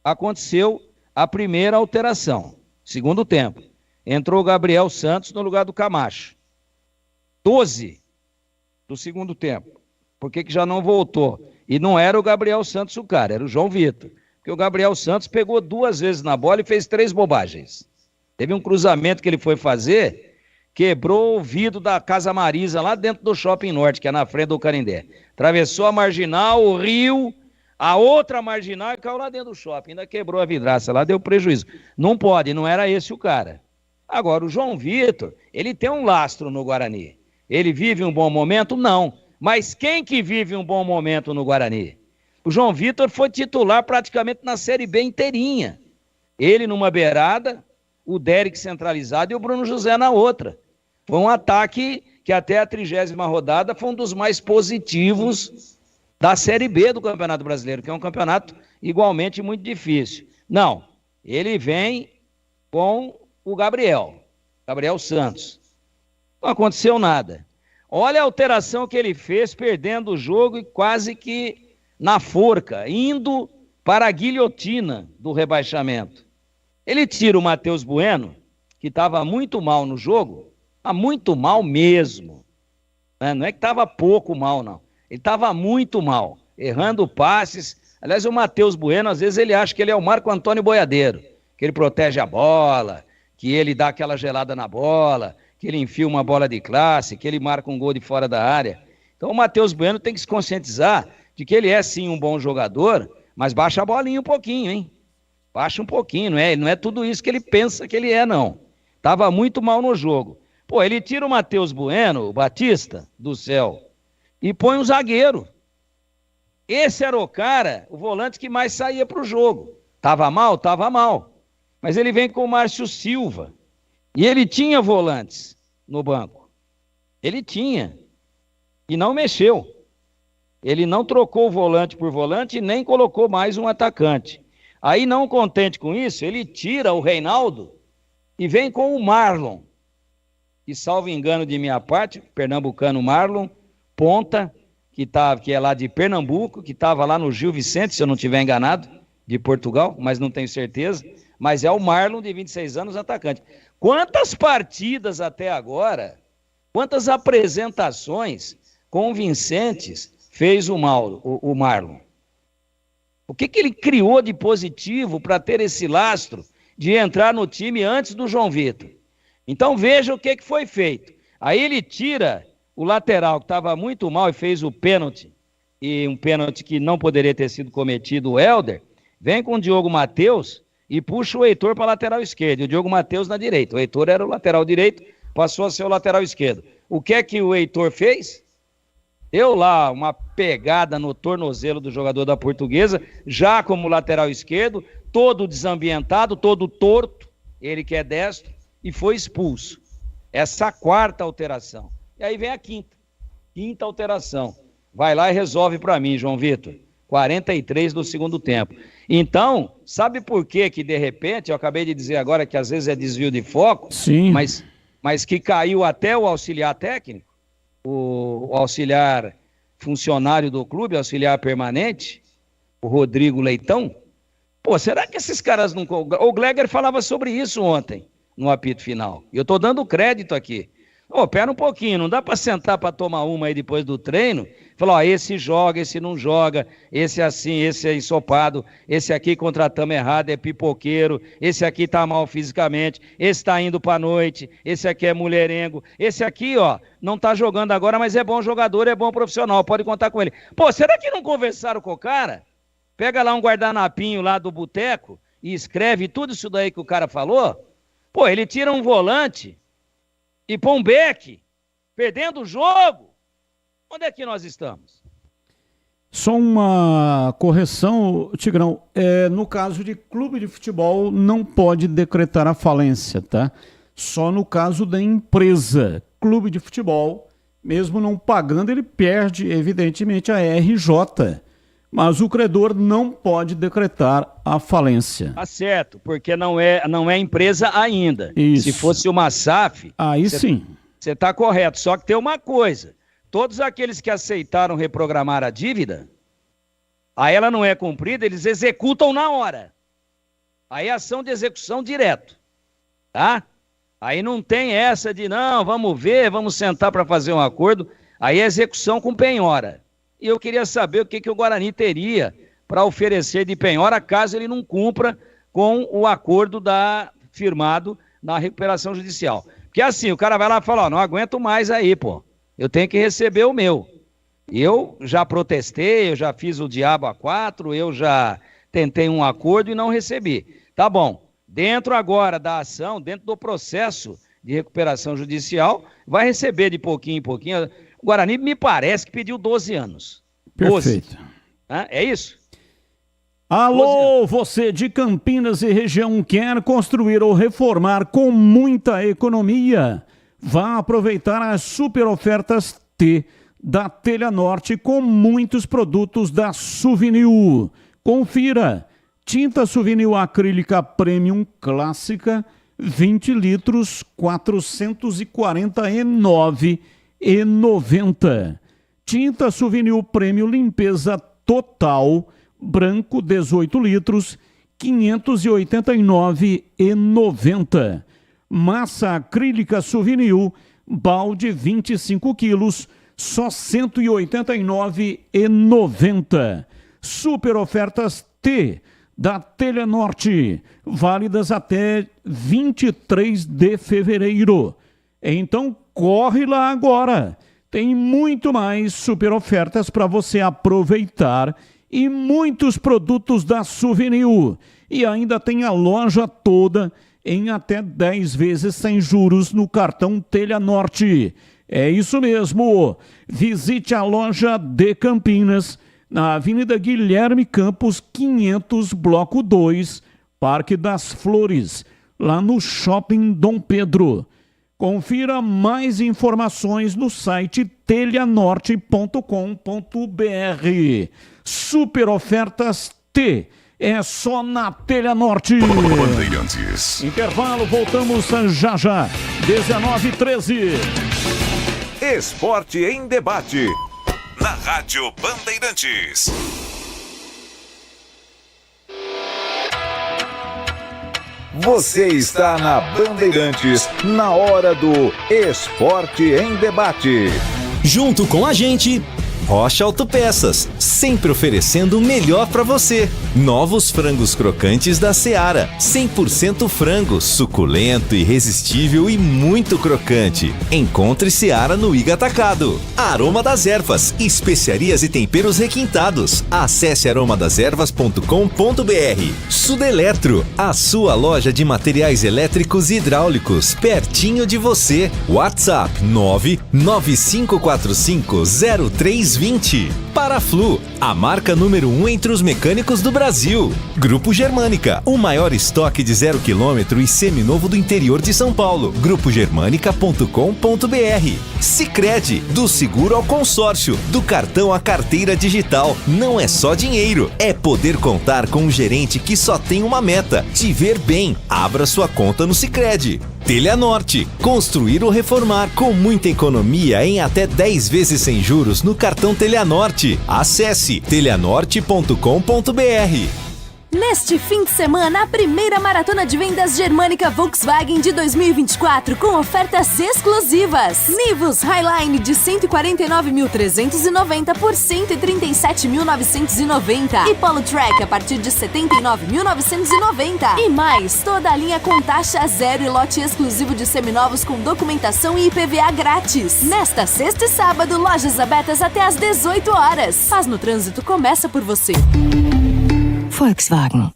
aconteceu a primeira alteração, segundo tempo. Entrou o Gabriel Santos no lugar do Camacho. 12 do segundo tempo. Por que já não voltou? E não era o Gabriel Santos o cara, era o João Vitor. Porque o Gabriel Santos pegou 2 vezes na bola e fez 3 bobagens. Teve um cruzamento que ele foi fazer, quebrou o vidro da Casa Marisa, lá dentro do Shopping Norte, que é na frente do Canindé. Atravessou a marginal, o rio, a outra marginal e caiu lá dentro do shopping. Ainda quebrou a vidraça lá, deu prejuízo. Não pode, não era esse o cara. Agora, o João Vitor, ele tem um lastro no Guarani. Ele vive um bom momento? Não. Mas quem que vive um bom momento no Guarani? O João Vitor foi titular praticamente na Série B inteirinha. Ele numa beirada, o Derek centralizado e o Bruno José na outra. Foi um ataque que até a 30ª rodada foi um dos mais positivos da Série B do Campeonato Brasileiro, que é um campeonato igualmente muito difícil. Não, ele vem com o Gabriel Santos. Não aconteceu nada. Olha a alteração que ele fez, perdendo o jogo e quase que na forca, indo para a guilhotina do rebaixamento. Ele tira o Matheus Bueno, que estava muito mal no jogo, muito mal mesmo. Não é que estava pouco mal, não. Ele estava muito mal, errando passes. Aliás, o Matheus Bueno, às vezes ele acha que ele é o Marco Antônio Boiadeiro, que ele protege a bola, que ele dá aquela gelada na bola, que ele enfia uma bola de classe, que ele marca um gol de fora da área. Então o Matheus Bueno tem que se conscientizar de que ele é sim um bom jogador, mas baixa a bolinha um pouquinho, hein? Baixa um pouquinho, não é tudo isso que ele pensa que ele é, não. Tava muito mal no jogo. Pô, ele tira o Matheus Bueno, o Batista, do céu, e põe um zagueiro. Esse era o cara, o volante que mais saía pro jogo. Tava mal? Tava mal. Mas ele vem com o Márcio Silva. E ele tinha volantes no banco. Ele tinha. E não mexeu. Ele não trocou o volante por volante e nem colocou mais um atacante. Aí, não contente com isso, ele tira o Reinaldo e vem com o Marlon. E, salvo engano de minha parte, pernambucano Marlon, ponta, que é lá de Pernambuco, que estava lá no Gil Vicente, se eu não estiver enganado, de Portugal, mas não tenho certeza. Mas é o Marlon, de 26 anos, atacante. Quantas partidas até agora, quantas apresentações convincentes fez o Marlon? O que ele criou de positivo para ter esse lastro de entrar no time antes do João Vitor? Então veja o que foi feito. Aí ele tira o lateral que estava muito mal e fez o pênalti, e um pênalti que não poderia ter sido cometido, o Helder, vem com o Diogo Matheus e puxa o Heitor para a lateral esquerda, e o Diogo Matheus na direita. O Heitor era o lateral direito, passou a ser o lateral esquerdo. O que é que o Heitor fez? Deu lá uma pegada no tornozelo do jogador da Portuguesa, já como lateral esquerdo, todo desambientado, todo torto, ele que é destro, e foi expulso. Essa é a 4ª alteração. E aí vem a 5ª alteração. Vai lá e resolve para mim, João Vitor. 43 do segundo tempo. Então, sabe por que de repente, eu acabei de dizer agora que às vezes é desvio de foco, sim, mas que caiu até o auxiliar técnico, o auxiliar funcionário do clube, auxiliar permanente, o Rodrigo Leitão. Pô, será que esses caras não... O Gleger falava sobre isso ontem, no apito final. E eu tô dando crédito aqui. Ô, pera um pouquinho, não dá para sentar para tomar uma aí depois do treino, falar, ó, esse joga, esse não joga, esse é assim, esse é ensopado, esse aqui contratamos errado, é pipoqueiro, esse aqui tá mal fisicamente, esse tá indo pra noite, esse aqui é mulherengo, esse aqui, ó, não tá jogando agora, mas é bom jogador, é bom profissional, pode contar com ele. Pô, será que não conversaram com o cara? Pega lá um guardanapinho lá do boteco e escreve tudo isso daí que o cara falou. Pô, ele tira um volante e põe um beck Perdendo o jogo? Onde é que nós estamos? Só uma correção, Tigrão. No caso de clube de futebol, não pode decretar a falência, tá? Só no caso da empresa. Clube de futebol, mesmo não pagando, ele perde, evidentemente, a RJ. Mas o credor não pode decretar a falência. Tá certo, porque não é empresa ainda. Isso. Se fosse uma SAF... Aí sim. Você está correto, só que tem uma coisa. Todos aqueles que aceitaram reprogramar a dívida, aí ela não é cumprida, eles executam na hora. Aí é ação de execução direto. Tá? Aí não tem essa de, não, vamos ver, vamos sentar para fazer um acordo. Aí é execução com penhora. E eu queria saber o que o Guarani teria para oferecer de penhora caso ele não cumpra com o acordo firmado na recuperação judicial. Porque assim, o cara vai lá e fala, ó, não aguento mais aí, pô. Eu tenho que receber o meu. Eu já protestei, eu já fiz o diabo a 4, eu já tentei um acordo e não recebi. Tá bom. Dentro agora da ação, dentro do processo de recuperação judicial, vai receber de pouquinho em pouquinho. O Guarani me parece que pediu 12 anos. Perfeito. 12. É isso? Alô, você de Campinas e região quer construir ou reformar com muita economia? Vá aproveitar as super ofertas T da Telha Norte com muitos produtos da Suvinil. Confira. Tinta Suvinil acrílica Premium Clássica, 20 litros, R$ 449,90. Tinta Suvinil Premium Limpeza Total, branco, 18 litros, R$ 589,90. Massa acrílica Suvinil, balde 25 quilos, só R$ 189,90. Super ofertas T da Telha Norte, válidas até 23 de fevereiro. Então corre lá agora. Tem muito mais super ofertas para você aproveitar e muitos produtos da Suvinil. E ainda tem a loja toda em até 10 vezes sem juros no cartão Telha Norte. É isso mesmo. Visite a loja de Campinas, na Avenida Guilherme Campos, 500, Bloco 2, Parque das Flores, lá no Shopping Dom Pedro. Confira mais informações no site telhanorte.com.br. Super ofertas T. É só na Telha Norte. Bandeirantes. Intervalo, voltamos já já. 19h13. Esporte em debate. Na Rádio Bandeirantes. Você está na Bandeirantes, na hora do Esporte em Debate. Junto com a gente, Rocha Autopeças, sempre oferecendo o melhor para você. Novos frangos crocantes da Seara, 100% frango, suculento, irresistível e muito crocante. Encontre Seara no Iga Atacado. Aroma das Ervas, especiarias e temperos requintados. Acesse aromadeservas.com.br. Sudeletro, a sua loja de materiais elétricos e hidráulicos, pertinho de você. WhatsApp 995450320. Paraflu, a marca número 1 entre os mecânicos do Brasil. Grupo Germânica, o maior estoque de 0 km e seminovo do interior de São Paulo. grupogermanica.com.br. Sicredi, do seguro ao consórcio, do cartão à carteira digital. Não é só dinheiro, é poder contar com um gerente que só tem uma meta: te ver bem. Abra sua conta no Sicredi. Telha Norte, construir ou reformar com muita economia em até 10 vezes sem juros no cartão Telha Norte. Acesse telhanorte.com.br. Neste fim de semana, a primeira maratona de vendas Germânica Volkswagen de 2024 com ofertas exclusivas. Nivus Highline de 149.390 por 137.990 e Polo Track a partir de 79.990. E mais, toda a linha com taxa zero e lote exclusivo de seminovos com documentação e IPVA grátis. Nesta sexta e sábado, lojas abertas até às 18 horas. Paz no Trânsito começa por você. Volkswagen.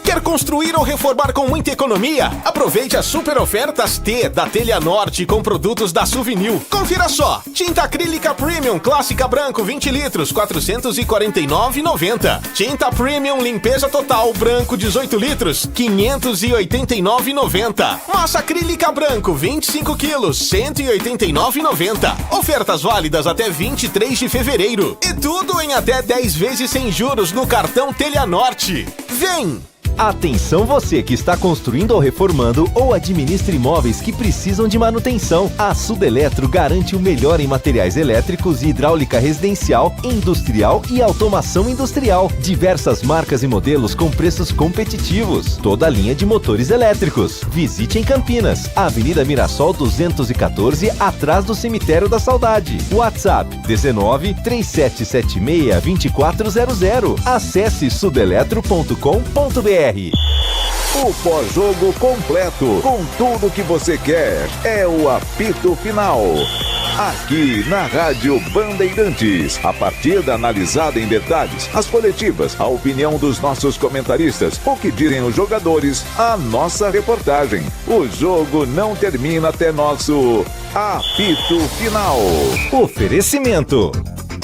Quer construir ou reformar com muita economia? Aproveite as super ofertas T da Telha Norte com produtos da Souvenir. Confira só: tinta acrílica Premium Clássica Branco 20 litros, R$ 449,90. Tinta Premium Limpeza Total Branco 18 litros, R$ 589,90. Massa acrílica branco 25 quilos, R$ 189,90. Ofertas válidas até 23 de fevereiro. E tudo em até 10 vezes sem juros no cartão Telha Norte. Vem! Atenção você que está construindo ou reformando ou administra imóveis que precisam de manutenção. A Sudeletro garante o melhor em materiais elétricos e hidráulica residencial, industrial e automação industrial. Diversas marcas e modelos com preços competitivos. Toda a linha de motores elétricos. Visite em Campinas, Avenida Mirassol 214, atrás do Cemitério da Saudade. WhatsApp 19 3776 2400. Acesse sudeletro.com.br. O pós-jogo completo, com tudo que você quer, é o apito final. Aqui na Rádio Bandeirantes, a partida analisada em detalhes, as coletivas, a opinião dos nossos comentaristas, o que dizem os jogadores, a nossa reportagem. O jogo não termina até nosso apito final. Oferecimento: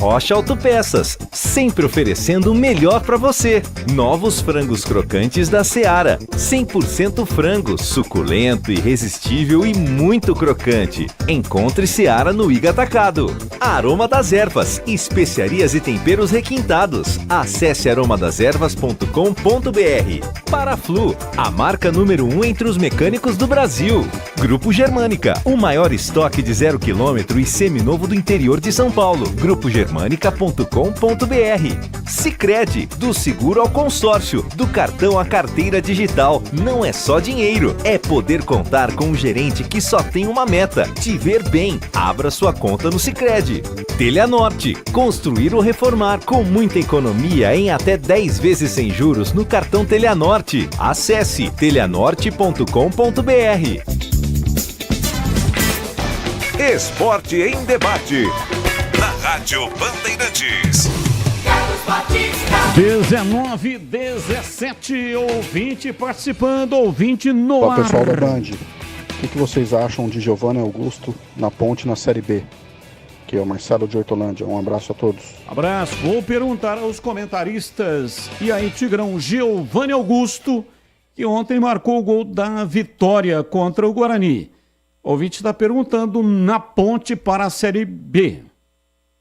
Rocha Autopeças, sempre oferecendo o melhor para você. Novos frangos crocantes da Seara, 100% frango, suculento, irresistível e muito crocante. Encontre Seara no Iga Atacado. Aroma das Ervas, especiarias e temperos requintados. Acesse aromadeservas.com.br. Paraflu, a marca número 1 entre os mecânicos do Brasil. Grupo Germânica, o maior estoque de 0 km e seminovo do interior de São Paulo. Grupo Germânica.com.br. Sicredi, do seguro ao consórcio, do cartão à carteira digital. Não é só dinheiro, é poder contar com um gerente que só tem uma meta: te ver bem. Abra sua conta no Sicredi. Telha Norte, construir ou reformar com muita economia em até 10 vezes sem juros no cartão Telha Norte. Acesse telhanorte.com.br. Esporte em debate. Na Rádio Bandeirantes. 19:17, ouvinte participando, ouvinte no Olá, ar. pessoal da Band. O que vocês acham de Giovanni Augusto na Ponte na Série B? Que é o Marcelo de Hortolândia. Um abraço a todos. Abraço. Vou perguntar aos comentaristas. E aí, Tigrão, Giovanni Augusto, que ontem marcou o gol da vitória contra o Guarani. O ouvinte está perguntando na Ponte para a Série B.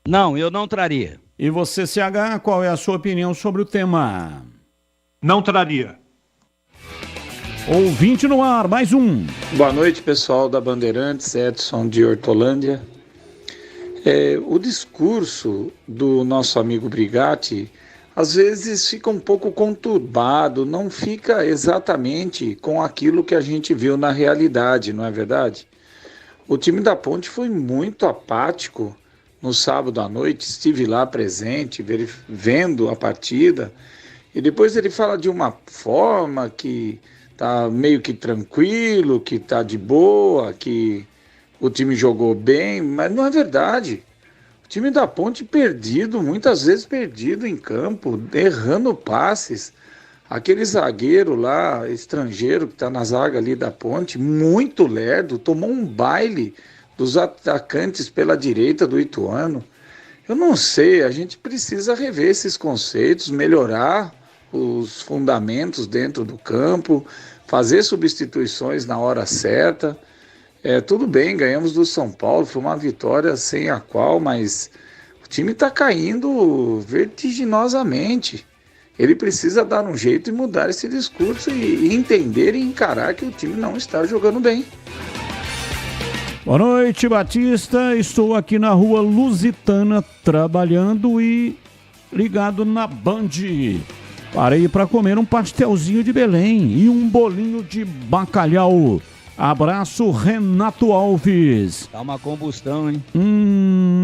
Não, eu não traria. E você, CH, qual é a sua opinião sobre o tema? Não traria. Ouvinte no ar, mais um. Boa noite, pessoal da Bandeirantes, Edson de Hortolândia. O discurso do nosso amigo Brigatti às vezes fica um pouco conturbado, não fica exatamente com aquilo que a gente viu na realidade, não é verdade? O time da Ponte foi muito apático no sábado à noite, estive lá presente, vendo a partida, e depois ele fala de uma forma que tá meio que tranquilo, que tá de boa, que o time jogou bem, mas não é verdade. O time da Ponte perdido, muitas vezes perdido em campo, errando passes. Aquele zagueiro lá, estrangeiro, que está na zaga ali da Ponte, muito lerdo, tomou um baile dos atacantes pela direita do Ituano. Eu não sei, a gente precisa rever esses conceitos, melhorar os fundamentos dentro do campo, fazer substituições na hora certa. Tudo bem, ganhamos do São Paulo, foi uma vitória sem a qual, mas o time está caindo vertiginosamente. Ele precisa dar um jeito e mudar esse discurso e entender e encarar que o time não está jogando bem. Boa noite, Batista. Estou aqui na rua Lusitana trabalhando e ligado na Band. Parei para comer um pastelzinho de Belém e um bolinho de bacalhau. Abraço, Renato Alves. Tá uma combustão, hein?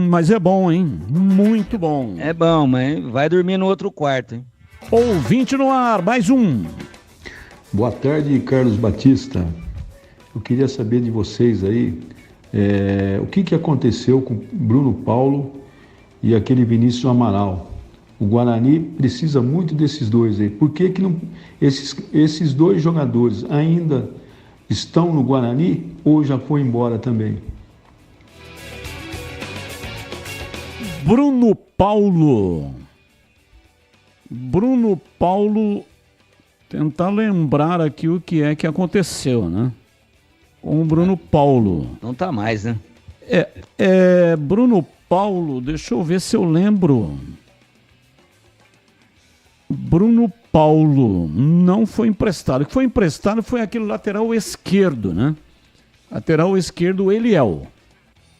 Mas é bom, hein? Muito bom. É bom, mas vai dormir no outro quarto, hein? Ouvinte no ar, mais um. Boa tarde, Carlos Batista. Eu queria saber de vocês aí, o que aconteceu com Bruno Paulo e aquele Vinícius Amaral. O Guarani precisa muito desses dois aí. Por que não, esses dois jogadores ainda estão no Guarani ou já foi embora também? Bruno Paulo, tentar lembrar aqui o que é que aconteceu, né? Com o Bruno Paulo. Não tá mais, né? Bruno Paulo, deixa eu ver se eu lembro. Bruno Paulo não foi emprestado. O que foi emprestado foi aquele lateral esquerdo, né? Lateral esquerdo, Eliel.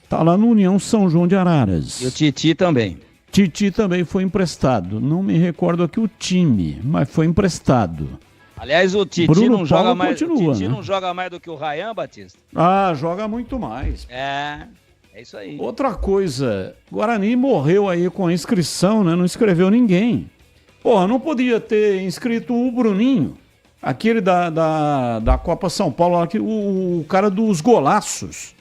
Tá lá no União São João de Araras. E o Titi também. Titi também foi emprestado. Não me recordo aqui o time, mas foi emprestado. Aliás, o Titi Bruno não joga Paulo mais. continua, O Titi né? não joga mais do que o Ryan, Batista? Ah, joga muito mais. É isso aí. Outra coisa, Guarani morreu aí com a inscrição, né? Não inscreveu ninguém. Porra, não podia ter inscrito o Bruninho, aquele da Copa São Paulo, o cara dos golaços.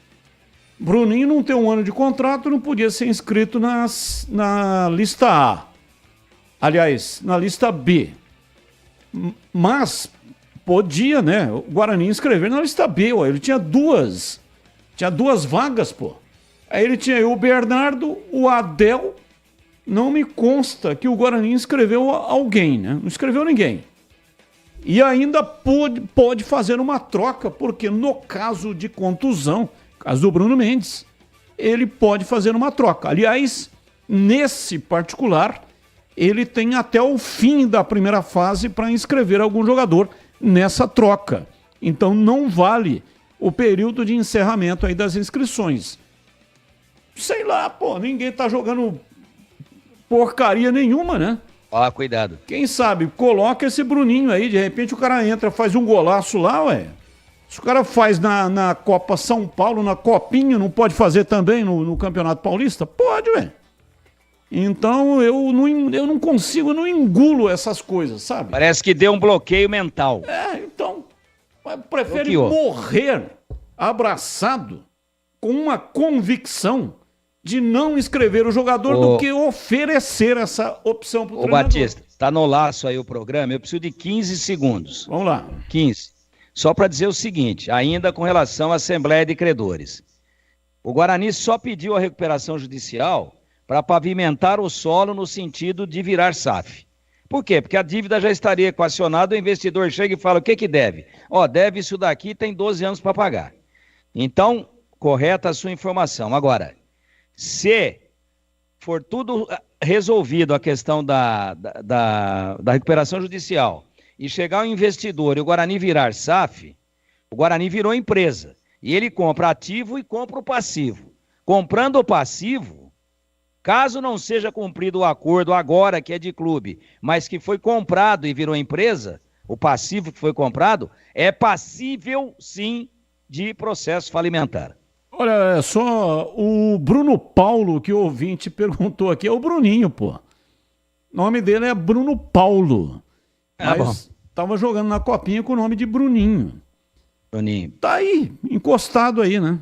Bruninho não tem um ano de contrato, não podia ser inscrito na lista A. Aliás, na lista B. Mas podia, né? O Guarani inscrever na lista B, ué. Ele tinha duas vagas, pô. Aí ele tinha o Bernardo, o Adel. Não me consta que o Guarani inscreveu alguém, né? Não inscreveu ninguém. E ainda pode fazer uma troca, porque no caso de contusão, caso do Bruno Mendes, ele pode fazer uma troca. Aliás, nesse particular, ele tem até o fim da primeira fase para inscrever algum jogador nessa troca. Então não vale o período de encerramento aí das inscrições. Sei lá, pô, ninguém tá jogando porcaria nenhuma, né? Ó, cuidado. Quem sabe, coloca esse Bruninho aí, de repente o cara entra, faz um golaço lá, ué. Se o cara faz na Copa São Paulo, na Copinha, não pode fazer também no Campeonato Paulista? Pode, ué. Então eu não consigo, não engulo essas coisas, sabe? Parece que deu um bloqueio mental. Então, prefere morrer abraçado com uma convicção de não inscrever o jogador do que oferecer essa opção para o treinador. Batista, tá no laço aí o programa, eu preciso de 15 segundos. Vamos lá. 15. Só para dizer o seguinte, ainda com relação à Assembleia de Credores. O Guarani só pediu a recuperação judicial para pavimentar o solo no sentido de virar SAF. Por quê? Porque a dívida já estaria equacionada, o investidor chega e fala, o que deve? Deve isso daqui, tem 12 anos para pagar. Então, correta a sua informação. Agora, se for tudo resolvido a questão da recuperação judicial e chegar um investidor e o Guarani virar SAF, o Guarani virou empresa. E ele compra ativo e compra o passivo. Comprando o passivo, caso não seja cumprido o acordo agora que é de clube, mas que foi comprado e virou empresa, o passivo que foi comprado é passível, sim, de processo falimentar. Olha só, o Bruno Paulo, que o ouvinte perguntou aqui, é o Bruninho, pô. O nome dele é Bruno Paulo. Mas tava jogando na Copinha com o nome de Bruninho. Bruninho. Tá aí, encostado aí, né?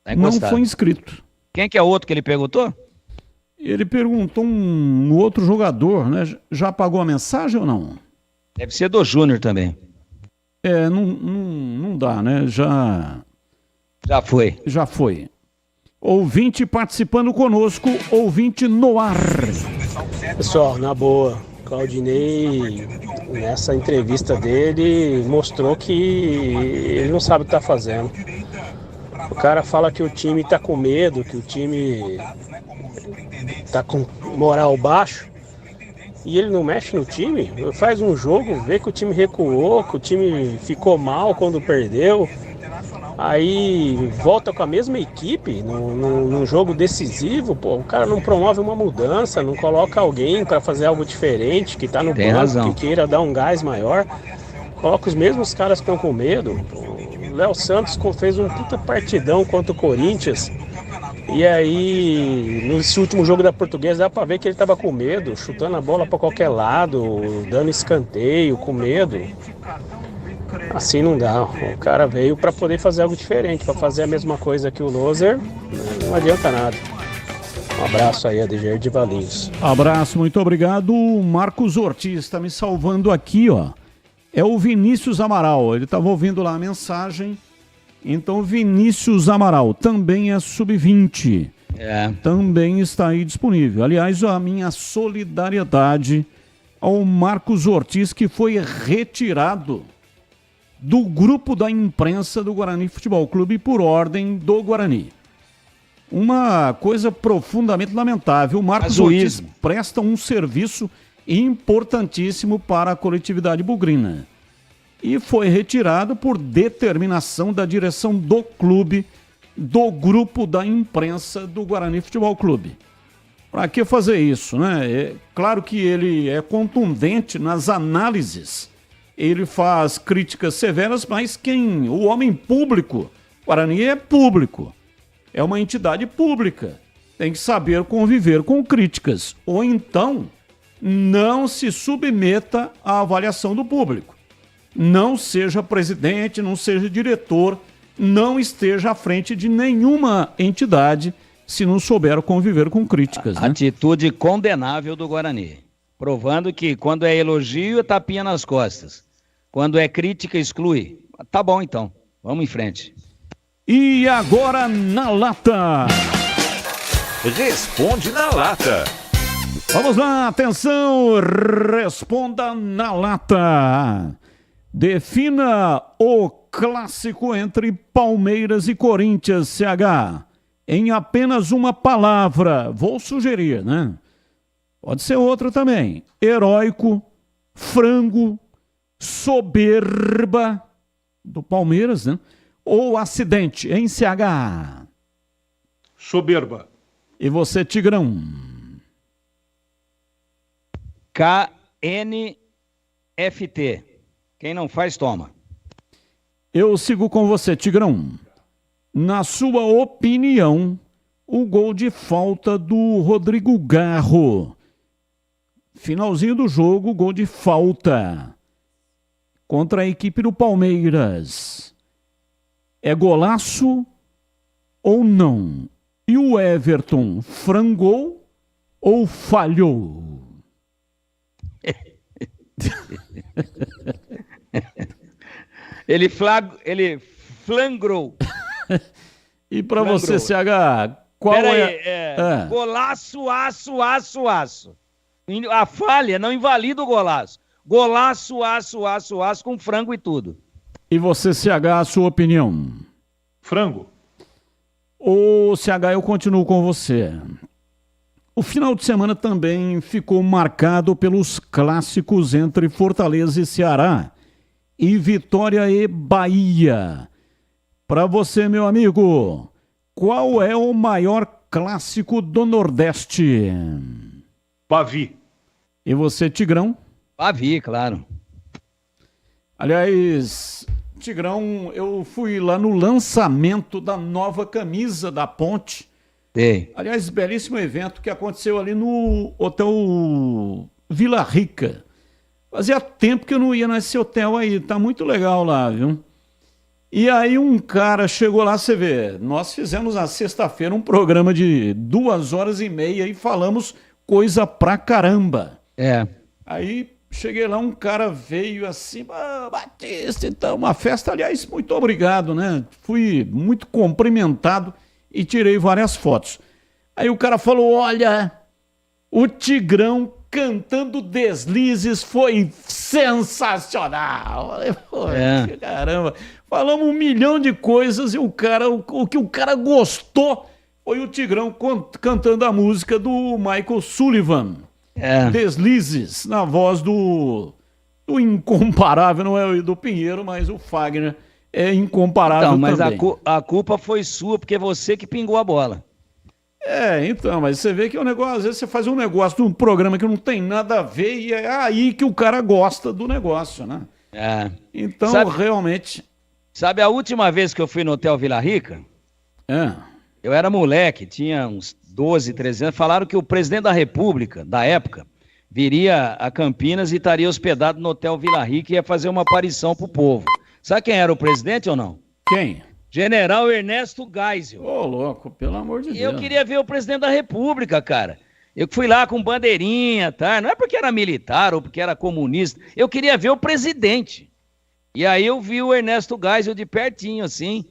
Tá encostado. Não foi inscrito. Quem que é o outro que ele perguntou? Ele perguntou um outro jogador, né? Já pagou a mensagem ou não? Deve ser do Júnior também. Não dá, né? Já foi. Já foi. Ouvinte participando conosco, ouvinte no ar. Pessoal, na boa, Claudinei, nessa entrevista dele, mostrou que ele não sabe o que tá fazendo. O cara fala que o time tá com medo, que o time tá com moral baixo, e ele não mexe no time. Faz um jogo, vê que o time recuou, que o time ficou mal quando perdeu. Aí volta com a mesma equipe num jogo decisivo, pô, o cara não promove uma mudança, não coloca alguém para fazer algo diferente, que tá no banco, que queira dar um gás maior. Coloca os mesmos caras que estão com medo. O Léo Santos fez um puta partidão contra o Corinthians. E aí, nesse último jogo da Portuguesa, dá pra ver que ele tava com medo, chutando a bola pra qualquer lado, dando escanteio, com medo. Assim não dá. O cara veio para poder fazer algo diferente, para fazer a mesma coisa que o Loser, não adianta nada. Um abraço aí, Adejair de Valinhos. Abraço, muito obrigado. O Marcos Ortiz está me salvando aqui, ó. É o Vinícius Amaral. Ele estava ouvindo lá a mensagem. Então, Vinícius Amaral também é sub-20. Também está aí disponível. Aliás, a minha solidariedade ao Marcos Ortiz, que foi retirado do grupo da imprensa do Guarani Futebol Clube por ordem do Guarani. Uma coisa profundamente lamentável. O Marcos Ortiz presta um serviço importantíssimo para a coletividade bugrina. E foi retirado por determinação da direção do clube, do grupo da imprensa do Guarani Futebol Clube. Para que fazer isso, né? É claro que ele é contundente nas análises. Ele faz críticas severas, mas o homem público, Guarani é público. É uma entidade pública. Tem que saber conviver com críticas. Ou então, não se submeta à avaliação do público. Não seja presidente, não seja diretor, não esteja à frente de nenhuma entidade se não souber conviver com críticas. Né? Atitude condenável do Guarani. Provando que quando é elogio, é tapinha nas costas. Quando é crítica, exclui. Tá bom, então. Vamos em frente. E agora na lata. Responde na lata. Vamos lá, atenção. Responda na lata. Defina o clássico entre Palmeiras e Corinthians, CH. Em apenas uma palavra. Vou sugerir, né? Pode ser outra também. Heróico, frango, soberba do Palmeiras, né? Ou acidente em CH? Soberba. E você, Tigrão? KNFT. Quem não faz, toma. Eu sigo com você, Tigrão. Na sua opinião, o gol de falta do Rodrigo Garro. Finalzinho do jogo, gol de falta. Contra a equipe do Palmeiras. É golaço ou não? E o Everton frangou ou falhou? Ele flangrou. E para você, CH, qual Golaço, aço. A falha não invalida o golaço. Golaço, aço, com frango e tudo. E você, CH, a sua opinião? Frango. Ô, CH, eu continuo com você. O final de semana também ficou marcado pelos clássicos entre Fortaleza e Ceará e Vitória e Bahia. Para você, meu amigo, qual é o maior clássico do Nordeste? Bavi. E você, Tigrão? Bavi, claro. Aliás, Tigrão, eu fui lá no lançamento da nova camisa da Ponte. Sim. Aliás, belíssimo evento que aconteceu ali no Hotel Vila Rica. Fazia tempo que eu não ia nesse hotel aí, tá muito legal lá, viu? E aí um cara chegou lá, você vê, nós fizemos na sexta-feira um programa de 2h30 e falamos coisa pra caramba. Aí cheguei lá, um cara veio assim, Batista, então, uma festa, aliás, muito obrigado, né? Fui muito cumprimentado e tirei várias fotos. Aí o cara falou, olha, o Tigrão cantando Deslizes foi sensacional. Caramba, falamos 1 milhão de coisas e o que o cara gostou foi o Tigrão cantando a música do Michael Sullivan. Deslizes, na voz do incomparável, não é o do Pinheiro, mas o Fagner é incomparável então, mas também. A culpa foi sua, porque é você que pingou a bola. Então, mas você vê que o negócio, às vezes você faz um negócio de um programa que não tem nada a ver e é aí que o cara gosta do negócio, né? Então, realmente... Sabe a última vez que eu fui no Hotel Vila Rica? Eu era moleque, tinha uns 12, 13 anos, falaram que o presidente da República, da época, viria a Campinas e estaria hospedado no Hotel Vila Rica e ia fazer uma aparição pro povo. Sabe quem era o presidente ou não? Quem? General Ernesto Geisel. Ô, louco, pelo amor de Deus. Eu queria ver o presidente da República, cara. Eu fui lá com bandeirinha, tá? Não é porque era militar ou porque era comunista. Eu queria ver o presidente. E aí eu vi o Ernesto Geisel de pertinho, assim,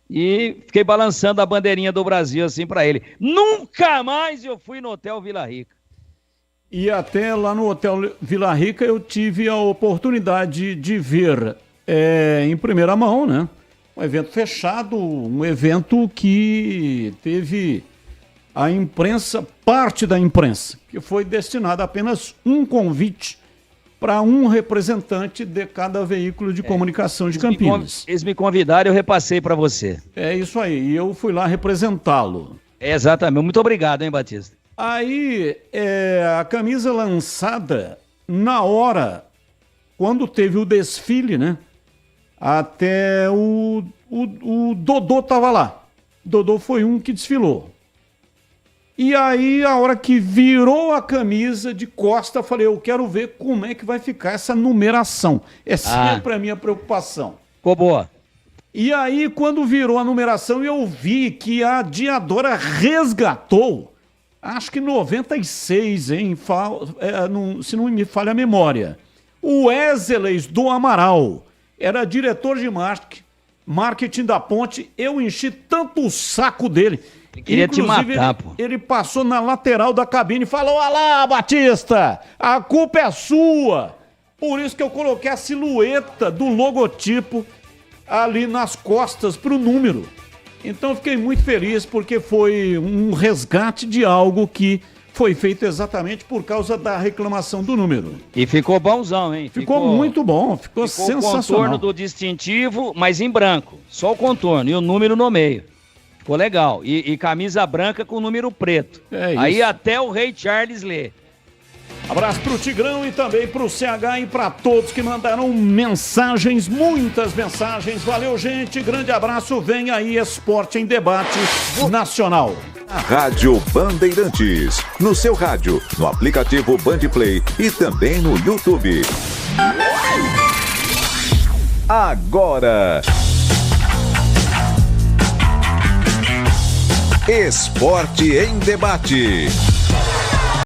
e fiquei balançando a bandeirinha do Brasil, assim, pra ele. Nunca mais eu fui no Hotel Vila Rica. E até lá no Hotel Vila Rica eu tive a oportunidade de ver em primeira mão, né? Um evento fechado, um evento que teve a imprensa, parte da imprensa, que foi destinado a apenas um convite para um representante de cada veículo de comunicação de Campinas. Eles me convidaram e eu repassei para você. É isso aí, e eu fui lá representá-lo. Exatamente, muito obrigado, hein, Batista? Aí, a camisa lançada na hora, quando teve o desfile, né? Até o Dodô tava lá. Dodô foi um que desfilou. E aí, a hora que virou a camisa de costa, eu falei, eu quero ver como é que vai ficar essa numeração. É sempre a minha preocupação. Ficou boa. E aí, quando virou a numeração, eu vi que a Diadora resgatou, acho que 96, hein? Se não me falha a memória. O Wesley do Amaral era diretor de marketing da Ponte. Eu enchi tanto o saco dele. Ele queria te matar, pô. Ele passou na lateral da cabine e falou, olha lá, Batista, a culpa é sua. Por isso que eu coloquei a silhueta do logotipo ali nas costas pro número. Então eu fiquei muito feliz porque foi um resgate de algo que foi feito exatamente por causa da reclamação do número. E ficou bonzão, hein? Ficou muito bom, ficou sensacional. O contorno do distintivo, mas em branco. Só o contorno e o número no meio. Ficou legal. E camisa branca com número preto. Aí isso. até o Rei Charles lê. Abraço pro Tigrão e também pro CH e para todos que mandaram mensagens, muitas mensagens. Valeu, gente. Grande abraço. Vem aí Esporte em Debate Nacional. Rádio Bandeirantes. No seu rádio, no aplicativo Bandplay e também no YouTube. Agora. Esporte em Debate.